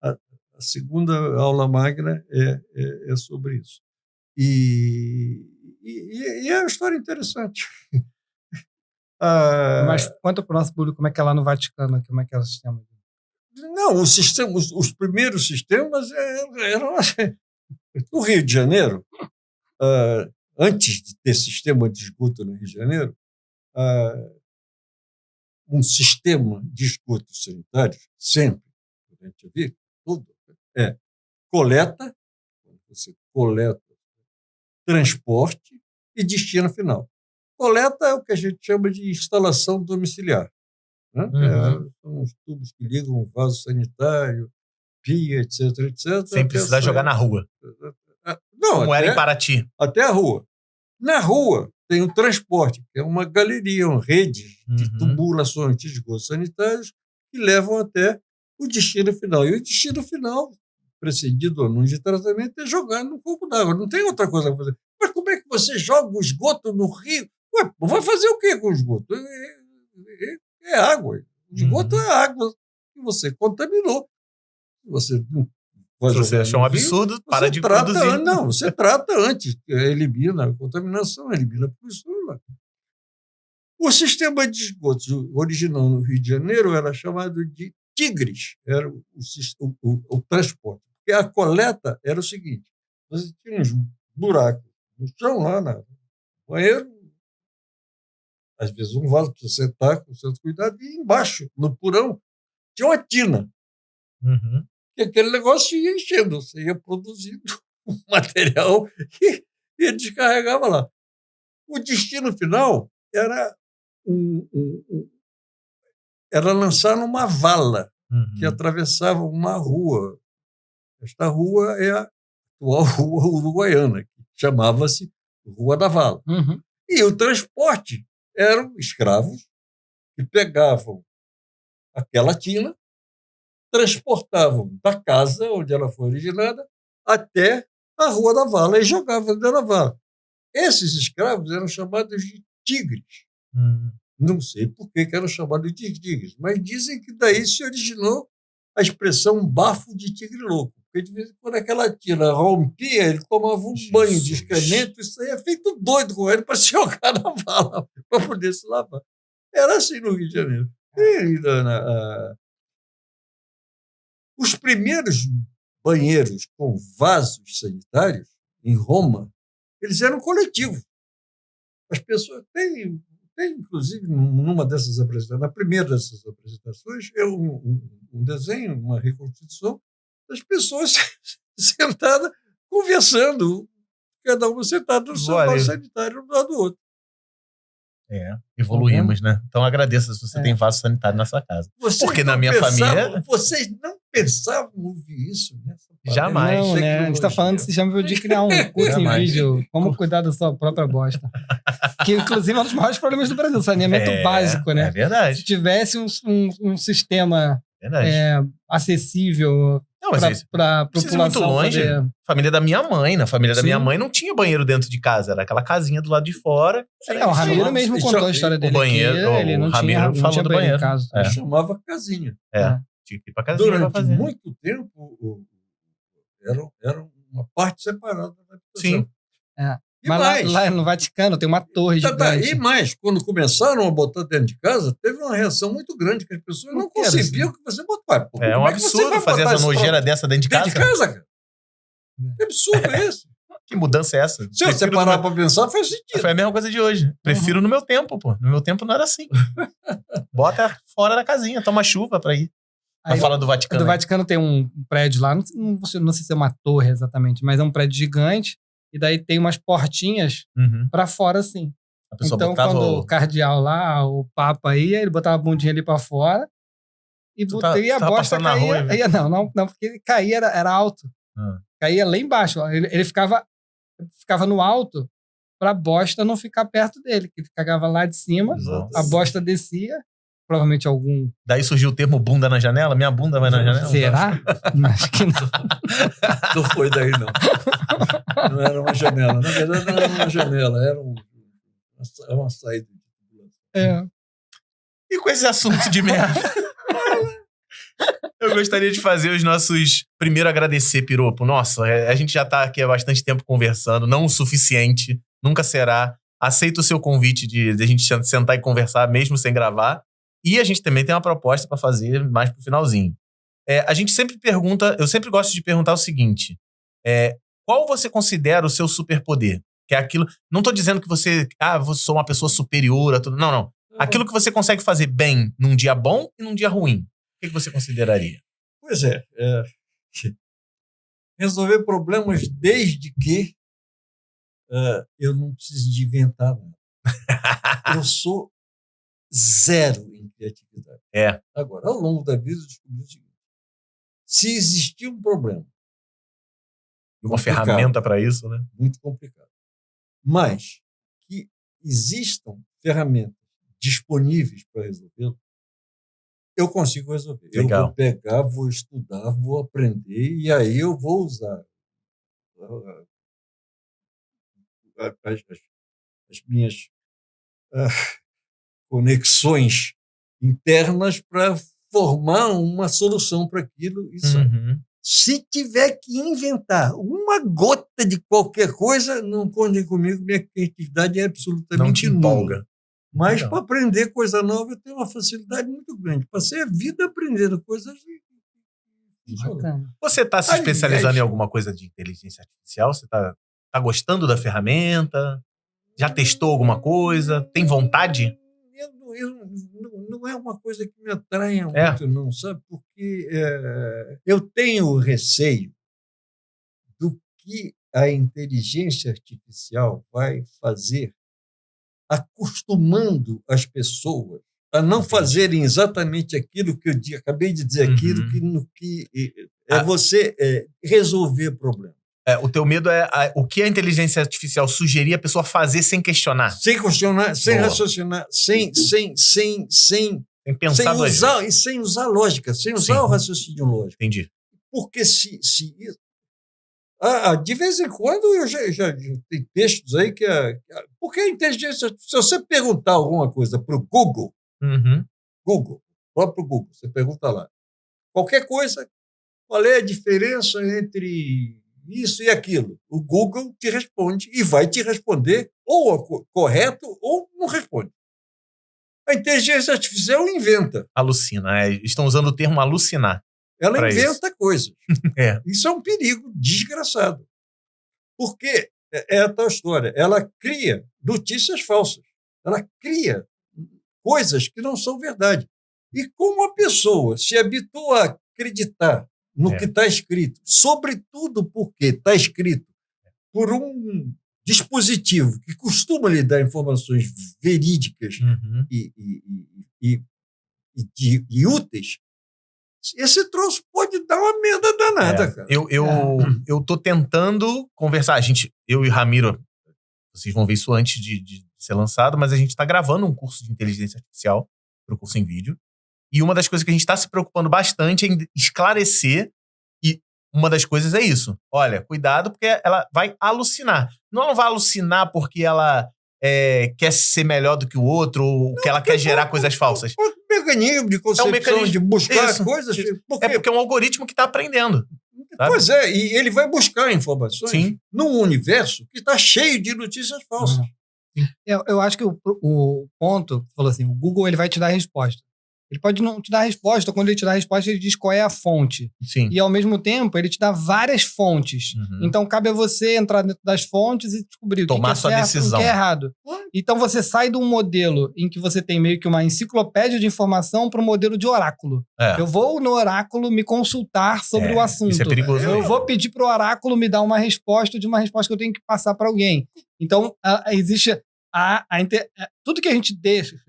A segunda aula magna é sobre isso. E é uma história interessante. Mas conta para o nosso público como é que é lá no Vaticano, como é que é o sistema. Não, os primeiros sistemas eram no Rio de Janeiro. Antes de ter sistema de esgoto no Rio de Janeiro, um sistema de esgotos sanitários, sempre, a gente vê, tudo, é coleta, você coleta, transporte e destino final. Coleta é o que a gente chama de instalação domiciliar. Né? São os tubos que ligam o vaso sanitário, pia, etc. Sem precisar jogar na rua. Não, como era em Paraty. Até a rua. Na rua tem o transporte, que é uma galeria, uma rede de tubulações de esgotos sanitários que levam até o destino final. E o destino final, precedido ou não de tratamento, é jogar no copo d'água. Não tem outra coisa a fazer. Mas como é que você joga o esgoto no rio? Ué, vai fazer o quê com o esgoto? É água. O esgoto é água que você contaminou. Se você achou um absurdo, para de produzir. Não, você trata antes, elimina a contaminação, elimina a poluição. O sistema de esgotos original no Rio de Janeiro era chamado de Tigres, era o transporte. Porque a coleta era o seguinte: você tinha uns buracos no chão, lá no banheiro, às vezes um vaso para você sentar com certo cuidado, e embaixo, no porão, tinha uma tina. E aquele negócio ia enchendo, você ia produzindo um material e descarregava lá. O destino final era lançar numa vala que atravessava uma rua. Esta rua é a atual rua uruguaiana, que chamava-se Rua da Vala. E o transporte eram escravos que pegavam aquela tina, transportavam da casa onde ela foi originada até a Rua da Vala e jogavam dentro da vala. Esses escravos eram chamados de tigres. Não sei por que eram chamados de tigres, mas dizem que daí se originou a expressão bafo de tigre louco. Porque de vez em quando aquela tina rompia, ele tomava um banho de excremento e saía feito doido com ele para se jogar na vala, para poder se lavar. Era assim no Rio de Janeiro. Os primeiros banheiros com vasos sanitários, em Roma, eles eram coletivos. As pessoas têm inclusive, numa dessas apresentações, na primeira dessas apresentações, é um desenho, uma reconstituição das pessoas sentadas conversando, cada um sentado no seu vaso sanitário um do lado do outro. Evoluímos, né? Então agradeça se você tem vaso sanitário na sua casa. Porque na minha família... Vocês não pensavam ouvir isso, né? Jamais. Não, né? A gente tá falando de criar um curso em vídeo, como cuidar da sua própria bosta. Que, inclusive, é um dos maiores problemas do Brasil, saneamento básico, né? É verdade. Se tivesse um sistema acessível para a população. Muito longe. Poder... Família da minha mãe. Na família da minha mãe não tinha banheiro dentro de casa. Era aquela casinha do lado de fora. O Ramiro mesmo contou a história dele. O banheiro, ele não Ramiro tinha, falou do banheiro. Chamava casinha. Tinha que ir pra casinha. Durante muito tempo, era uma parte separada da habitação. Sim. Mas lá no Vaticano tem uma torre gigante. E mais, quando começaram a botar dentro de casa, teve uma reação muito grande, que as pessoas não concebiam que você botar. É um absurdo fazer essa nojeira dessa dentro de casa. Dentro de casa, cara. Que absurdo é esse? Que mudança é essa? Se você parar pra pensar, faz sentido. Foi a mesma coisa de hoje. Prefiro no meu tempo, pô. No meu tempo não era assim. Bota fora da casinha, toma chuva pra ir. Aí, fala do Vaticano. Do Vaticano tem um prédio lá, não sei se é uma torre exatamente, mas é um prédio gigante. E daí tem umas portinhas pra fora, assim. Então, quando o cardeal lá, o Papa ia, ele botava a bundinha ali pra fora e a bosta caía. Na rua, não, porque ele caía, era alto. Caía lá embaixo. Ele ficava no alto pra bosta não ficar perto dele, que ele cagava lá de cima, a bosta descia, provavelmente algum... Daí surgiu o termo bunda na janela? Minha bunda vai na janela? Será? Acho que não. Não foi daí, não. Não era uma janela. Na verdade, não era uma janela, era uma saída. E com esse assunto de merda, eu gostaria de fazer os nossos... Primeiro, agradecer, Piropo. Nossa, a gente já tá aqui há bastante tempo conversando, não o suficiente, nunca será. Aceito o seu convite de a gente sentar e conversar, mesmo sem gravar. E a gente também tem uma proposta para fazer mais pro finalzinho. A gente sempre pergunta, eu sempre gosto de perguntar o seguinte, qual você considera o seu superpoder? Que é aquilo, não tô dizendo que você sou uma pessoa superior a tudo, não. Aquilo que você consegue fazer bem num dia bom e num dia ruim. O que você consideraria? Pois resolver problemas desde que eu não preciso de inventar nada. Eu sou zero em criatividade. Agora, ao longo da vida, eu descobri o seguinte. Se existir um problema... Uma ferramenta para isso, né? Muito complicado. Mas que existam ferramentas disponíveis para resolvê-lo, eu consigo resolver. Legal. Eu vou pegar, vou estudar, vou aprender, e aí eu vou usar as minhas conexões internas para formar uma solução para aquilo. Isso. Se tiver que inventar uma gota de qualquer coisa, não contem comigo, minha criatividade é absolutamente não te empolga. Nula. Mas para aprender coisa nova, eu tenho uma facilidade muito grande. Passei a vida aprendendo coisas. Você está se especializando em alguma coisa de inteligência artificial? Você está gostando da ferramenta? Já testou alguma coisa? Tem vontade? Não é uma coisa que me atraia muito, não, sabe? Porque eu tenho receio do que a inteligência artificial vai fazer acostumando as pessoas a não fazerem exatamente aquilo que eu acabei de dizer, aquilo que você resolver problemas. O teu medo é o que a inteligência artificial sugerir a pessoa fazer sem questionar. Sem questionar, sem raciocinar, sem pensar sem usar lógica, sem usar o raciocínio lógico. Entendi. Porque se de vez em quando eu já tem textos aí que porque a inteligência, se você perguntar alguma coisa para o Google, o próprio Google, você pergunta lá, qualquer coisa, qual é a diferença entre isso e aquilo? O Google te responde e vai te responder ou correto ou não responde. A inteligência artificial inventa. Alucina. Estão usando o termo alucinar. Ela inventa coisas. Isso é um perigo desgraçado. Porque é a tal história. Ela cria notícias falsas. Ela cria coisas que não são verdade. E como a pessoa se habitua a acreditar no que está escrito. Sobretudo porque está escrito por um dispositivo que costuma lhe dar informações verídicas e úteis. Esse troço pode dar uma merda danada, cara. Eu tô tentando conversar. Eu e Ramiro, vocês vão ver isso antes de ser lançado, mas a gente está gravando um curso de inteligência artificial para o curso em vídeo. E uma das coisas que a gente está se preocupando bastante é em esclarecer. E uma das coisas é isso. Olha, cuidado, porque ela vai alucinar. Não vai alucinar porque ela quer ser melhor do que o outro, ou que ela quer gerar coisas falsas. Mecanismo de concepção, de buscar coisas. Porque é um algoritmo que está aprendendo. Sabe? Pois é, e ele vai buscar informações num universo que está cheio de notícias falsas. Eu acho que o ponto, falou assim, o Google ele vai te dar a resposta. Ele pode não te dar a resposta, quando ele te dá a resposta, ele diz qual é a fonte. Sim. E, ao mesmo tempo, ele te dá várias fontes. Então, cabe a você entrar dentro das fontes e descobrir o que é certo e o que é errado. Então, você sai de um modelo em que você tem meio que uma enciclopédia de informação para um modelo de oráculo. Eu vou no oráculo me consultar sobre o assunto. Isso é perigoso. Eu vou pedir para o oráculo me dar uma resposta de uma resposta que eu tenho que passar para alguém. Então, existe... tudo que a gente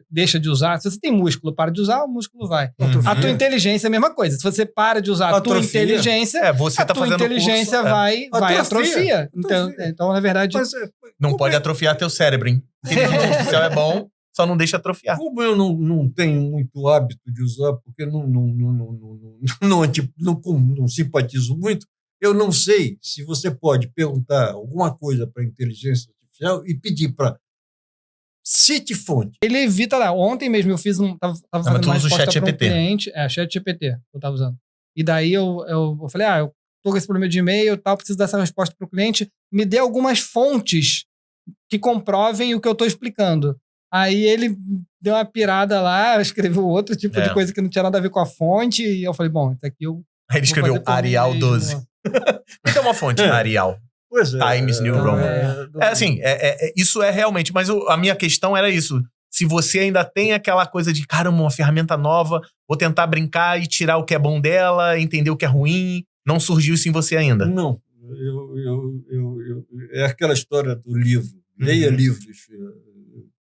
deixa de usar, se você tem músculo, para de usar, o músculo vai. A tua inteligência é a mesma coisa. Se você para de usar a tua inteligência, você a tua inteligência vai atrofia. Então, na verdade... Não pode atrofiar teu cérebro, hein? Inteligência artificial é bom, só não deixa atrofiar. Como eu não tenho muito hábito de usar, porque não simpatizo muito, eu não sei se você pode perguntar alguma coisa para a inteligência artificial e pedir para cite fonte. Ele evita lá. Ontem mesmo eu fiz tava fazendo uma resposta para um cliente. ChatGPT eu tava usando. E daí eu falei, eu tô com esse problema de e-mail e tal, preciso dessa resposta para o cliente. Me dê algumas fontes que comprovem o que eu tô explicando. Aí ele deu uma pirada lá, escreveu outro tipo de coisa que não tinha nada a ver com a fonte. E eu falei, bom, isso aqui eu... Aí ele escreveu Arial 12. Então uma fonte, Arial. Pois é. Times New Roman. Isso é realmente, mas a minha questão era isso. Se você ainda tem aquela coisa de, caramba, uma ferramenta nova, vou tentar brincar e tirar o que é bom dela, entender o que é ruim, não surgiu isso em você ainda? Não. É aquela história do livro. Leia livros.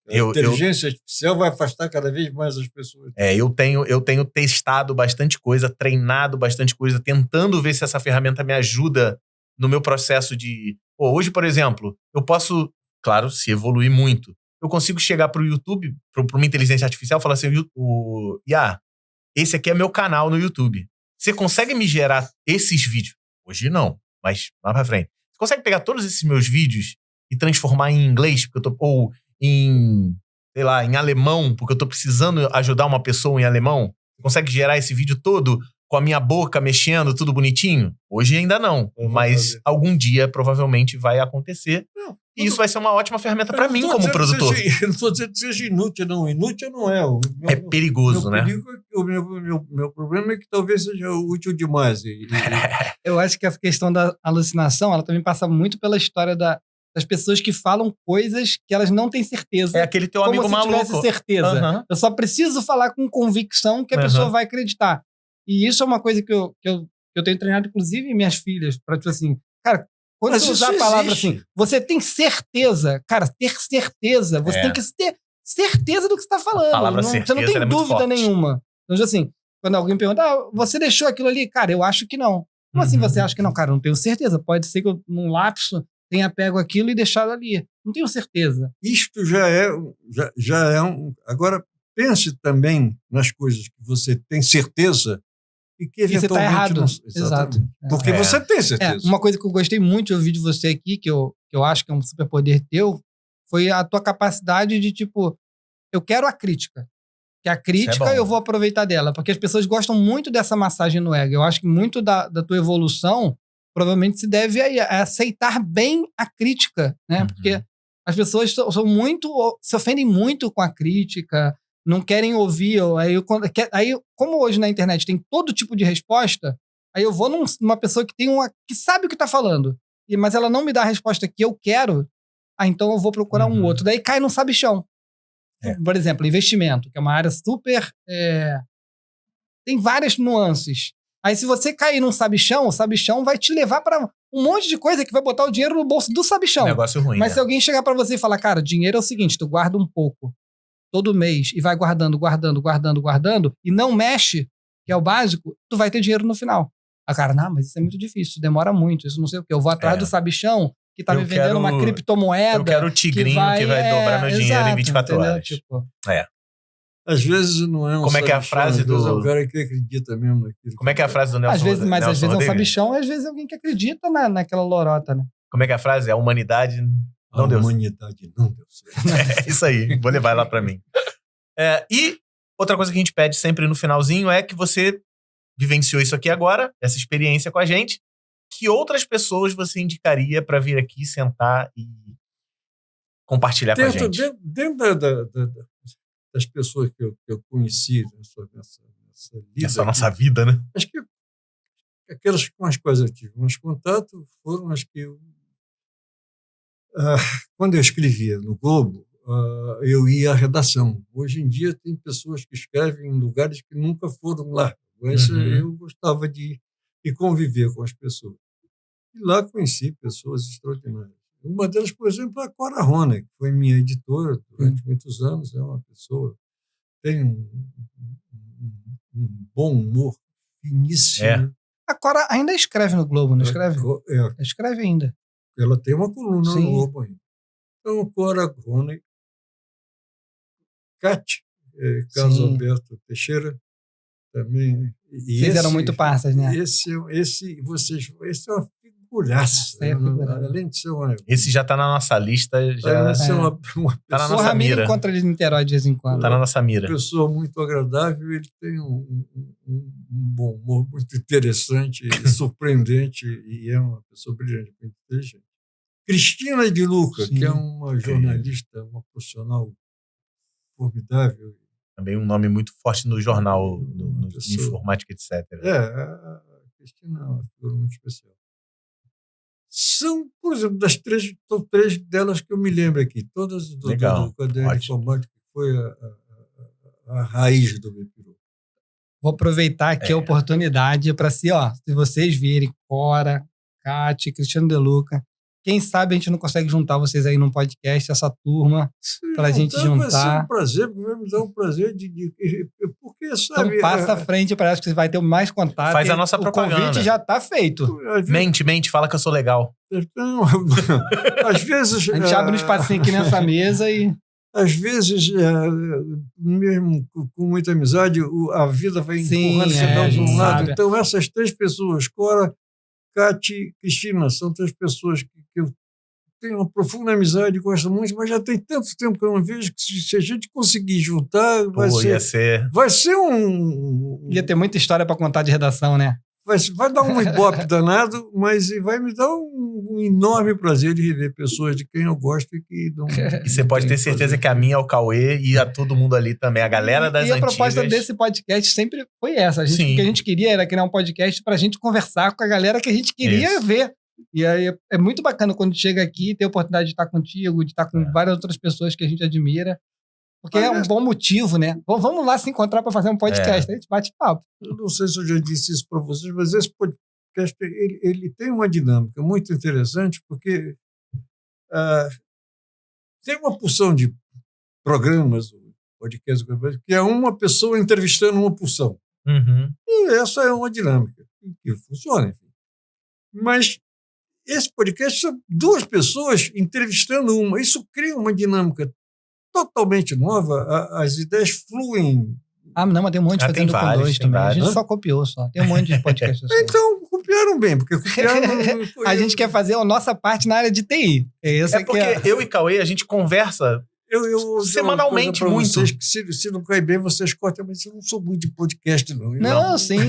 A inteligência artificial vai afastar cada vez mais as pessoas. Eu tenho testado bastante coisa, treinado bastante coisa, tentando ver se essa ferramenta me ajuda no meu processo de... hoje, por exemplo, eu posso, claro, se evoluir muito, eu consigo chegar para o YouTube, para uma inteligência artificial, e falar assim, esse aqui é meu canal no YouTube. Você consegue me gerar esses vídeos? Hoje não, mas lá para frente. Você consegue pegar todos esses meus vídeos e transformar em inglês, ou em alemão, porque eu estou precisando ajudar uma pessoa em alemão? Você consegue gerar esse vídeo todo com a minha boca mexendo, tudo bonitinho? Hoje ainda não, mas algum dia provavelmente vai acontecer. E isso vai ser uma ótima ferramenta para mim como produtor. Eu não estou dizendo que seja inútil, não. Inútil não é. É perigoso, né? Meu problema é que talvez seja útil demais. Eu acho que essa questão da alucinação, ela também passa muito pela história das pessoas que falam coisas que elas não têm certeza. É aquele teu amigo maluco. Como se tivesse certeza. Eu só preciso falar com convicção que a pessoa vai acreditar. E isso é uma coisa que eu tenho treinado, inclusive, em minhas filhas, para tipo assim, cara, quando você usar a palavra assim, você tem certeza, cara, ter certeza, você tem que ter certeza do que você está falando. Você não tem dúvida nenhuma. Então, assim, quando alguém pergunta, você deixou aquilo ali? Cara, eu acho que não. Como assim você acha que não? Cara, eu não tenho certeza. Pode ser que eu, num lapso, tenha pego aquilo e deixado ali. Não tenho certeza. Isto já é um... Agora, pense também nas coisas que você tem certeza e que eventualmente você tá errado. Não... Exato. Porque você tem certeza. Uma coisa que eu gostei muito de ouvir de você aqui, que eu acho que é um superpoder teu, foi a tua capacidade de, tipo, eu quero a crítica. Que a crítica eu vou aproveitar dela. Porque as pessoas gostam muito dessa massagem no ego. Eu acho que muito da tua evolução provavelmente se deve a aceitar bem a crítica, né? Porque as pessoas se ofendem muito com a crítica, não querem ouvir. Aí, como hoje na internet tem todo tipo de resposta, aí eu vou numa pessoa que sabe o que está falando, mas ela não me dá a resposta que eu quero, então eu vou procurar um outro. Daí cai no sabichão. Por exemplo, investimento, que é uma área super... tem várias nuances. Aí se você cair num sabichão, o sabichão vai te levar pra um monte de coisa que vai botar o dinheiro no bolso do sabichão. Negócio ruim, Mas se alguém chegar pra você e falar, cara, dinheiro é o seguinte, tu guarda um pouco todo mês e vai guardando, e não mexe, que é o básico, tu vai ter dinheiro no final. A cara, não, mas isso é muito difícil, isso demora muito, isso não sei o quê. Eu vou atrás do sabichão que tá me vendendo uma criptomoeda. Eu quero o tigrinho que vai dobrar meu dinheiro em 24 horas. Tipo, Às vezes não é um Como é que é a frase do... É um cara que acredita mesmo naquilo. Como é que é a frase do Nelson Rodrigues? Mas às vezes é um sabichão, às vezes é alguém que acredita naquela lorota, né? Como é que é a frase? A humanidade não deu certo. A humanidade não deu certo. É isso aí, vou levar lá pra mim. E outra coisa que a gente pede sempre no finalzinho é que você vivenciou isso aqui agora, essa experiência com a gente, que outras pessoas você indicaria pra vir aqui, sentar e compartilhar com a gente? Dentro das pessoas que eu conheci nessa vida. Essa nossa vida, né? Acho que aquelas com as quais eu tive mais contato foram as que eu... quando eu escrevia no Globo, eu ia à redação. Hoje em dia tem pessoas que escrevem em lugares que nunca foram lá. Mas eu gostava de conviver com as pessoas. E lá conheci pessoas extraordinárias. Uma delas, por exemplo, é a Cora Rona, que foi minha editora durante muitos anos. É uma pessoa que tem um bom humor finíssimo. A Cora ainda escreve no Globo, não escreve? Escreve ainda. Ela tem uma coluna no Globo ainda. Então, Cora Rona, Cate, Carlos Alberto Teixeira, também. Vocês eram muito parças, né? Esse é uma figuraça. Além de ser uma... Esse já tá na nossa lista. Já tá na nossa mira. Encontra ele em Niterói de vez em quando. Tá na nossa mira. Uma pessoa muito agradável, ele tem um bom humor muito interessante e surpreendente, e é uma pessoa brilhante, muito inteligente. Cristina de Luca, que é uma jornalista, uma profissional formidável. Também um nome muito forte no jornal, no informática, etc. A Cristina é uma figura muito especial. São, por exemplo, são três delas que eu me lembro aqui. Todas do caderno de informática, que foi a raiz do Bepirô. Vou aproveitar aqui a oportunidade para se vocês virem Cora, Cate, Cristiano De Luca, quem sabe a gente não consegue juntar vocês aí num podcast, essa turma, para a gente juntar. Vai ser um prazer, vai me dar um prazer porque, sabe... Então passa à frente, parece que você vai ter mais contato. Faz a nossa propaganda. O convite já está feito. Mente, fala que eu sou legal. Então, às vezes... A gente abre um espacinho aqui nessa mesa e... Às vezes, mesmo com muita amizade, a vida vai empurrando de um lado. Então, essas três pessoas, Cora, Cate e Cristina, são três pessoas que eu tenho uma profunda amizade, gosto muito, mas já tem tanto tempo que eu não vejo que se a gente conseguir juntar, vai ser um... Ia ter muita história para contar de redação, né? Vai dar um ibope danado, mas vai me dar um enorme prazer de rever pessoas de quem eu gosto e que não... E você pode ter certeza que a minha, o Cauê e a todo mundo ali também, a galera das antigas. E a proposta desse podcast sempre foi essa. O que a gente queria era criar um podcast pra gente conversar com a galera que a gente queria ver. E aí é muito bacana quando chega aqui e ter a oportunidade de estar contigo, de estar com várias outras pessoas que a gente admira. Porque é um bom motivo, né? Vamos lá se encontrar para fazer um podcast. A gente bate papo. Eu não sei se eu já disse isso para vocês, mas esse podcast ele tem uma dinâmica muito interessante, porque tem uma porção de programas, podcasts, que é uma pessoa entrevistando uma porção. E essa é uma dinâmica que funciona, enfim. Mas esse podcast são duas pessoas entrevistando uma. Isso cria uma dinâmica totalmente nova, as ideias fluem. Não, mas tem um monte de fazendo com dois também. A gente só copiou, só. Tem um monte de podcast assim. Então, copiaram bem, porque copiaram... A gente quer fazer a nossa parte na área de TI. Porque eu e Cauê, a gente conversa semanalmente muito. Vocês, que se não cai bem, vocês cortam, mas eu não sou muito de podcast, não. Não, sim.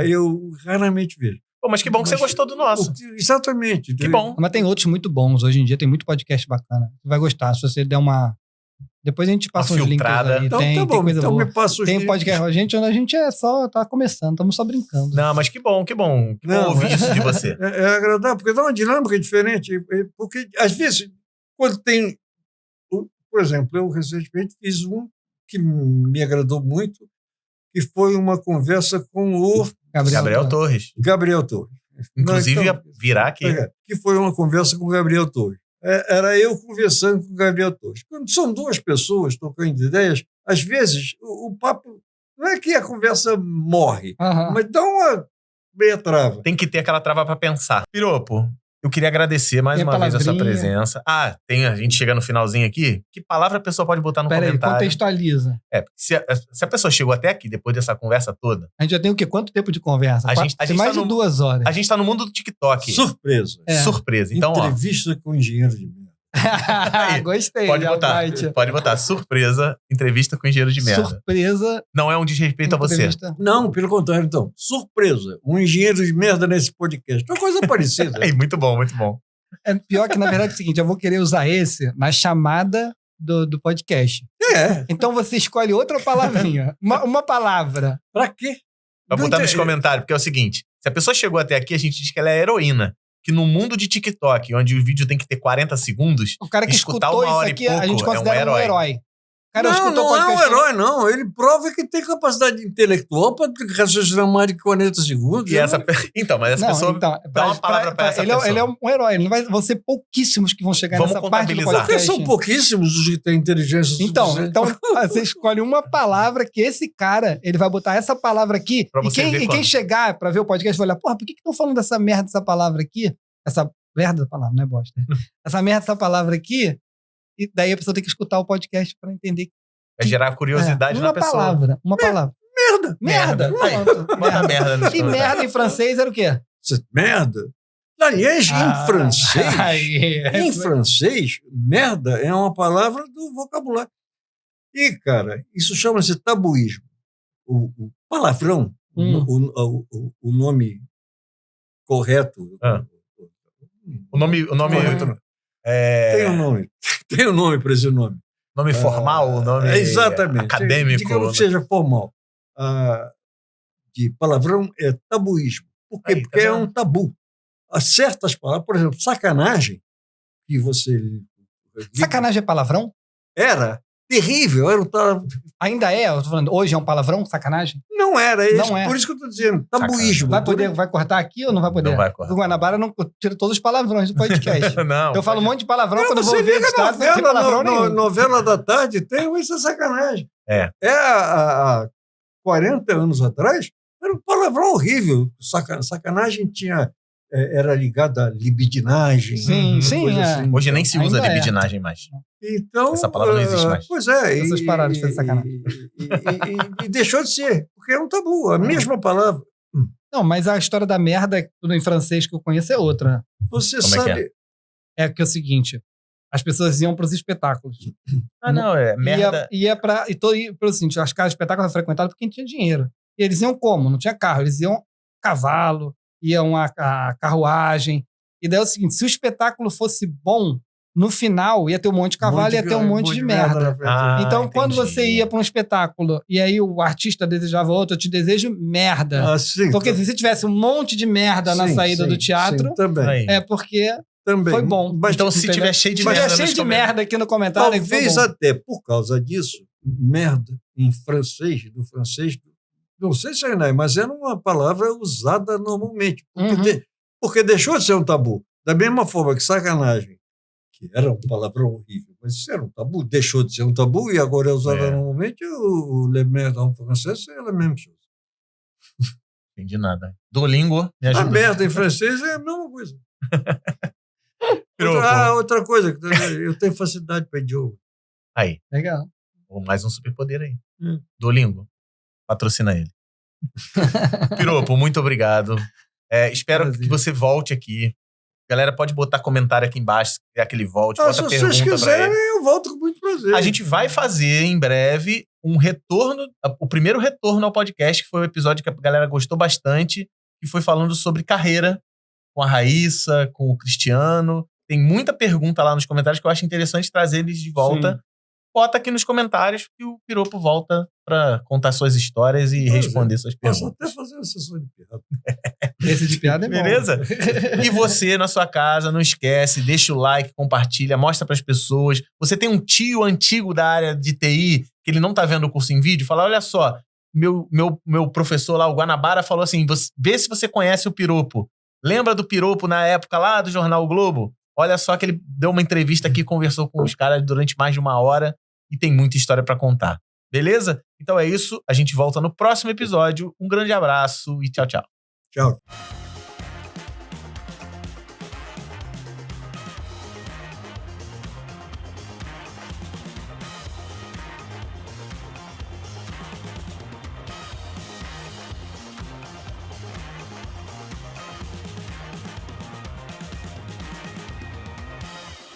Eu raramente vejo. Mas que bom que você gostou do nosso. Exatamente. Que bom. Mas tem outros muito bons. Hoje em dia tem muito podcast bacana. Você vai gostar. Se você der uma... Depois a gente passa uns links ali. Então, tá bom. Tem coisa boa. Me passa os tem podcast. A gente tá começando. Estamos só brincando. Não, mas que bom. Que bom ouvir isso de você. É agradável, porque dá uma dinâmica diferente. Porque, às vezes, quando tem... Por exemplo, eu recentemente fiz um que me agradou muito, que foi uma conversa com o Gabriel Torres. Gabriel Torres. Inclusive, ia virar aqui. Que foi uma conversa com o Gabriel Torres. Era eu conversando com o Gabriel Torres. Quando são duas pessoas trocando ideias, às vezes o papo não é que a conversa morre, mas dá uma meia trava. Tem que ter aquela trava para pensar. Piropo, eu queria agradecer mais uma vez a sua presença. A gente chega no finalzinho aqui. Que palavra a pessoa pode botar no comentário? Peraí, contextualiza. Se a pessoa chegou até aqui, depois dessa conversa toda... A gente já tem o quê? Quanto tempo de conversa? Tem mais de 2 horas. A gente tá no mundo do TikTok. Surpresa. Surpresa. Então, entrevista com engenheiro de merda. Gostei. Pode botar. Surpresa, entrevista com engenheiro de merda. Surpresa. Não é um desrespeito a você. Não, pelo contrário, então. Surpresa. Um engenheiro de merda nesse podcast. Uma coisa parecida. Muito bom, muito bom. É pior que, na verdade, é o seguinte, eu vou querer usar esse na chamada do podcast. Então você escolhe outra palavrinha. Uma palavra. Pra quê? Vai botar nos comentários, porque é o seguinte, se a pessoa chegou até aqui, a gente diz que ela é heroína. Que no mundo de TikTok, onde o vídeo tem que ter 40 segundos, o cara que escutar escutou 1 hora isso aqui, e pouco a gente considera um herói. Cara, não é um herói, não. Ele prova que tem capacidade intelectual para raciocinar mais de 40 segundos. E então, mas essa pessoa dá uma palavra para essa pessoa. Ele é um herói. Vão ser pouquíssimos que vão chegar nessa parte do podcast. Porque são pouquíssimos os que têm inteligência suficiente. Então você escolhe uma palavra que esse cara, ele vai botar essa palavra aqui. E quem chegar para ver o podcast vai olhar, porra, por que estão falando dessa merda, dessa palavra aqui? Essa merda da palavra, não é bosta. Essa merda dessa palavra aqui. E daí a pessoa tem que escutar o podcast para entender. Vai gerar curiosidade na pessoa. Uma palavra. Merda. Bota merda. Que merda em francês era o quê? Merda. Aliás, em francês, merda é uma palavra do vocabulário. E, cara, isso chama-se tabuísmo. O palavrão, o nome correto. O nome tem um nome para esse nome. Nome formal, nome acadêmico. Digamos que seja formal. De palavrão é tabuísmo. Por quê? Porque é um tabu. Há certas palavras, por exemplo, sacanagem, que você... Sacanagem é palavrão? Era terrível. Ainda é? Eu tô falando, hoje é um palavrão, sacanagem? Não era. Por isso que eu estou dizendo, tabuísmo. Vai cortar aqui ou não vai poder? Não vai cortar. O Guanabara não tira todos os palavrões do podcast. Não. Eu falo um monte de palavrão quando eu vou ver o estado, não tem palavrão nenhum. Novela da tarde tem essa sacanagem. Há 40 anos atrás, era um palavrão horrível. Sacanagem era ligada à libidinagem. Sim. Assim. Hoje nem se usa libidinagem mais. Então, essa palavra não existe mais. Pois é. Essas paradas de ser sacanagem. E deixou de ser, porque é um tabu, a mesma palavra. Não, mas a história da merda, tudo em francês que eu conheço, é outra. Você sabe... É que é o seguinte, as pessoas iam para os espetáculos. Merda. Pelo seguinte, as casas de espetáculos eram frequentadas por quem tinha dinheiro. E eles iam como? Não tinha carro, eles iam a cavalo, iam a carruagem. E daí é o seguinte, se o espetáculo fosse bom, no final ia ter um monte de cavalo e ia ter um monte de merda. Então, quando você ia para um espetáculo e aí o artista desejava outro, eu te desejo merda. Porque se você tivesse um monte de merda na saída do teatro, também. é porque foi bom. Então, se tiver cheio de merda, cheio de merda aqui no comentário, talvez até por causa disso, merda em francês, do francês, não sei se é, mas era uma palavra usada normalmente. Porque deixou de ser um tabu. Da mesma forma que sacanagem, que era um palavrão horrível, mas isso era um tabu, deixou de ser um tabu e agora é usada normalmente. O le merda em francês é a mesma coisa. Entendi nada. Duolingo, me ajuda. A merda em francês é a mesma coisa. Outra coisa, eu tenho facilidade para idioma. Aí. Legal. Mais um superpoder aí. Duolingo. Patrocina ele. Piropo, muito obrigado. Espero que você volte aqui. Galera, pode botar comentário aqui embaixo, se quiser que ele volte. Bota pergunta pra ele. Se vocês quiserem, eu volto com muito prazer. A gente vai fazer em breve um retorno, o primeiro retorno ao podcast, que foi um episódio que a galera gostou bastante, que foi falando sobre carreira, com a Raíssa, com o Cristiano. Tem muita pergunta lá nos comentários que eu acho interessante trazer eles de volta. Sim. Bota aqui nos comentários que o Piropo volta para contar suas histórias e responder suas perguntas. Posso até fazer uma sessão de piada. Esse de piada é bom. Beleza? E você, na sua casa, não esquece, deixa o like, compartilha, mostra para as pessoas. Você tem um tio antigo da área de TI que ele não tá vendo o curso em vídeo? Fala, olha só, meu professor lá, o Guanabara, falou assim, vê se você conhece o Piropo. Lembra do Piropo na época lá do Jornal o Globo? Olha só que ele deu uma entrevista aqui, conversou com os caras durante mais de 1 hora e tem muita história pra contar. Beleza? Então é isso. A gente volta no próximo episódio. Um grande abraço e tchau, tchau. Tchau.